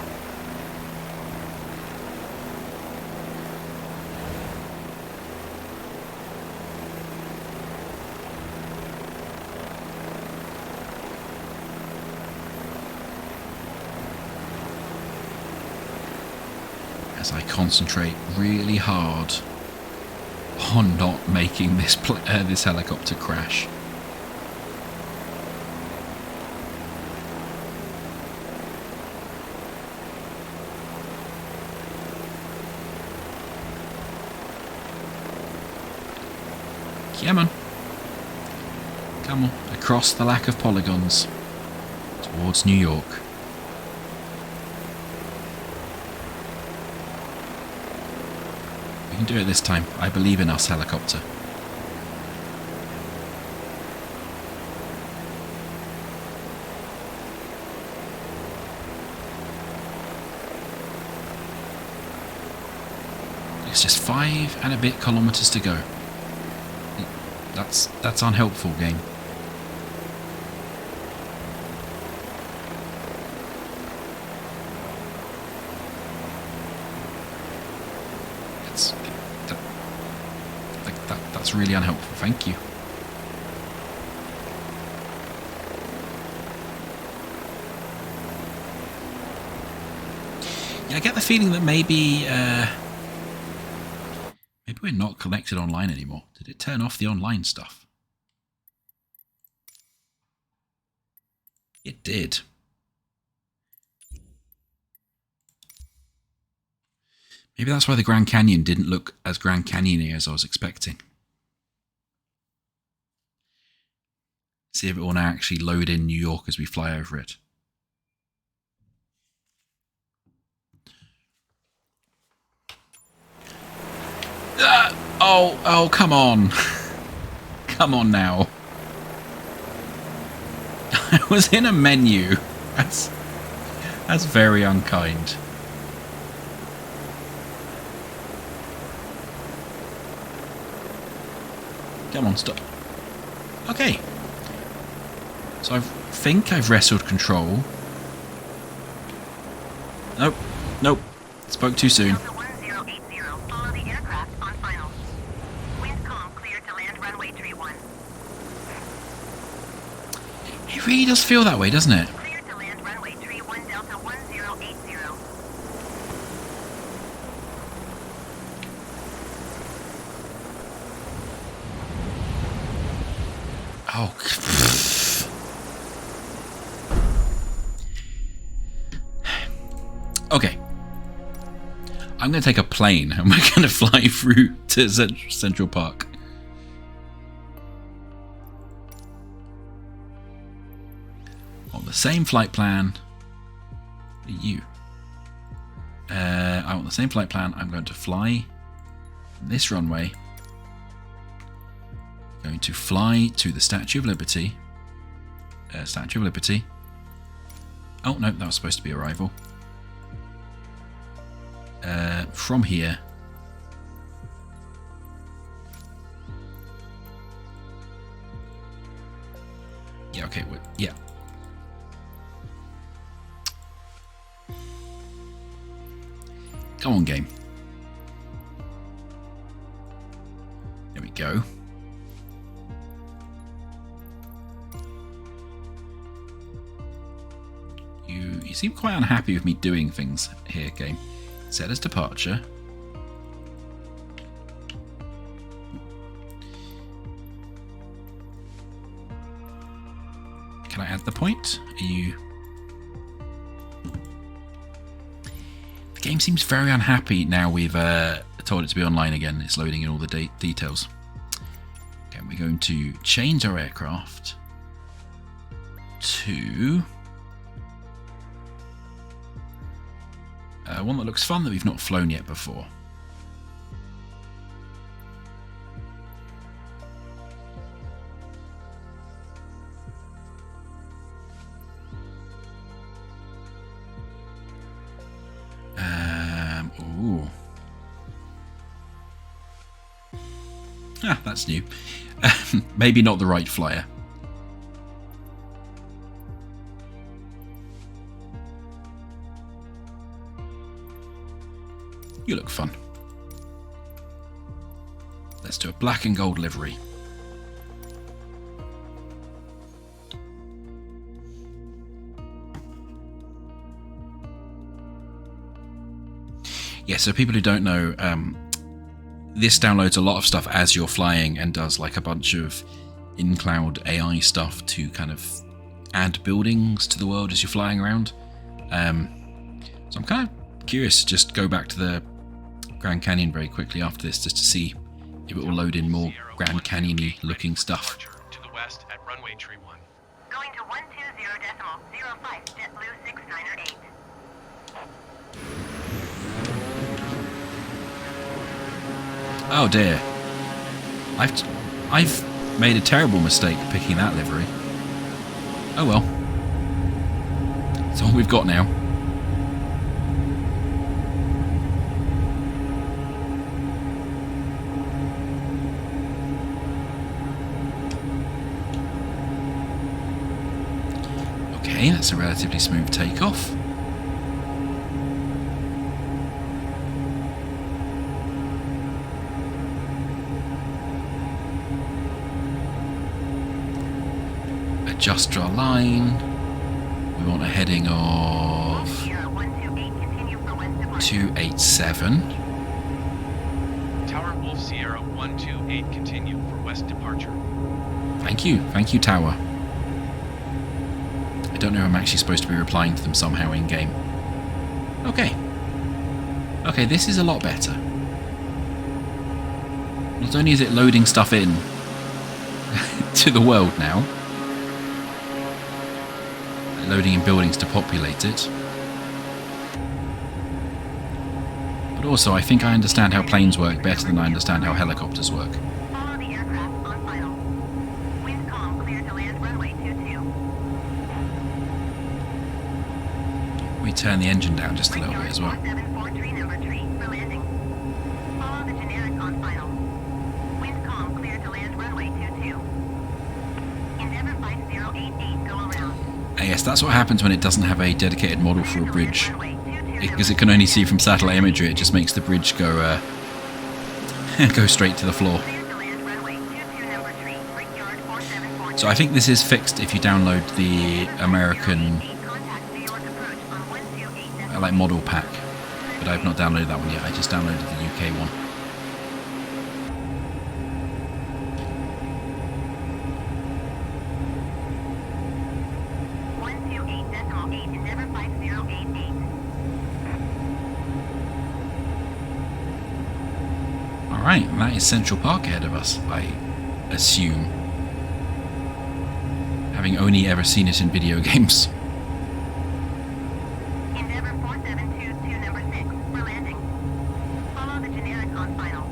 As I concentrate really hard on not making this this helicopter crash. Come on. Come on. Across the lack of polygons. Towards New York. We can do it this time. I believe in us, helicopter. It's just 5 and a bit kilometers to go. That's unhelpful, game. That's really unhelpful. Thank you. Yeah, I get the feeling that maybe we're not connected online anymore. Did it turn off the online stuff? It did. Maybe that's why the Grand Canyon didn't look as Grand Canyon-y as I was expecting. See if it will now actually load in New York as we fly over it. Oh, come on. Come on now. I was in a menu. That's very unkind. Come on, stop. Okay. So I think I've wrestled control. Nope. Nope. Spoke too soon. Delta 1080, follow the aircraft on final. Wind calm, clear to land runway 31. It really does feel that way, doesn't it? Clear to land runway 31, Delta 1080. Oh. Okay. I'm going to take a plane and we're going to fly through to Central Park. On the same flight plan. What are you? I want the same flight plan. I'm going to fly this runway. Going to fly to the Statue of Liberty. Statue of Liberty. Oh no, that was supposed to be arrival. From here. Yeah, okay, yeah. Come on, game. There we go. You seem quite unhappy with me doing things here, game. Set as departure. Can I add the point? Are you... The game seems very unhappy now we've told it to be online again. It's loading in all the details. Okay, we're going to change our aircraft to... one that looks fun that we've not flown yet before. Ooh. Ah, that's new. Maybe not the right flyer. You look fun. Let's do a black and gold livery. Yeah, so people who don't know, this downloads a lot of stuff as you're flying and does like a bunch of in-cloud AI stuff to kind of add buildings to the world as you're flying around. So I'm kind of curious to just go back to the Grand Canyon very quickly after this, just to see if it will load in more Grand Canyon-y looking stuff. To the west at runway 31. Going to 120.05, JetBlue 6908. Oh dear. I've made a terrible mistake picking that livery. Oh well. It's all we've got now. Okay, that's a relatively smooth takeoff. Adjust our line. We want a heading of 287. Tower Wolf Sierra 128, continue for west departure. Thank you, Tower. I don't know if I'm actually supposed to be replying to them somehow in game. Okay. Okay, this is a lot better. Not only is it loading stuff in to the world now, loading in buildings to populate it, but also I think I understand how planes work better than I understand how helicopters work. Follow the aircraft on final. Wind calm, clear to land runway 22. We turn the engine down just a little bit as well. 4743 number 3 for landing. Follow the generic on final. Wind calm, clear to land runway 1088, go around. Yes, that's what happens when it doesn't have a dedicated model for a bridge. Because it can only see from satellite imagery, it just makes the bridge go go straight to the floor. Clear to land runway 22 number 3, Brickyard 4743. So I think this is fixed if you download the American Contact New York approach on 128. like model pack, but I've not downloaded that one yet. I just downloaded the UK one. Endeavour 5088. Alright, that is Central Park ahead of us, I assume. Having only ever seen it in video games. Endeavour 4722 number 6, for landing. Follow the generic on final.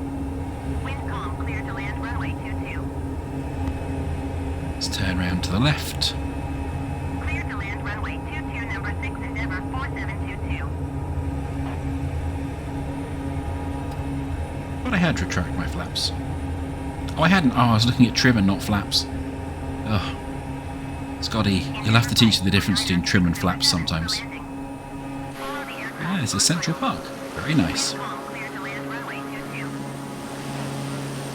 Wind calm, clear to land runway 22. Let's turn around to the left. Clear to land runway 22 number 6, Endeavour 4722. But I had retract my flaps. Oh, I hadn't. Oh, I was looking at trim and not flaps. Ugh. Scotty, you'll have to teach the difference between trim and flaps sometimes. Follow the aircraft. Ah, it's a Central Park. Very nice. Wind calm, clear to land runway 22.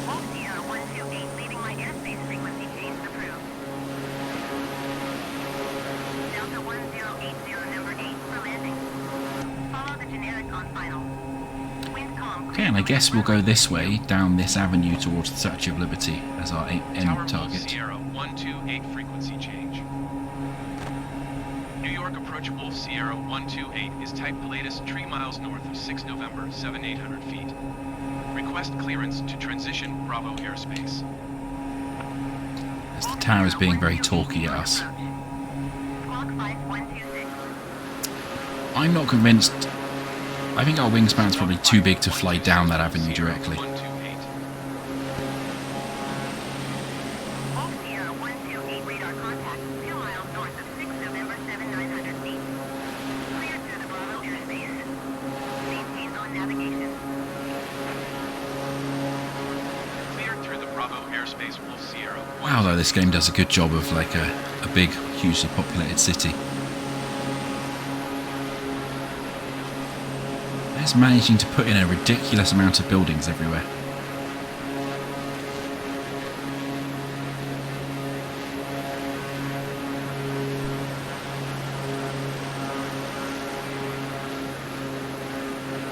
Wolf Sierra 128, leaving my airspace frequency change approved. Delta 1080 number 8, for landing. Follow the generic on final. Wind calm, Okay, and I guess we'll go this way, down this avenue towards the Statue of Liberty as our Tower end Wolf target. Sierra 128 frequency change. New York approach Wolf Sierra 128 is type Pilatus 3 miles north of 6 November, 7800 feet. Request clearance to transition Bravo airspace. As the tower is being very talky at us. Squawk 5126. I'm not convinced. I think our wingspan's probably too big to fly down that avenue directly. 128. Wolf Sierra 128, radar contact 2 miles north of 6 November, 7900 feet. Clear through the Bravo airspace. Maintain on navigation. Cleared through the Bravo airspace Wolf Sierra. Wow, though, this game does a good job of like a big, hugely populated city. It's managing to put in a ridiculous amount of buildings everywhere.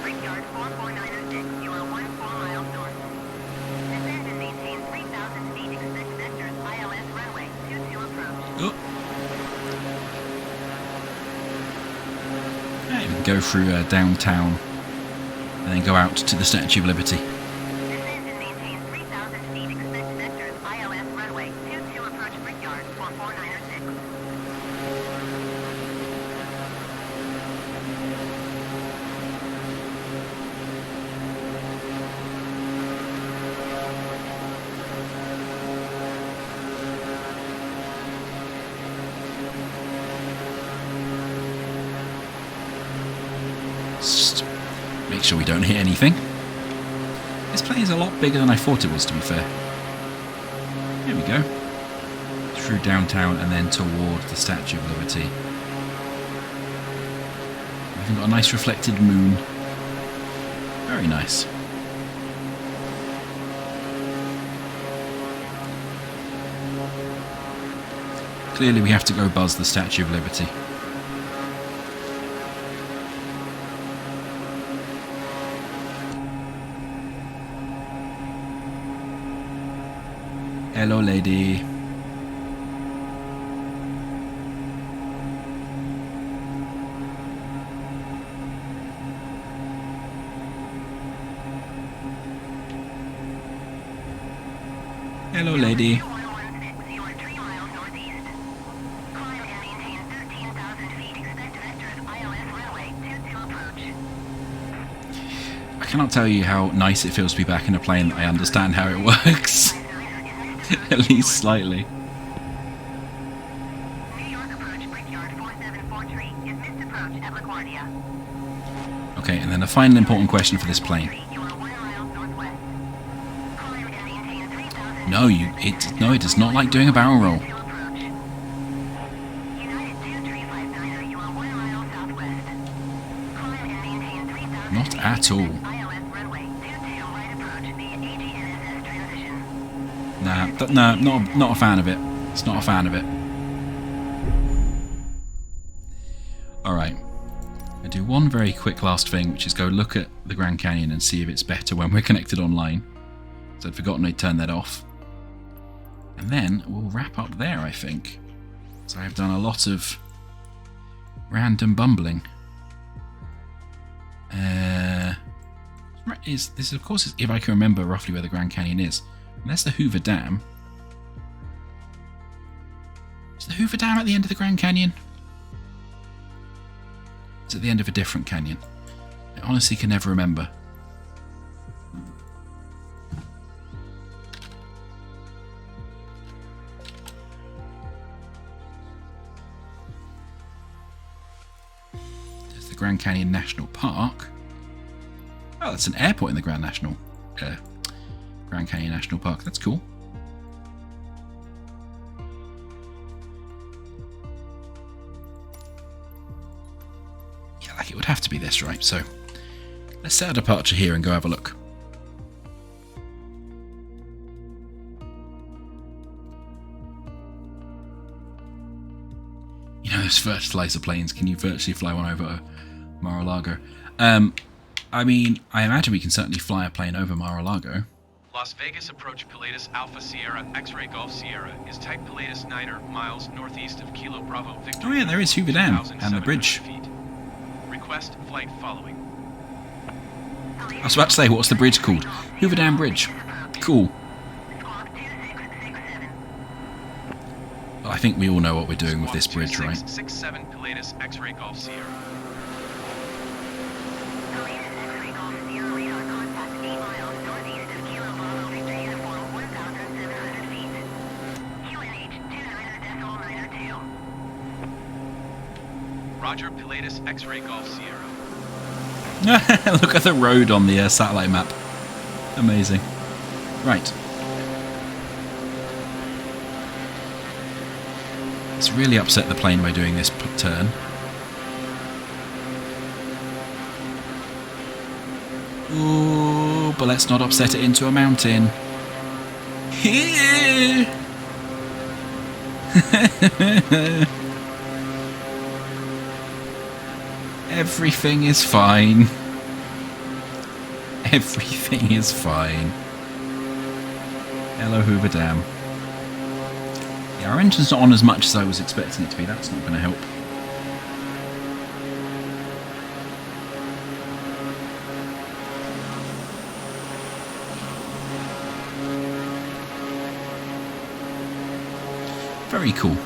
Brickyard 44906, you are 14 miles north. Descend and maintain 3,000 feet. Expect vectors, ILS runway 22 approach. Oh. Okay, we can go through downtown and then go out to the Statue of Liberty. Descend and maintain 3,000 feet. Expect vectors, ILS runway 22 approach. Brickyard 44906. Just make sure we don't hit anything. This plane is a lot bigger than I thought it was, to be fair. Here we go. Through downtown and then toward the Statue of Liberty. We've even got a nice reflected moon. Very nice. Clearly we have to go buzz the Statue of Liberty. Hello, lady. Hello, lady. 2116, you are 3 miles northeast. Climb and maintain 13,000 feet. Expect vectors, ILS runway 22 approach. I cannot tell you how nice it feels to be back in a plane that I understand how it works. At least slightly. New York approach Brickyard 4743 is missed approach at LaGuardia. Okay, and then the final important question for this plane. You are 1 mile northwest. Climb and maintain 3,000 No, it does not like doing a barrel roll. to approach. at all. ILS runway 22 right approach via AGNSS transition. Not a fan of it. It's not a fan of it. Alright. I do one very quick last thing, which is go look at the Grand Canyon and see if it's better when we're connected online. So I'd forgotten I'd turn that off. And then we'll wrap up there, I think. So I've done a lot of random bumbling. This of course is if I can remember roughly where the Grand Canyon is. And there's the Hoover Dam. Is the Hoover Dam at the end of the Grand Canyon? It's at the end of a different canyon. I honestly can never remember. There's the Grand Canyon National Park. Oh, that's an airport in the Grand Canyon National Park. That's cool. Yeah, like it would have to be this, right? So let's set a departure here and go have a look. You know those fertilizer planes, can you virtually fly one over Mar-a-Lago? I mean, I imagine we can certainly fly a plane over Mar-a-Lago. Las Vegas approach Pilatus Alpha Sierra X-Ray Golf Sierra is type Pilatus Niner, miles northeast of Kilo Bravo Victor. Oh yeah, there is Hoover Dam and the bridge. Feet. Request flight following. I was about to say, what's the bridge called? Hoover Dam Bridge. Cool. Squawk 2667. Well, I think we all know what we're doing with this bridge, right? 2667 Pilatus X-Ray Golf Sierra. Pilatus X-ray Golf Sierra radar contact 8 miles northeast of Kilo Bravo Victor uniform 1,700 feet. QNH 29.902. Roger Pilatus X-ray Golf Sierra. Look at the road on the satellite map. Amazing. Right. It's really upset the plane by doing this turn. Ooh, but let's not upset it into a mountain. Everything is fine. Everything is fine. Hello, Hoover Dam. Yeah, our engine's not on as much as I was expecting it to be. That's not going to help. Very cool.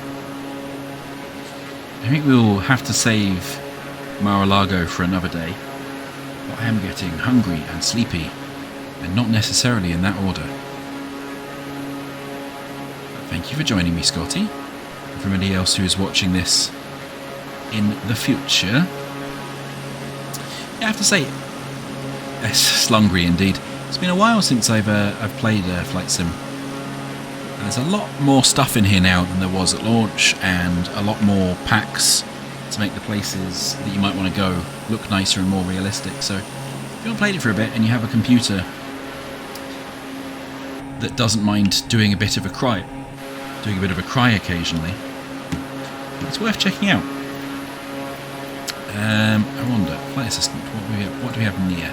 I think we'll have to save Mar-a-Lago for another day. But I am getting hungry and sleepy, and not necessarily in that order. But thank you for joining me, Scotty. And for anybody else who is watching this in the future. Yeah, I have to say, it's slungry indeed. It's been a while since I've played Flight Sim. And there's a lot more stuff in here now than there was at launch, and a lot more packs to make the places that you might want to go look nicer and more realistic. So if you haven't played it for a bit and you have a computer that doesn't mind doing a bit of a cry occasionally, it's worth checking out. I wonder, Flight Assistant, what do we have near?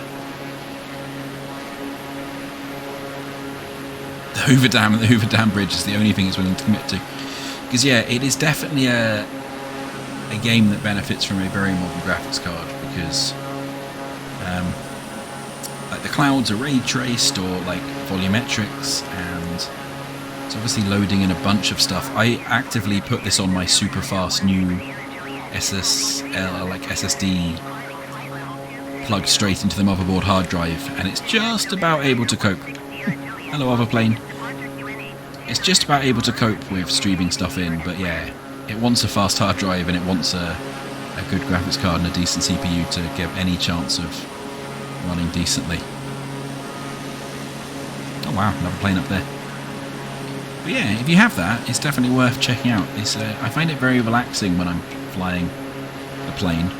The Hoover Dam and the Hoover Dam Bridge is the only thing it's willing to commit to. Because yeah, it is definitely a game that benefits from a very modern graphics card, because like the clouds are ray traced or like volumetrics, and it's obviously loading in a bunch of stuff. I actively put this on my super fast new SSD plugged straight into the motherboard hard drive, and it's just about able to cope. Hello, other plane. It's just about able to cope with streaming stuff in, but yeah, it wants a fast hard drive and it wants a good graphics card and a decent CPU to give any chance of running decently. Oh wow, another plane up there. But yeah, if you have that, it's definitely worth checking out. I find it very relaxing when I'm flying a plane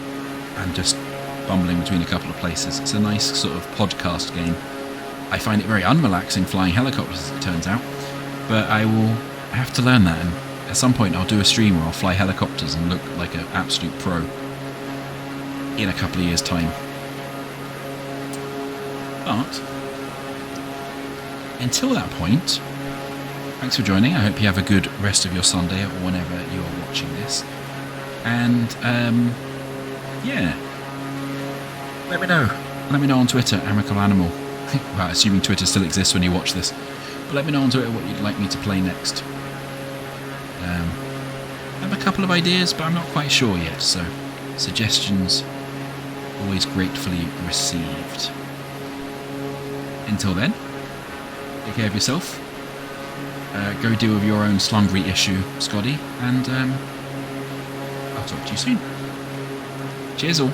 and just bumbling between a couple of places. It's a nice sort of podcast game. I find it very unrelaxing flying helicopters, as it turns out, but I will have to learn that, and at some point I'll do a stream where I'll fly helicopters and look like an absolute pro in a couple of years' time. But until that point, thanks for joining. I hope you have a good rest of your Sunday or whenever you are watching this. And yeah, let me know. Let me know on Twitter, AmicalAnimal. Well, assuming Twitter still exists when you watch this. But let me know on Twitter what you'd like me to play next. I have a couple of ideas, but I'm not quite sure yet. So suggestions always gratefully received. Until then, take care of yourself. Go deal with your own slumbery issue, Scotty, and I'll talk to you soon. Cheers all.